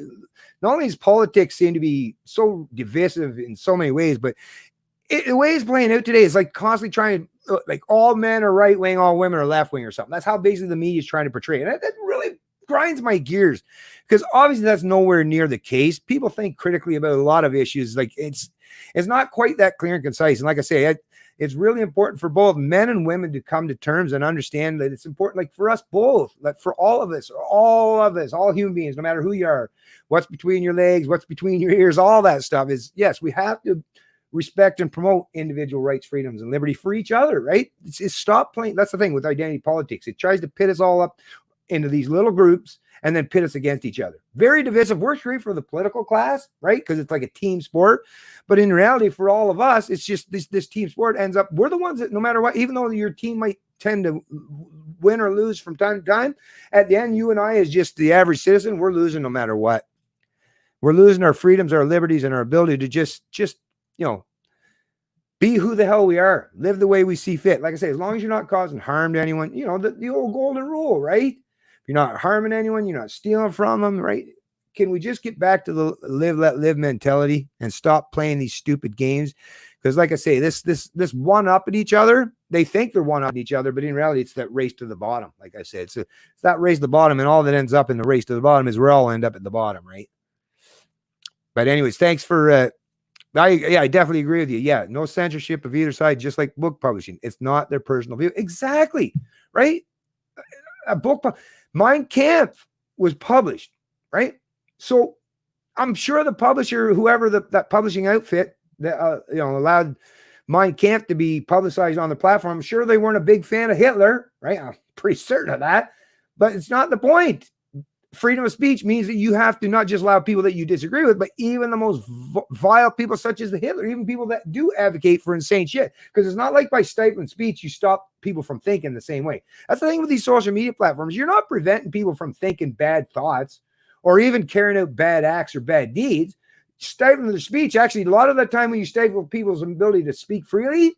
not only does politics seem to be so divisive in so many ways, but the way it's playing out today is like constantly trying to, like, all men are right wing, all women are left wing or something. That's how basically the media is trying to portray it. And that really grinds my gears, because obviously that's nowhere near the case. People think critically about a lot of issues. Like, it's not quite that clear and concise. And like I say, it's really important for both men and women to come to terms and understand that it's important, like for us both, like for all of us, all human beings, no matter who you are, what's between your legs, what's between your ears, all that stuff is, yes, we have to respect and promote individual rights, freedoms, and liberty for each other, right? It's stop playing. That's the thing with identity politics. It tries to pit us all up into these little groups and then pit us against each other. Very divisive. Works great for the political class, right? Because it's like a team sport. But in reality, for all of us, it's just this team sport ends up, we're the ones that, no matter what, even though your team might tend to win or lose from time to time, at the end, you and I, as just the average citizen, we're losing no matter what. We're losing our freedoms, our liberties, and our ability to just be who the hell we are, live the way we see fit. Like I say, as long as you're not causing harm to anyone, the old golden rule, right? If you're not harming anyone, you're not stealing from them, right? Can we just get back to the live, let live mentality and stop playing these stupid games? Because like I say, this one up at each other, they think they're one up at each other, but in reality, it's that race to the bottom. Like I said, it's that race to the bottom, and all that ends up in the race to the bottom is we all end up at the bottom, right? But anyways, thanks for I definitely agree with you. Yeah, no censorship of either side, just like book publishing. It's not their personal view. Exactly, right? A book, Mein Kampf was published, right? So I'm sure the publisher, whoever that publishing outfit that allowed Mein Kampf to be publicized on the platform, I'm sure they weren't a big fan of Hitler, right? I'm pretty certain of that. But it's not the point. freedom of speech means that you have to not just allow people that you disagree with, but even the most vile people such as the Hitler, even people that do advocate for insane shit. Because it's not like by stifling speech, you stop people from thinking the same way. That's the thing with these social media platforms. You're not preventing people from thinking bad thoughts or even carrying out bad acts or bad deeds. Stifling their speech, actually, a lot of the time when you stifle people's ability to speak freely,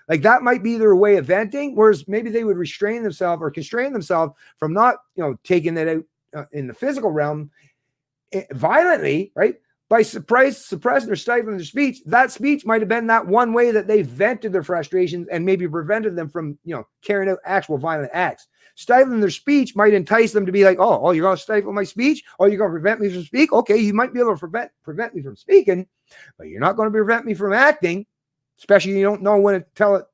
like that might be their way of venting, whereas maybe they would restrain themselves or constrain themselves from not, taking that out in the physical realm violently, right? By suppressing or stifling their speech, that speech might have been that one way that they vented their frustrations and maybe prevented them from, carrying out actual violent acts. Stifling their speech might entice them to be like, oh, you're going to stifle my speech? Oh, you're going to prevent me from speaking? Okay, you might be able to prevent me from speaking, but you're not going to prevent me from acting. Especially you don't know when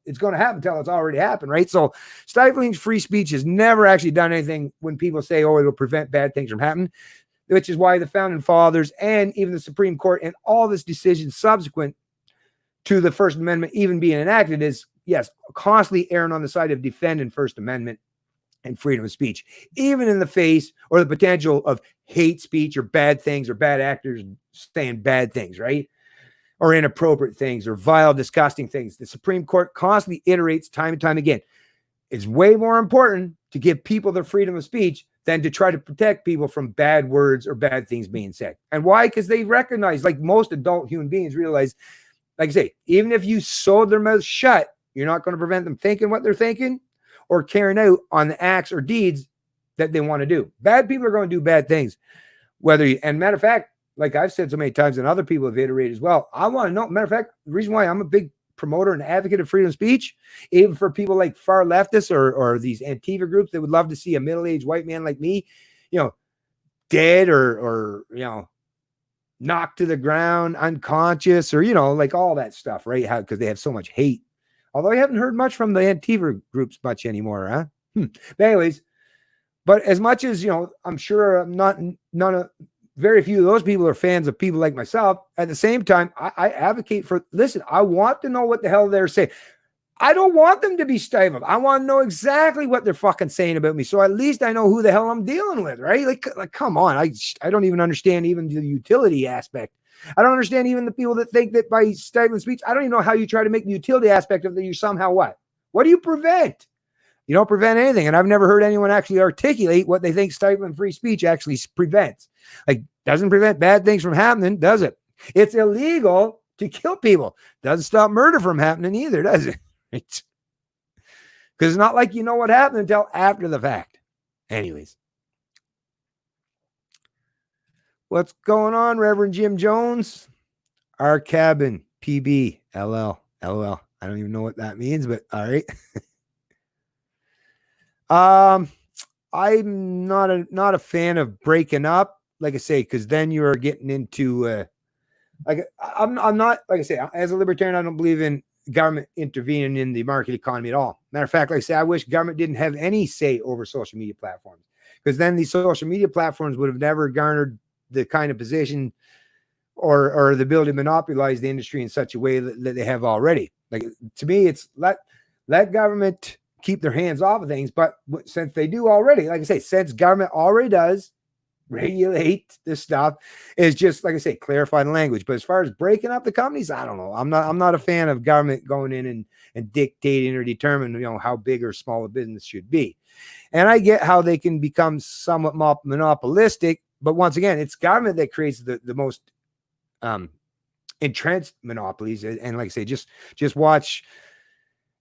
it's going to happen until it's already happened, right? So stifling free speech has never actually done anything when people say, oh, it'll prevent bad things from happening, which is why the founding fathers and even the Supreme Court and all this decisions subsequent to the First Amendment even being enacted is, yes, constantly erring on the side of defending First Amendment and freedom of speech, even in the face or the potential of hate speech or bad things or bad actors saying bad things, right? Or inappropriate things or vile, disgusting things. The Supreme Court constantly iterates time and time again. It's way more important to give people their freedom of speech than to try to protect people from bad words or bad things being said. And why? Because they recognize, like most adult human beings realize, like I say, even if you sew their mouth shut, you're not going to prevent them thinking what they're thinking or carrying out on the acts or deeds that they want to do. Bad people are going to do bad things. And matter of fact, like I've said so many times and other people have iterated as well, I want to know, matter of fact, the reason why I'm a big promoter and advocate of freedom of speech, even for people like far leftists or these Antifa groups that would love to see a middle-aged white man like me, dead or knocked to the ground, unconscious, or, like all that stuff, right? Because they have so much hate. Although I haven't heard much from the Antifa groups much anymore, huh? But anyways, but as much as, I'm sure very few of those people are fans of people like myself. At the same time, I advocate for, listen, I want to know what the hell they're saying. I don't want them to be stifled. I want to know exactly what they're fucking saying about me. So at least I know who the hell I'm dealing with, right? Like come on. I don't even understand even the utility aspect. I don't understand even the people that think that by stifling speech, I don't even know how you try to make the utility aspect of that you somehow what? What do you prevent? You don't prevent anything. And I've never heard anyone actually articulate what they think stifling free speech actually prevents. Like, doesn't prevent bad things from happening, does it? It's illegal to kill people. Doesn't stop murder from happening either, does it? Because it's not like you know what happened until after the fact. Anyways. What's going on, Reverend Jim Jones? Our cabin, PB, LL, LOL. I don't even know what that means, but all right. I'm not a fan of breaking up, like I say, because then you are getting into I'm not, like I say, as a libertarian, I don't believe in government intervening in the market economy at all. Matter of fact, like I say, I wish government didn't have any say over social media platforms, because then these social media platforms would have never garnered the kind of position or the ability to monopolize the industry in such a way that they have already. Like, to me, it's let government keep their hands off of things. But since they do already, like I say, since government already does regulate this stuff, is just, like I say, clarify the language. But as far as breaking up the companies, I don't know. I'm not a fan of government going in and dictating or determining, how big or small a business should be. And I get how they can become somewhat monopolistic, but once again, it's government that creates the most entrenched monopolies. And like I say, just watch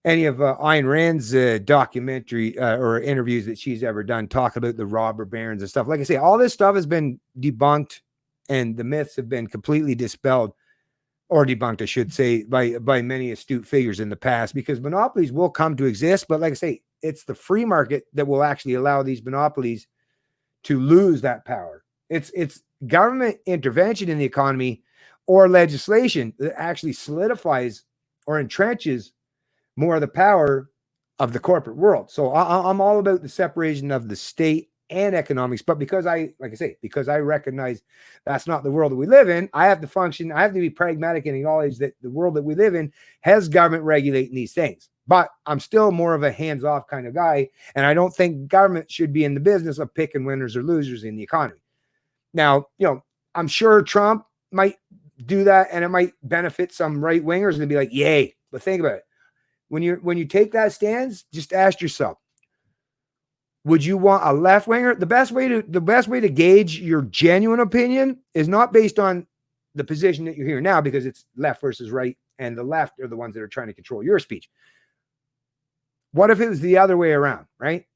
any of Ayn Rand's documentary or interviews that she's ever done, talk about the robber barons and stuff. Like I say, all this stuff has been debunked, and the myths have been completely dispelled, or debunked, I should say, by many astute figures in the past, because monopolies will come to exist. But like I say, it's the free market that will actually allow these monopolies to lose that power. It's government intervention in the economy or legislation that actually solidifies or entrenches more of the power of the corporate world. So I'm all about the separation of the state and economics, but because I recognize that's not the world that we live in, I have to function. I have to be pragmatic and acknowledge that the world that we live in has government regulating these things. but I'm still more of a hands-off kind of guy. And I don't think government should be in the business of picking winners or losers in the economy. Now, I'm sure Trump might do that and it might benefit some right wingers and be like, yay. But think about it. When you take that stance, just ask yourself, would you want a left winger? The best way to gauge your genuine opinion is not based on the position that you're here now, because it's left versus right, and the left are the ones that are trying to control your speech. What if it was the other way around, right?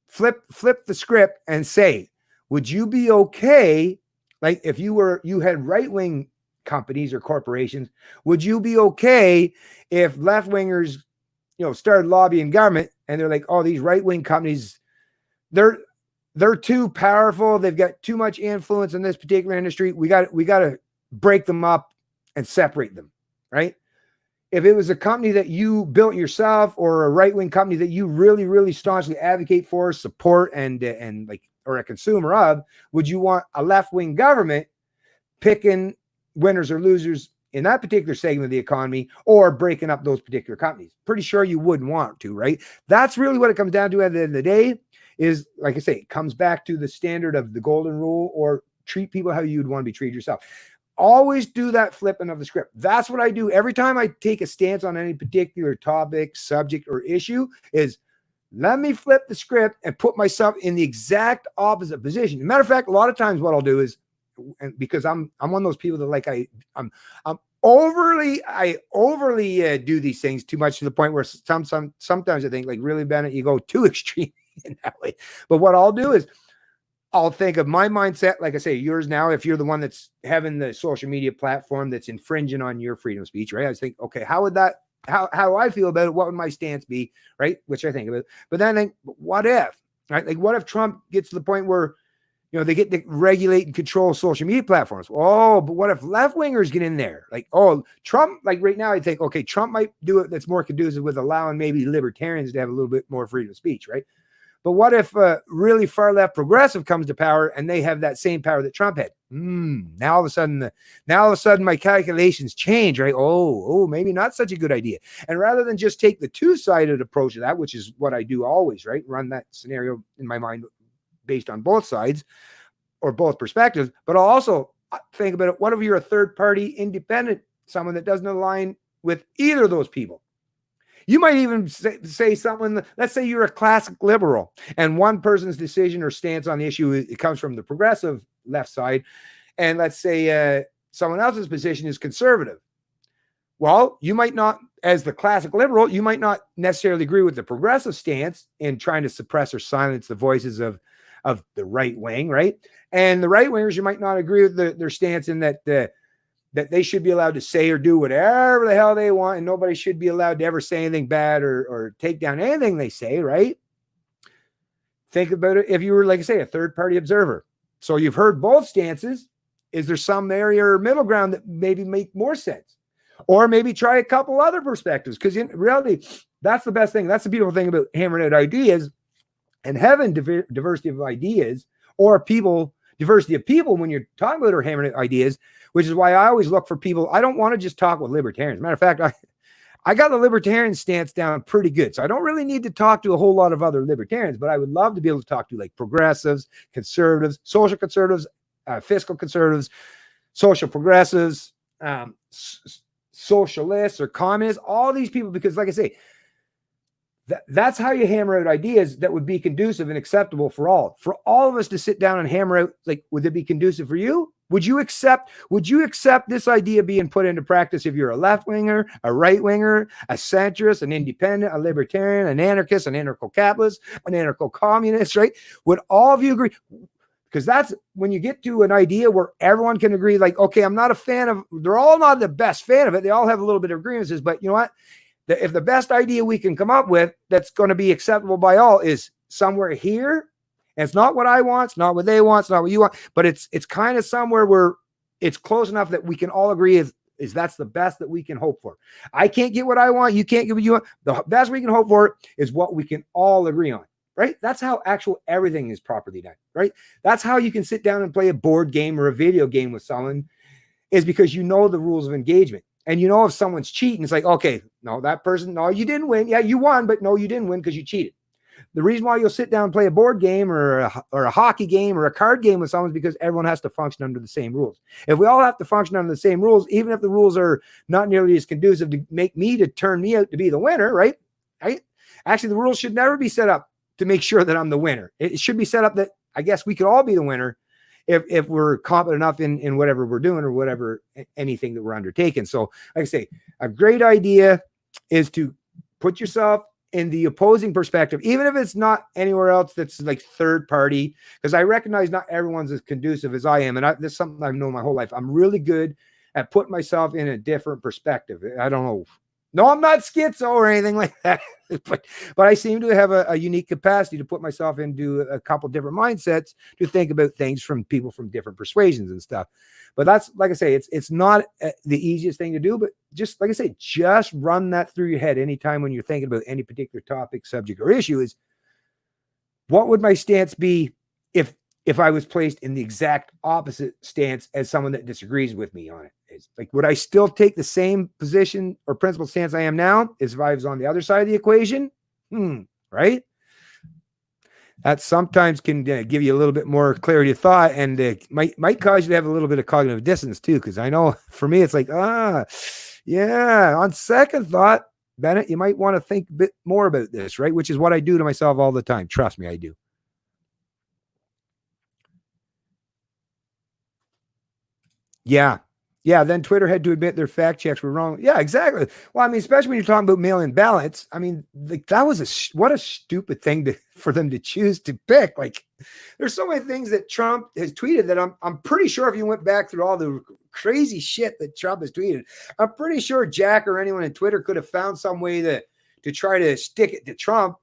Flip the script and say, would you be okay, like if you had right-wing companies or corporations, would you be okay if left wingers, started lobbying government and they're like, oh, these right-wing companies, they're too powerful. They've got too much influence in this particular industry. We got to break them up and separate them, right? If it was a company that you built yourself or a right-wing company that you really, really staunchly advocate for, support, or a consumer of, would you want a left-wing government picking winners or losers in that particular segment of the economy, or breaking up those particular companies? Pretty sure you wouldn't want to, right? That's really what it comes down to at the end of the day. Is, like I say, it comes back to the standard of the golden rule, or treat people how you'd want to be treated yourself. Always do that flipping of the script. That's what I do every time I take a stance on any particular topic, subject, or issue, is let me flip the script and put myself in the exact opposite position. As a matter of fact, a lot of times what I'll do is, and because I'm one of those people that I'm overly do these things too much, to the point where sometimes I think, like, really, Bennett, you go too extreme in that way. But what I'll do is I'll think of my mindset, like I say, yours now, if you're the one that's having the social media platform that's infringing on your freedom of speech, right? I was thinking, okay, how I feel about it, what would my stance be, right? Which I think of it. But then I think, what if, right? Like, what if Trump gets to the point where, they get to regulate and control social media platforms? Oh, but what if left-wingers get in there? Like, oh, Trump, like right now, I think, okay, Trump might do it that's more conducive with allowing maybe libertarians to have a little bit more freedom of speech, right? But what if really far left progressive comes to power and they have that same power that Trump had? Now all of a sudden my calculations change, right? Oh, maybe not such a good idea. And rather than just take the two-sided approach to that, which is what I do always, right? Run that scenario in my mind based on both sides or both perspectives, but I'll also think about it. What if you're a third party independent, someone that doesn't align with either of those people? You might even say someone, let's say you're a classic liberal and one person's decision or stance on the issue, it comes from the progressive left side. And let's say someone else's position is conservative. Well, you might not, as the classic liberal, you might not necessarily agree with the progressive stance in trying to suppress or silence the voices of the right wing, right? And the right wingers, you might not agree with their stance in that they should be allowed to say or do whatever the hell they want, and nobody should be allowed to ever say anything bad or take down anything they say, right? Think about it if you were, like I say, a third-party observer. So you've heard both stances. Is there some area or middle ground that maybe make more sense? Or maybe try a couple other perspectives, because in reality, that's the best thing. That's the beautiful thing about hammering out ideas and having diversity of ideas, or diversity of people when you're talking about or hammering out ideas, which is why I always look for people. I don't want to just talk with libertarians. Matter of fact, I got the libertarian stance down pretty good. So I don't really need to talk to a whole lot of other libertarians, but I would love to be able to talk to like progressives, conservatives, social conservatives, fiscal conservatives, social progressives, socialists or communists, all these people, because like I say, that's how you hammer out ideas that would be conducive and acceptable for all of us to sit down and hammer out. Like, would it be conducive for you? Would you accept this idea being put into practice if you're a left winger, a right winger, a centrist, an independent, a libertarian, an anarchist, an anarcho-capitalist, an anarcho-communist, right? Would all of you agree? Because that's when you get to an idea where everyone can agree, like, okay, I'm not a fan of, they're all not the best fan of it. They all have a little bit of grievances, but you know what? If the best idea we can come up with that's going to be acceptable by all is somewhere here, and it's not what I want, it's not what they want, it's not what you want, but it's kind of somewhere where it's close enough that we can all agree is that's the best that we can hope for. I can't get what I want, you can't get what you want. The best we can hope for is what we can all agree on, right? That's how actual everything is properly done, right? That's how you can sit down and play a board game or a video game with someone, is because you know the rules of engagement. And if someone's cheating, it's like, okay, no, that person, no, you didn't win. Yeah, you won, but no, you didn't win because you cheated. The reason why you'll sit down and play a board game or a hockey game or a card game with someone is because everyone has to function under the same rules. If we all have to function under the same rules, even if the rules are not nearly as conducive to turn me out to be the winner, right? Actually, the rules should never be set up to make sure that I'm the winner. It should be set up that I guess we could all be the winner if we're competent enough in whatever we're doing or whatever, anything that we're undertaking. So like I say, a great idea is to put yourself in the opposing perspective, even if it's not anywhere else that's like third party, because I recognize not everyone's as conducive as I am. And this is something I've known my whole life. I'm really good at putting myself in a different perspective. I don't know. No, I'm not schizo or anything like that. but I seem to have a unique capacity to put myself into a couple different mindsets to think about things from people from different persuasions and stuff. But that's, like I say, it's not the easiest thing to do, but just like I say, just run that through your head anytime when you're thinking about any particular topic, subject, or issue is, what would my stance be if I was placed in the exact opposite stance as someone that disagrees with me on it? It's like, would I still take the same position or principle stance I am now as if I was on the other side of the equation? Right? That sometimes can give you a little bit more clarity of thought, and might cause you to have a little bit of cognitive dissonance too. Because I know for me, it's like, yeah, on second thought, Bennett, you might want to think a bit more about this, right? Which is what I do to myself all the time. Trust me, I do. Yeah, then Twitter had to admit their fact checks were wrong. Yeah, exactly. Well, I mean, especially when you're talking about mail-in ballots. I mean, like, that was what a stupid thing for them to choose to pick. Like, there's so many things that Trump has tweeted that I'm pretty sure if you went back through all the crazy shit that Trump has tweeted, I'm pretty sure Jack or anyone in Twitter could have found some way to try to stick it to Trump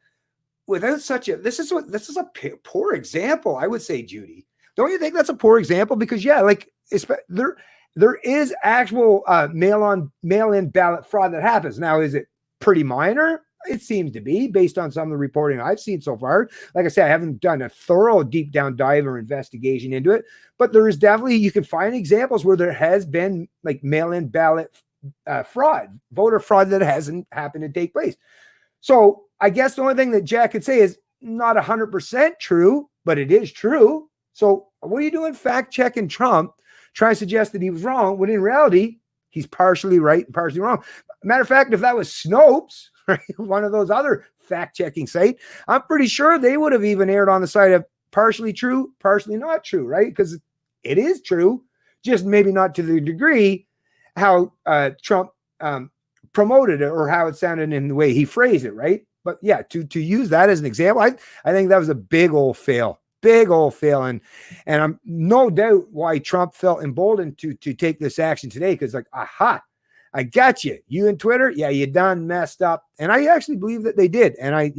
without such a. This is a poor example, I would say, Judy. Don't you think that's a poor example? Because like there is actual mail-in ballot fraud that happens. Now, is it pretty minor? It seems to be, based on some of the reporting I've seen so far. Like I said, I haven't done a thorough deep down dive or investigation into it, but there is definitely, you can find examples where there has been like mail-in ballot fraud, voter fraud that hasn't happened to take place. So I guess the only thing that Jack could say is not 100% true, but it is true. So what are you doing fact checking Trump, trying to suggest that he was wrong, when in reality, he's partially right and partially wrong? Matter of fact, if that was Snopes, right, one of those other fact-checking sites, I'm pretty sure they would have even erred on the side of partially true, partially not true, right? Because it is true, just maybe not to the degree how Trump promoted it or how it sounded in the way he phrased it, right? But yeah, to use that as an example, I think that was a big old fail. And I'm no doubt why Trump felt emboldened to take this action today, because like, aha, I got you. You and Twitter, yeah, you done messed up. And I actually believe that they did. And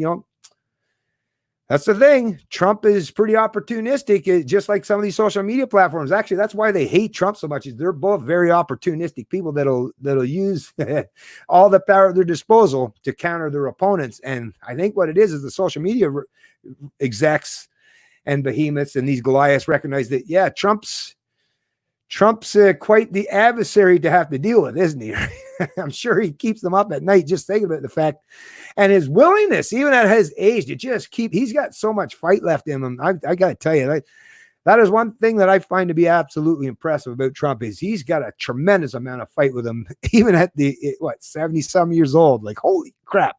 that's the thing. Trump is pretty opportunistic, just like some of these social media platforms. Actually, that's why they hate Trump so much, is they're both very opportunistic people that'll use all the power at their disposal to counter their opponents. And I think what it is the social media execs and behemoths and these Goliaths recognize that, yeah, Trump's quite the adversary to have to deal with, isn't he? I'm sure he keeps them up at night just thinking about the fact, and his willingness, even at his age, to just he's got so much fight left in him. I got to tell you, that is one thing that I find to be absolutely impressive about Trump, is he's got a tremendous amount of fight with him, even at 70 some years old. Like, holy crap.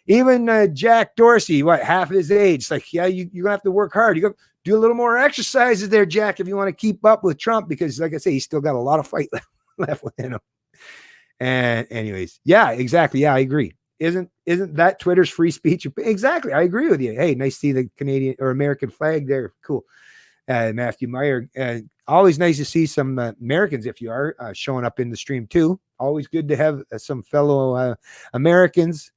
Even Jack Dorsey, half his age. It's like, yeah, you're going to have to work hard. You go do a little more exercises there, Jack, if you want to keep up with Trump, because like I say, he's still got a lot of fight left within him. And anyways, yeah, exactly. Yeah, I agree. Isn't that Twitter's free speech? Exactly. I agree with you. Hey, nice to see the Canadian or American flag there. Cool. Matthew Meyer. Always nice to see some Americans, if you are showing up in the stream too. Always good to have some fellow Americans.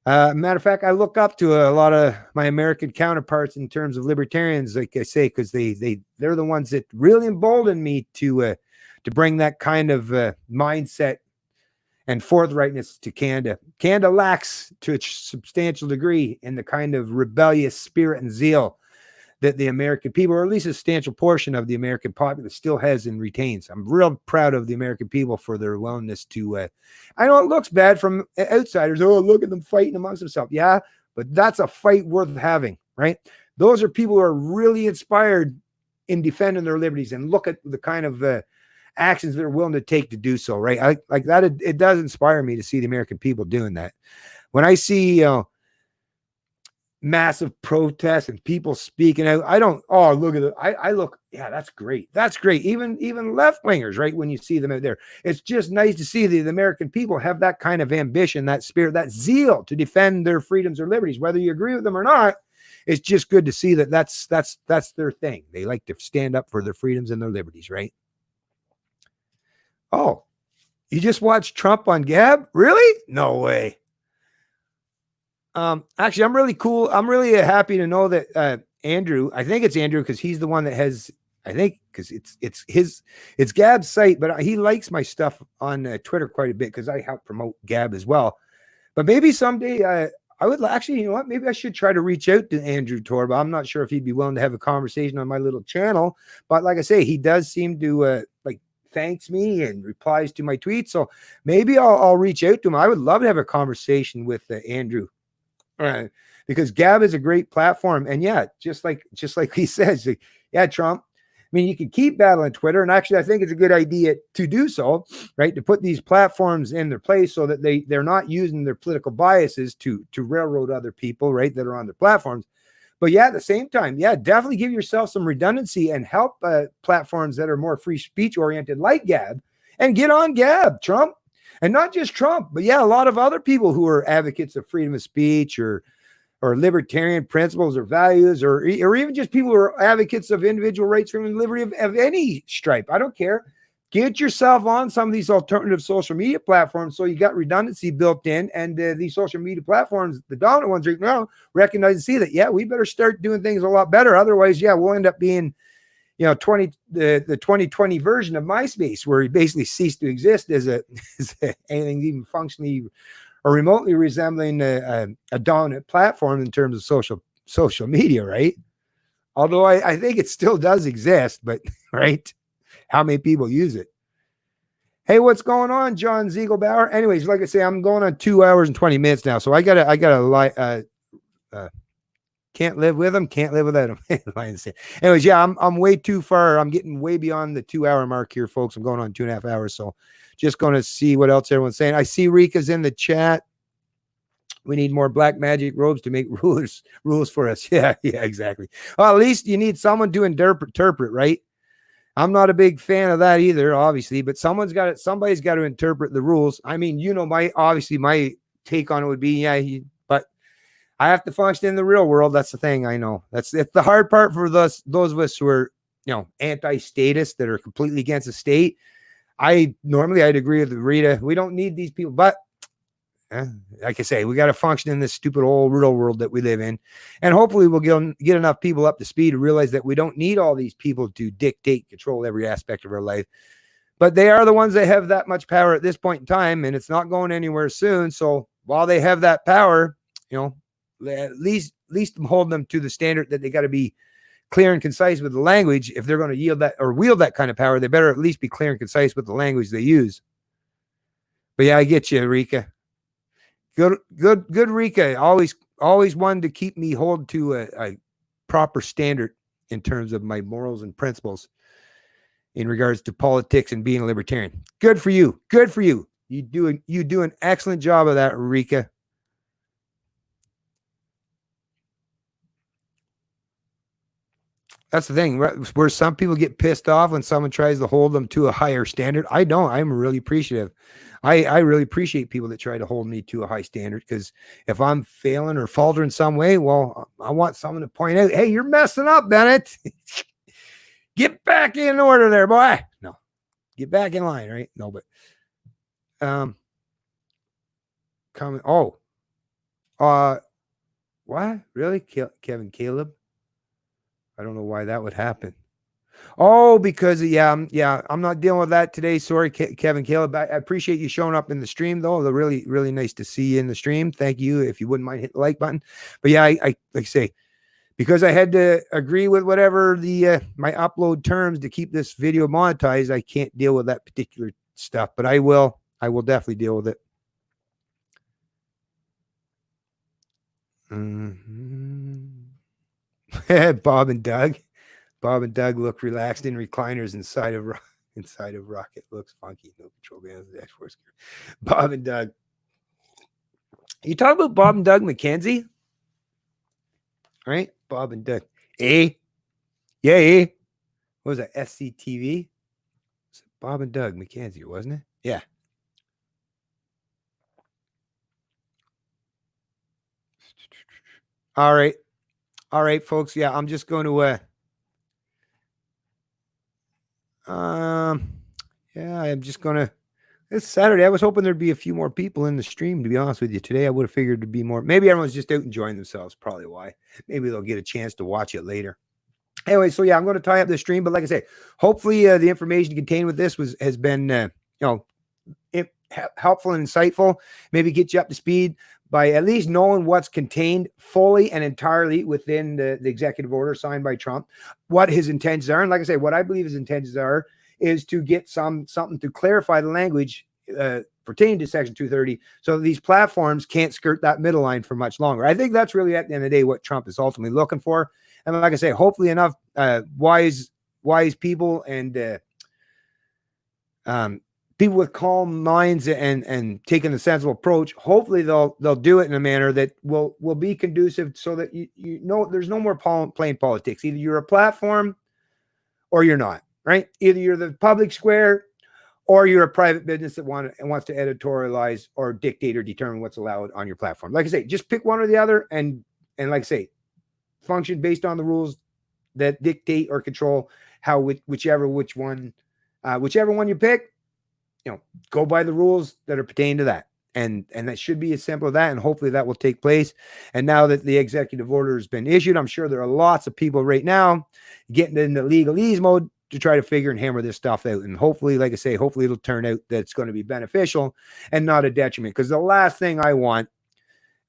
Matter of fact, I look up to a lot of my American counterparts in terms of libertarians, like I say, because they're the ones that really embolden me to bring that kind of mindset and forthrightness to Canada. Canada lacks, to a substantial degree, in the kind of rebellious spirit and zeal that the American people, or at least a substantial portion of the American populace, still has and retains. I'm real proud of the American people for their willingness to, I know it looks bad from outsiders. Oh, look at them fighting amongst themselves. Yeah, but that's a fight worth having, right? Those are people who are really inspired in defending their liberties, and look at the kind of actions they're willing to take to do so, right? I like that. It does inspire me to see the American people doing that. When I see, massive protests and people speaking out, I don't, oh, look at it. I look, yeah, that's great. That's great. Even left wingers, right? When you see them out there, it's just nice to see the American people have that kind of ambition, that spirit, that zeal to defend their freedoms or liberties, whether you agree with them or not. It's just good to see that that's their thing. They like to stand up for their freedoms and their liberties, right? Oh, you just watched Trump on Gab? Really? No way. Actually, I'm really cool. I'm really happy to know that Andrew, I think it's Andrew, because he's the one that has, I think, because it's Gab's site, but he likes my stuff on Twitter quite a bit because I help promote Gab as well. But maybe someday I would actually, you know what, maybe I should try to reach out to Andrew Torba. I'm not sure if he'd be willing to have a conversation on my little channel, but like I say, he does seem to thanks me and replies to my tweets. So maybe I'll reach out to him. I would love to have a conversation with Andrew. Because Gab is a great platform, and yeah, just like he says, yeah, Trump. I mean, you can keep battling Twitter, and actually, I think it's a good idea to do so, right? To put these platforms in their place so that they're not using their political biases to railroad other people, right, that are on their platforms. But yeah, at the same time, yeah, definitely give yourself some redundancy and help platforms that are more free speech oriented, like Gab, and get on Gab, Trump. And not just Trump, but yeah, a lot of other people who are advocates of freedom of speech or libertarian principles or values, or even just people who are advocates of individual rights, freedom, and liberty of any stripe. I don't care. Get yourself on some of these alternative social media platforms so you got redundancy built in, and these social media platforms, the dominant ones right now, recognize and see that, yeah, we better start doing things a lot better. Otherwise, yeah, we'll end up being, you know, the 2020 version of MySpace, where it basically ceased to exist as anything even functionally or remotely resembling a dominant platform in terms of social media, right? Although I think it still does exist, but right, how many people use it? Hey, what's going on, John Ziegelbauer? Anyways, like I say, I'm going on 2 hours and 20 minutes now, so I gotta can't live with them, can't live without them. Anyways, yeah, I'm way too far. I'm getting way beyond the 2 hour mark here, folks. I'm going on 2.5 hours. So just going to see what else everyone's saying. I see Rika's in the chat. We need more black magic robes to make rules for us. Yeah, exactly. Well, at least you need someone to interpret, right? I'm not a big fan of that either, obviously, but somebody's got to interpret the rules. I mean, you know, my take on it would be, yeah, but I have to function in the real world. That's the thing. I know it's the hard part for those of us who are, you know, anti-statist, that are completely against the state. I'd agree with Rita. We don't need these people, but like I say, we got to function in this stupid old real world that we live in. And hopefully we'll get enough people up to speed to realize that we don't need all these people to dictate, control every aspect of our life. But they are the ones that have that much power at this point in time, and it's not going anywhere soon. So while they have that power, you know, at least hold them to the standard that they got to be clear and concise with the language. If they're going to yield that or wield that kind of power, they better at least be clear and concise with the language they use. But yeah, I get you, Rika. Good, Rika. Always wanted to keep me hold to a proper standard in terms of my morals and principles in regards to politics and being a libertarian. Good for you. Good for you. You do an excellent job of that, Rika. That's the thing, where some people get pissed off when someone tries to hold them to a higher standard. I don't. I'm really appreciative. I really appreciate people that try to hold me to a high standard, because if I'm failing or faltering some way, well, I want someone to point out, hey, you're messing up, Bennett. Get back in order there, boy. No, get back in line, right? No, but comment. Oh, what? Really, Kevin Caleb? I don't know why that would happen. Oh, because I'm not dealing with that today. Sorry, Kevin Caleb. I appreciate you showing up in the stream, though. They're really, really nice to see you in the stream. Thank you. If you wouldn't mind, hit the like button. But yeah, I like I say, because I had to agree with whatever the my upload terms to keep this video monetized, I can't deal with that particular stuff, but I will definitely deal with it. Bob and Doug look relaxed in recliners inside of rocket. Looks funky. No control bands, dashboard. Bob and Doug. You talk about Bob and Doug McKenzie? Right? Bob and Doug. Yeah, what was that? SCTV? Bob and Doug McKenzie, wasn't it? Yeah. All right, folks. Yeah, I'm just going to yeah, I'm just gonna. It's Saturday. I was hoping there'd be a few more people in the stream, to be honest with you. Today, I would have figured there'd be more. Maybe everyone's just out enjoying themselves. Probably why. Maybe they'll get a chance to watch it later. Anyway, so yeah, I'm going to tie up the stream. But like I say, hopefully the information contained with this has been, helpful and insightful. Maybe get you up to speed by at least knowing what's contained fully and entirely within the executive order signed by Trump, what his intentions are. And like I say, what I believe his intentions are is to get something to clarify the language pertaining to Section 230 so that these platforms can't skirt that middle line for much longer. I think that's really, at the end of the day, what Trump is ultimately looking for. And like I say, hopefully enough wise people and people with calm minds and taking a sensible approach, hopefully they'll do it in a manner that will be conducive so that you know there's no more playing politics. Either you're a platform or you're not, right? Either you're the public square or you're a private business that wants to editorialize or dictate or determine what's allowed on your platform. Like I say, just pick one or the other and like I say, function based on the rules that dictate or control how whichever one you pick, go by the rules that are pertaining to that. And that should be as simple as that. And hopefully that will take place. And now that the executive order has been issued, I'm sure there are lots of people right now getting into legalese mode to try to figure and hammer this stuff out. And hopefully, like I say, hopefully it'll turn out that it's going to be beneficial and not a detriment. Because the last thing I want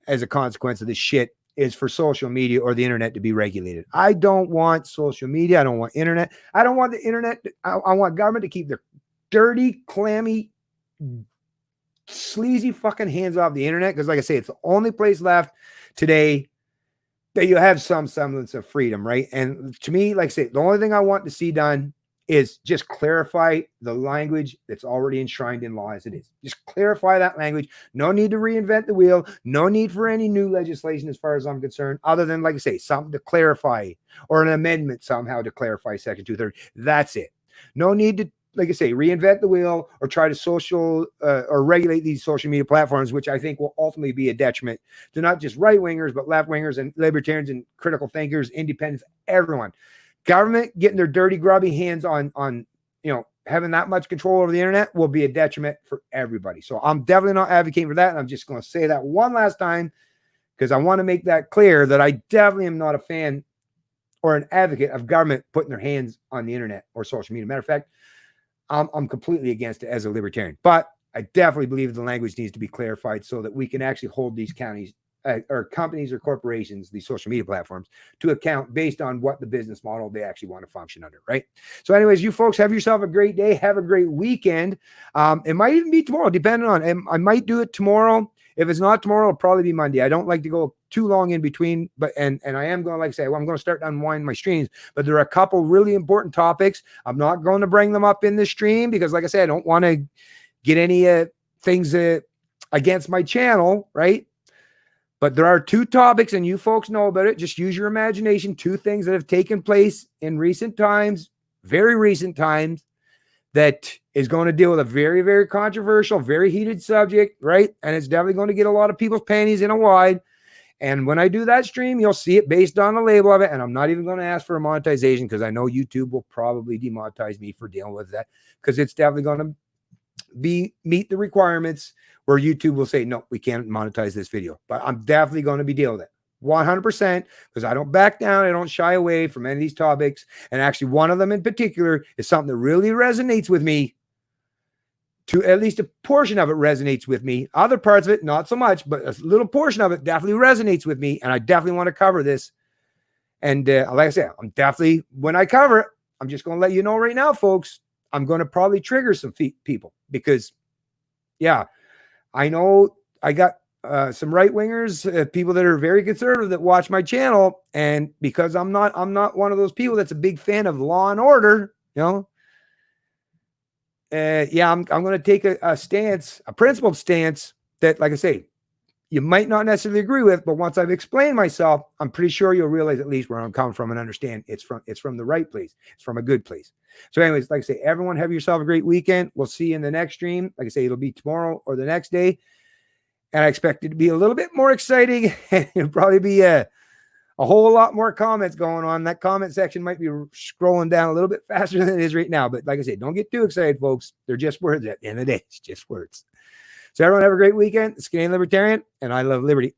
as a consequence of this shit is for social media or the internet to be regulated. I don't want social media. I don't want internet. I don't want the internet. I want government to keep their dirty, clammy, sleazy fucking hands off the internet. Because like I say, it's the only place left today that you have some semblance of freedom, right? And to me, like I say, the only thing I want to see done is just clarify the language that's already enshrined in law as it is. Just clarify that language. No need to reinvent the wheel. No need for any new legislation as far as I'm concerned, other than, like I say, something to clarify or an amendment somehow to clarify Section 230. That's it. No need to, like I say, reinvent the wheel or try to or regulate these social media platforms, which I think will ultimately be a detriment to not just right-wingers, but left-wingers and libertarians and critical thinkers, independents, everyone. Government getting their dirty, grubby hands on having that much control over the internet will be a detriment for everybody. So I'm definitely not advocating for that. And I'm just going to say that one last time because I want to make that clear that I definitely am not a fan or an advocate of government putting their hands on the internet or social media. Matter of fact, I'm completely against it as a libertarian, but I definitely believe the language needs to be clarified so that we can actually hold these counties or companies or corporations, these social media platforms, to account based on what the business model they actually want to function under, right? So anyways, you folks have yourself a great day. Have a great weekend. It might even be tomorrow, depending on, I might do it tomorrow. If it's not tomorrow, it'll probably be Monday. I don't like to go too long in between, but and I am going to, like I say, I'm going to start unwinding my streams, but there are a couple really important topics. I'm not going to bring them up in the stream because, like I said, I don't want to get any things against my channel, right? But there are two topics, and you folks know about it. Just use your imagination. Two things that have taken place in recent times, very recent times, that is going to deal with a very, very controversial, very heated subject, right? And it's definitely going to get a lot of people's panties in a wide. And when I do that stream, you'll see it based on the label of it. And I'm not even going to ask for a monetization because I know YouTube will probably demonetize me for dealing with that because it's definitely going to meet the requirements where YouTube will say, no, we can't monetize this video. But I'm definitely going to be dealing with it 100% because I don't back down. I don't shy away from any of these topics. And actually, one of them in particular is something that really resonates with me. To at least a portion of it resonates with me. Other parts of it, not so much, but a little portion of it definitely resonates with me. And I definitely want to cover this And like I said, I'm definitely, when I cover it, I'm just going to let you know right now, folks, I'm going to probably trigger some people because, yeah, I know I got some right wingers, people that are very conservative that watch my channel, and because I'm not one of those people that's a big fan of law and order, you know. Yeah, I'm going to take a stance, a principled stance that, like I say, you might not necessarily agree with, but once I've explained myself, I'm pretty sure you'll realize at least where I'm coming from and understand it's from the right place. It's from a good place. So anyways, like I say, everyone have yourself a great weekend. We'll see you in the next stream. Like I say, it'll be tomorrow or the next day. And I expect it to be a little bit more exciting. It'll probably be a whole lot more comments going on. That comment section might be scrolling down a little bit faster than it is right now. But like I said, don't get too excited, folks. They're just words at the end of the day. It's just words. So everyone have a great weekend. It's Canadian Libertarian, and I love liberty.